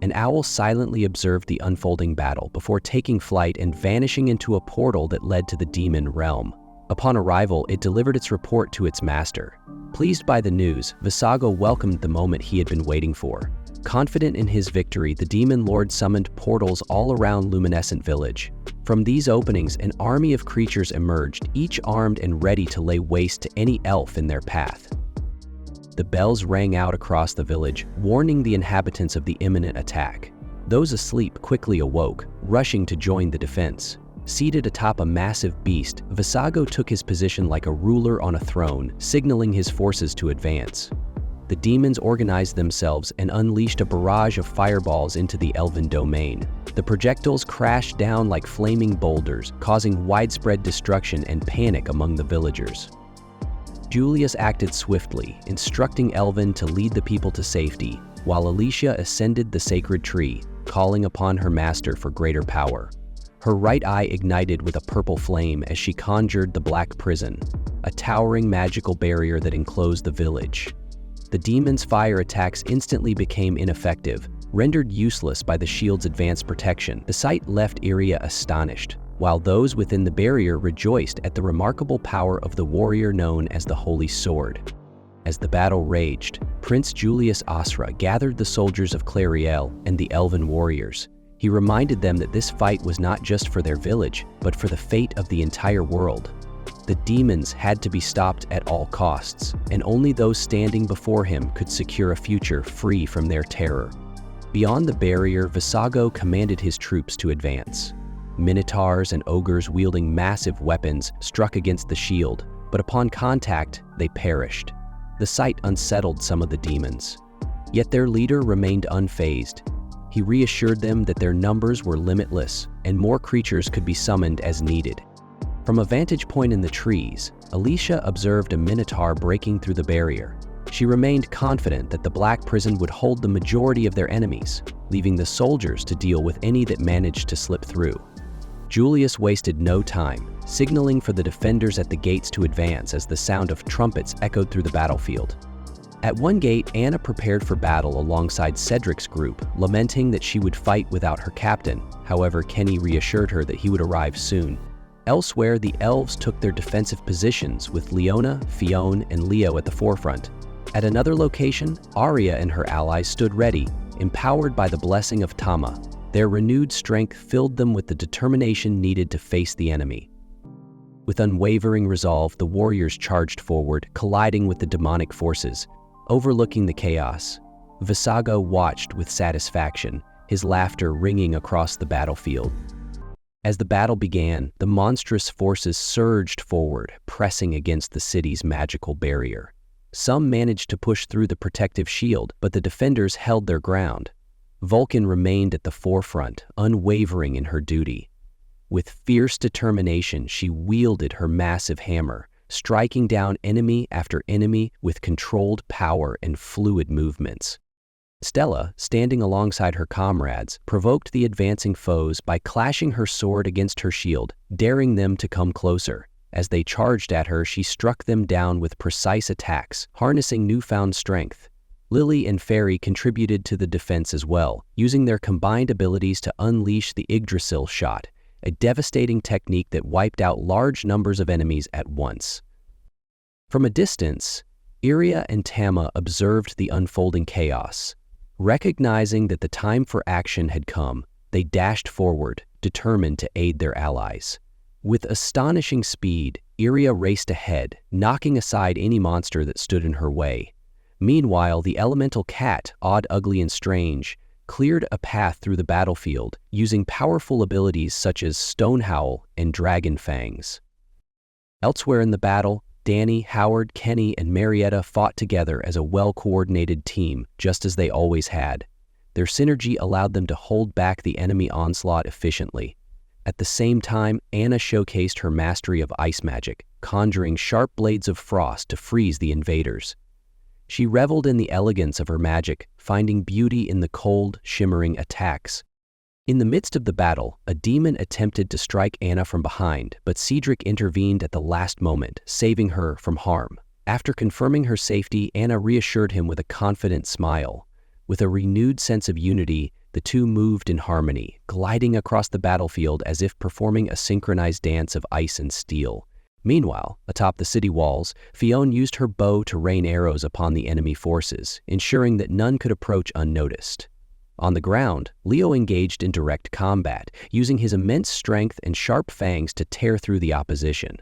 An owl silently observed the unfolding battle before taking flight and vanishing into a portal that led to the demon realm. Upon arrival, it delivered its report to its master. Pleased by the news, Visago welcomed the moment he had been waiting for. Confident in his victory, the demon lord summoned portals all around Luminescent Village. From these openings, an army of creatures emerged, each armed and ready to lay waste to any elf in their path. The bells rang out across the village, warning the inhabitants of the imminent attack. Those asleep quickly awoke, rushing to join the defense. Seated atop a massive beast, Visago took his position like a ruler on a throne, signaling his forces to advance. The demons organized themselves and unleashed a barrage of fireballs into the elven domain. The projectiles crashed down like flaming boulders, causing widespread destruction and panic among the villagers. Julius acted swiftly, instructing Elvin to lead the people to safety, while Alicia ascended the sacred tree, calling upon her master for greater power. Her right eye ignited with a purple flame as she conjured the Black Prison, a towering magical barrier that enclosed the village. The demon's fire attacks instantly became ineffective, rendered useless by the shield's advanced protection. The sight left Iria astonished, while those within the barrier rejoiced at the remarkable power of the warrior known as the Holy Sword. As the battle raged, Prince Julius Asra gathered the soldiers of Clariel and the elven warriors. He reminded them that this fight was not just for their village, but for the fate of the entire world. The demons had to be stopped at all costs, and only those standing before him could secure a future free from their terror. Beyond the barrier, Visago commanded his troops to advance. Minotaurs and ogres wielding massive weapons struck against the shield, but upon contact, they perished. The sight unsettled some of the demons. Yet their leader remained unfazed. He reassured them that their numbers were limitless and more creatures could be summoned as needed. From a vantage point in the trees, Alicia observed a minotaur breaking through the barrier. She remained confident that the Black Prison would hold the majority of their enemies, leaving the soldiers to deal with any that managed to slip through. Julius wasted no time, signaling for the defenders at the gates to advance as the sound of trumpets echoed through the battlefield. At one gate, Anna prepared for battle alongside Cedric's group, lamenting that she would fight without her captain. However, Kenny reassured her that he would arrive soon. Elsewhere, the elves took their defensive positions with Leona, Fionn, and Leo at the forefront. At another location, Arya and her allies stood ready, empowered by the blessing of Tama. Their renewed strength filled them with the determination needed to face the enemy. With unwavering resolve, the warriors charged forward, colliding with the demonic forces. Overlooking the chaos, Visago watched with satisfaction, his laughter ringing across the battlefield. As the battle began, the monstrous forces surged forward, pressing against the city's magical barrier. Some managed to push through the protective shield, but the defenders held their ground. Vulcan remained at the forefront, unwavering in her duty. With fierce determination, she wielded her massive hammer, striking down enemy after enemy with controlled power and fluid movements. Stella, standing alongside her comrades, provoked the advancing foes by clashing her sword against her shield, daring them to come closer. As they charged at her, she struck them down with precise attacks, harnessing newfound strength. Lily and Fairy contributed to the defense as well, using their combined abilities to unleash the Yggdrasil shot, a devastating technique that wiped out large numbers of enemies at once. From a distance, Iria and Tama observed the unfolding chaos. Recognizing that the time for action had come, they dashed forward, determined to aid their allies. With astonishing speed, Iria raced ahead, knocking aside any monster that stood in her way. Meanwhile, the elemental cat, Odd, Ugly, and Strange, cleared a path through the battlefield using powerful abilities such as Stone Howl and Dragon Fangs. Elsewhere in the battle, Danny, Howard, Kenny, and Marietta fought together as a well-coordinated team, just as they always had. Their synergy allowed them to hold back the enemy onslaught efficiently. At the same time, Anna showcased her mastery of ice magic, conjuring sharp blades of frost to freeze the invaders. She reveled in the elegance of her magic, finding beauty in the cold, shimmering attacks. In the midst of the battle, a demon attempted to strike Anna from behind, but Cedric intervened at the last moment, saving her from harm. After confirming her safety, Anna reassured him with a confident smile. With a renewed sense of unity, the two moved in harmony, gliding across the battlefield as if performing a synchronized dance of ice and steel. Meanwhile, atop the city walls, Fionn used her bow to rain arrows upon the enemy forces, ensuring that none could approach unnoticed. On the ground, Leo engaged in direct combat, using his immense strength and sharp fangs to tear through the opposition.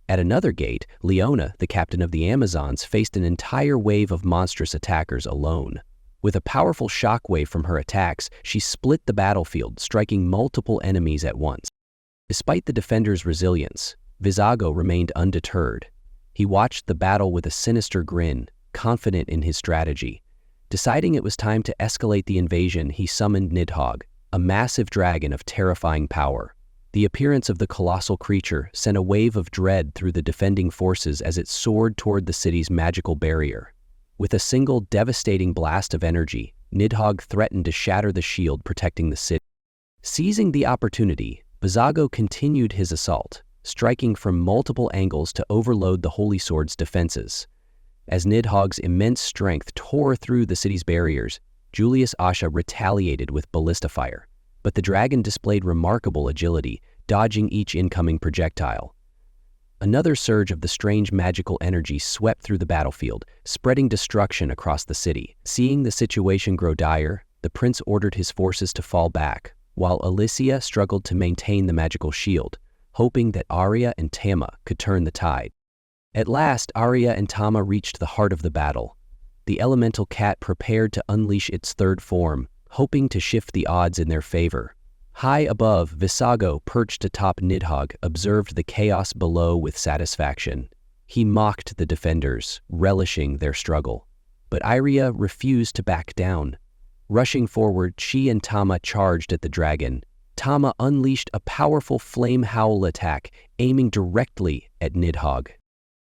At another gate, Leona, the captain of the Amazons, faced an entire wave of monstrous attackers alone. With a powerful shockwave from her attacks, she split the battlefield, striking multiple enemies at once. Despite the defenders' resilience, Vizago remained undeterred. He watched the battle with a sinister grin, confident in his strategy. Deciding it was time to escalate the invasion, he summoned Nidhogg, a massive dragon of terrifying power. The appearance of the colossal creature sent a wave of dread through the defending forces as it soared toward the city's magical barrier. With a single devastating blast of energy, Nidhogg threatened to shatter the shield protecting the city. Seizing the opportunity, Vizago continued his assault, striking from multiple angles to overload the Holy Sword's defenses. As Nidhogg's immense strength tore through the city's barriers, Julius Asha retaliated with ballista fire, but the dragon displayed remarkable agility, dodging each incoming projectile. Another surge of the strange magical energy swept through the battlefield, spreading destruction across the city. Seeing the situation grow dire, the prince ordered his forces to fall back, while Alicia struggled to maintain the magical shield, hoping that Arya and Tama could turn the tide. At last, Arya and Tama reached the heart of the battle. The elemental cat prepared to unleash its third form, hoping to shift the odds in their favor. High above, Vizago, perched atop Nidhogg, observed the chaos below with satisfaction. He mocked the defenders, relishing their struggle. But Arya refused to back down. Rushing forward, she and Tama charged at the dragon. Tama unleashed a powerful flame howl attack, aiming directly at Nidhogg.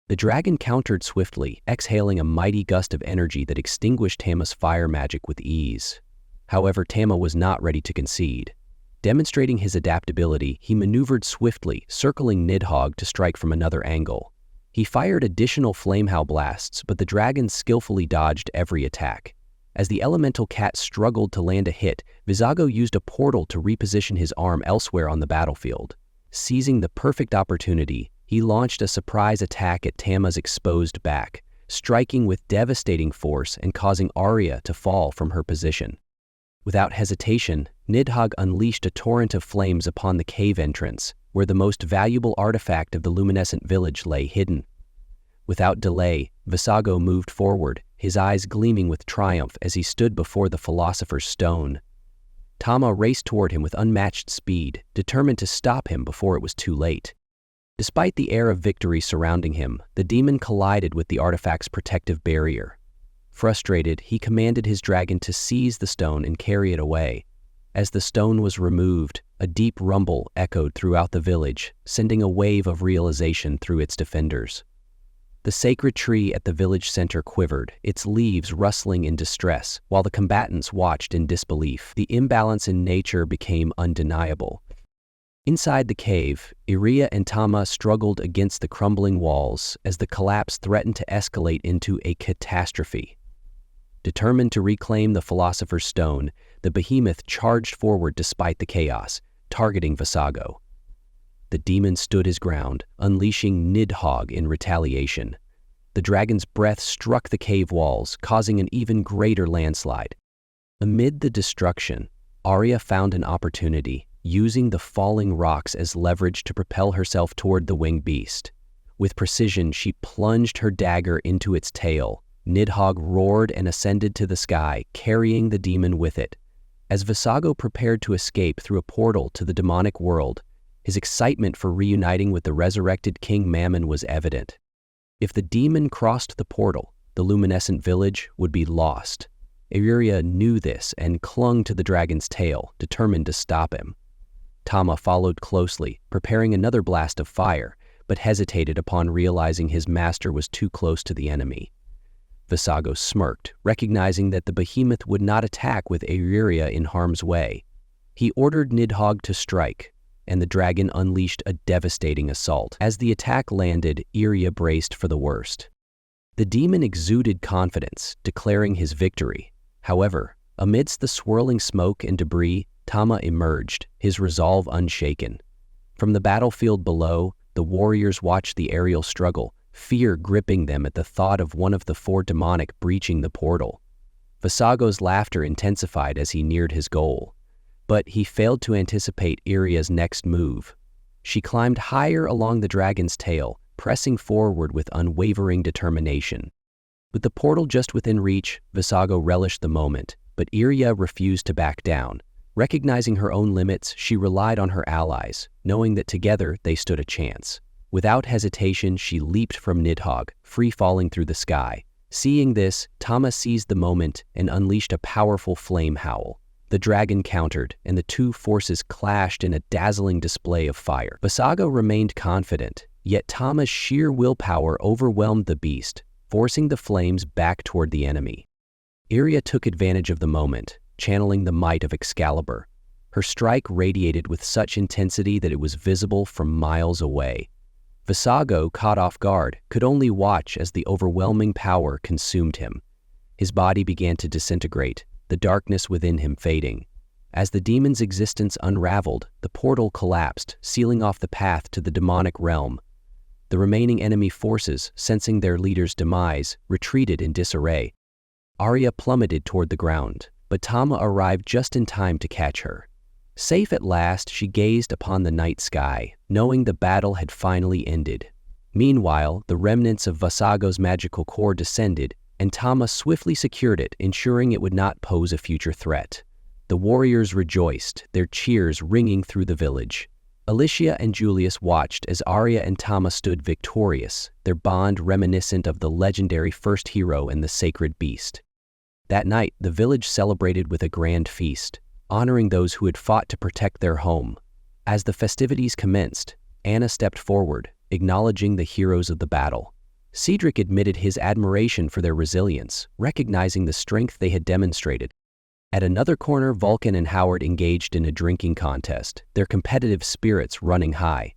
The dragon countered swiftly, exhaling a mighty gust of energy that extinguished Tama's fire magic with ease. However, Tama was not ready to concede. Demonstrating his adaptability, he maneuvered swiftly, circling Nidhogg to strike from another angle. He fired additional flamehowl blasts, but the dragon skillfully dodged every attack. As the elemental cat struggled to land a hit, Vizago used a portal to reposition his arm elsewhere on the battlefield. Seizing the perfect opportunity, he launched a surprise attack at Tama's exposed back, striking with devastating force and causing Arya to fall from her position. Without hesitation, Nidhogg unleashed a torrent of flames upon the cave entrance, where the most valuable artifact of the luminescent village lay hidden. Without delay, Vizago moved forward, his eyes gleaming with triumph as he stood before the Philosopher's Stone. Tama raced toward him with unmatched speed, determined to stop him before it was too late. Despite the air of victory surrounding him, the demon collided with the artifact's protective barrier. Frustrated, he commanded his dragon to seize the stone and carry it away. As the stone was removed, a deep rumble echoed throughout the village, sending a wave of realization through its defenders. The sacred tree at the village center quivered, its leaves rustling in distress, while the combatants watched in disbelief. The imbalance in nature became undeniable. Inside the cave, Iria and Tama struggled against the crumbling walls as the collapse threatened to escalate into a catastrophe. Determined to reclaim the Philosopher's Stone, the Behemoth charged forward despite the chaos, targeting Vizago. The demon stood his ground, unleashing Nidhogg in retaliation. The dragon's breath struck the cave walls, causing an even greater landslide. Amid the destruction, Arya found an opportunity, using the falling rocks as leverage to propel herself toward the winged beast. With precision, she plunged her dagger into its tail. Nidhogg roared and ascended to the sky, carrying the demon with it. As Visago prepared to escape through a portal to the demonic world, his excitement for reuniting with the resurrected King Mammon was evident. If the demon crossed the portal, the luminescent village would be lost. Iria knew this and clung to the dragon's tail, determined to stop him. Tama followed closely, preparing another blast of fire, but hesitated upon realizing his master was too close to the enemy. Visago smirked, recognizing that the behemoth would not attack with Iria in harm's way. He ordered Nidhogg to strike, and the dragon unleashed a devastating assault. As the attack landed, Iria braced for the worst. The demon exuded confidence, declaring his victory. However, amidst the swirling smoke and debris, Tama emerged, his resolve unshaken. From the battlefield below, the warriors watched the aerial struggle, fear gripping them at the thought of one of the four demonic breaching the portal. Visago's laughter intensified as he neared his goal, but he failed to anticipate Iria's next move. She climbed higher along the dragon's tail, pressing forward with unwavering determination. With the portal just within reach, Visago relished the moment, but Iria refused to back down. Recognizing her own limits, she relied on her allies, knowing that together they stood a chance. Without hesitation, she leaped from Nidhogg, free-falling through the sky. Seeing this, Tama seized the moment and unleashed a powerful flame howl. The dragon countered, and the two forces clashed in a dazzling display of fire. Visago remained confident, yet Tama's sheer willpower overwhelmed the beast, forcing the flames back toward the enemy. Iria took advantage of the moment, channeling the might of Excalibur. Her strike radiated with such intensity that it was visible from miles away. Visago, caught off guard, could only watch as the overwhelming power consumed him. His body began to disintegrate, the darkness within him fading. As the demon's existence unraveled, the portal collapsed, sealing off the path to the demonic realm. The remaining enemy forces, sensing their leader's demise, retreated in disarray. Arya plummeted toward the ground, but Tama arrived just in time to catch her. Safe at last, she gazed upon the night sky, knowing the battle had finally ended. Meanwhile, the remnants of Visago's magical core descended, and Tama swiftly secured it, ensuring it would not pose a future threat. The warriors rejoiced, their cheers ringing through the village. Alicia and Julius watched as Arya and Tama stood victorious, their bond reminiscent of the legendary first hero and the sacred beast. That night, the village celebrated with a grand feast, honoring those who had fought to protect their home. As the festivities commenced, Anna stepped forward, acknowledging the heroes of the battle. Cedric admitted his admiration for their resilience, recognizing the strength they had demonstrated. At another corner, Vulcan and Howard engaged in a drinking contest, their competitive spirits running high.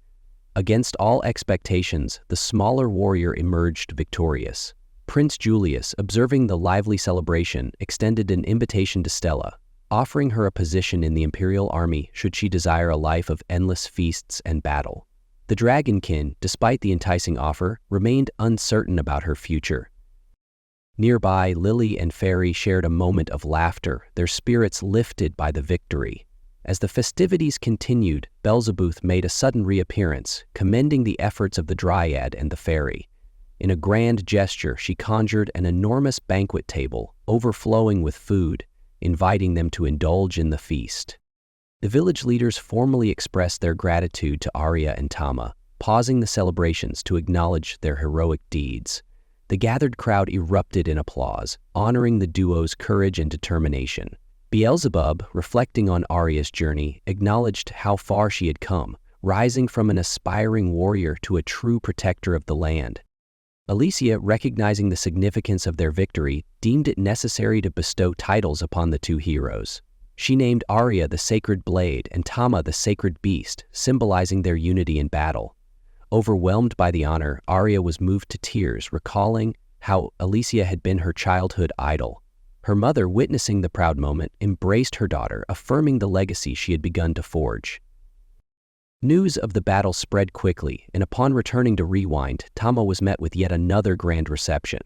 Against all expectations, the smaller warrior emerged victorious. Prince Julius, observing the lively celebration, extended an invitation to Stella, offering her a position in the Imperial Army should she desire a life of endless feasts and battle. The Dragonkin, despite the enticing offer, remained uncertain about her future. Nearby, Lily and Fairy shared a moment of laughter, their spirits lifted by the victory. As the festivities continued, Belzebuth made a sudden reappearance, commending the efforts of the Dryad and the Fairy. In a grand gesture, she conjured an enormous banquet table, overflowing with food, inviting them to indulge in the feast. The village leaders formally expressed their gratitude to Arya and Tama, pausing the celebrations to acknowledge their heroic deeds. The gathered crowd erupted in applause, honoring the duo's courage and determination. Beelzebub, reflecting on Arya's journey, acknowledged how far she had come, rising from an aspiring warrior to a true protector of the land. Alicia, recognizing the significance of their victory, deemed it necessary to bestow titles upon the two heroes. She named Arya the Sacred Blade and Tama the Sacred Beast, symbolizing their unity in battle. Overwhelmed by the honor, Arya was moved to tears, recalling how Alicia had been her childhood idol. Her mother, witnessing the proud moment, embraced her daughter, affirming the legacy she had begun to forge. News of the battle spread quickly, and upon returning to Rewind, Tama was met with yet another grand reception.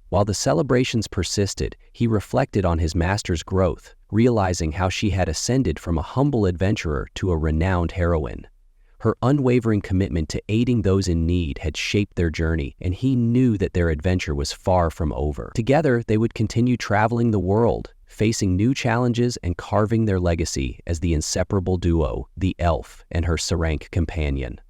While the celebrations persisted, he reflected on his master's growth, realizing how she had ascended from a humble adventurer to a renowned heroine. Her unwavering commitment to aiding those in need had shaped their journey, and he knew that their adventure was far from over. Together, they would continue traveling the world, facing new challenges and carving their legacy as the inseparable duo, the elf and her Sarank companion.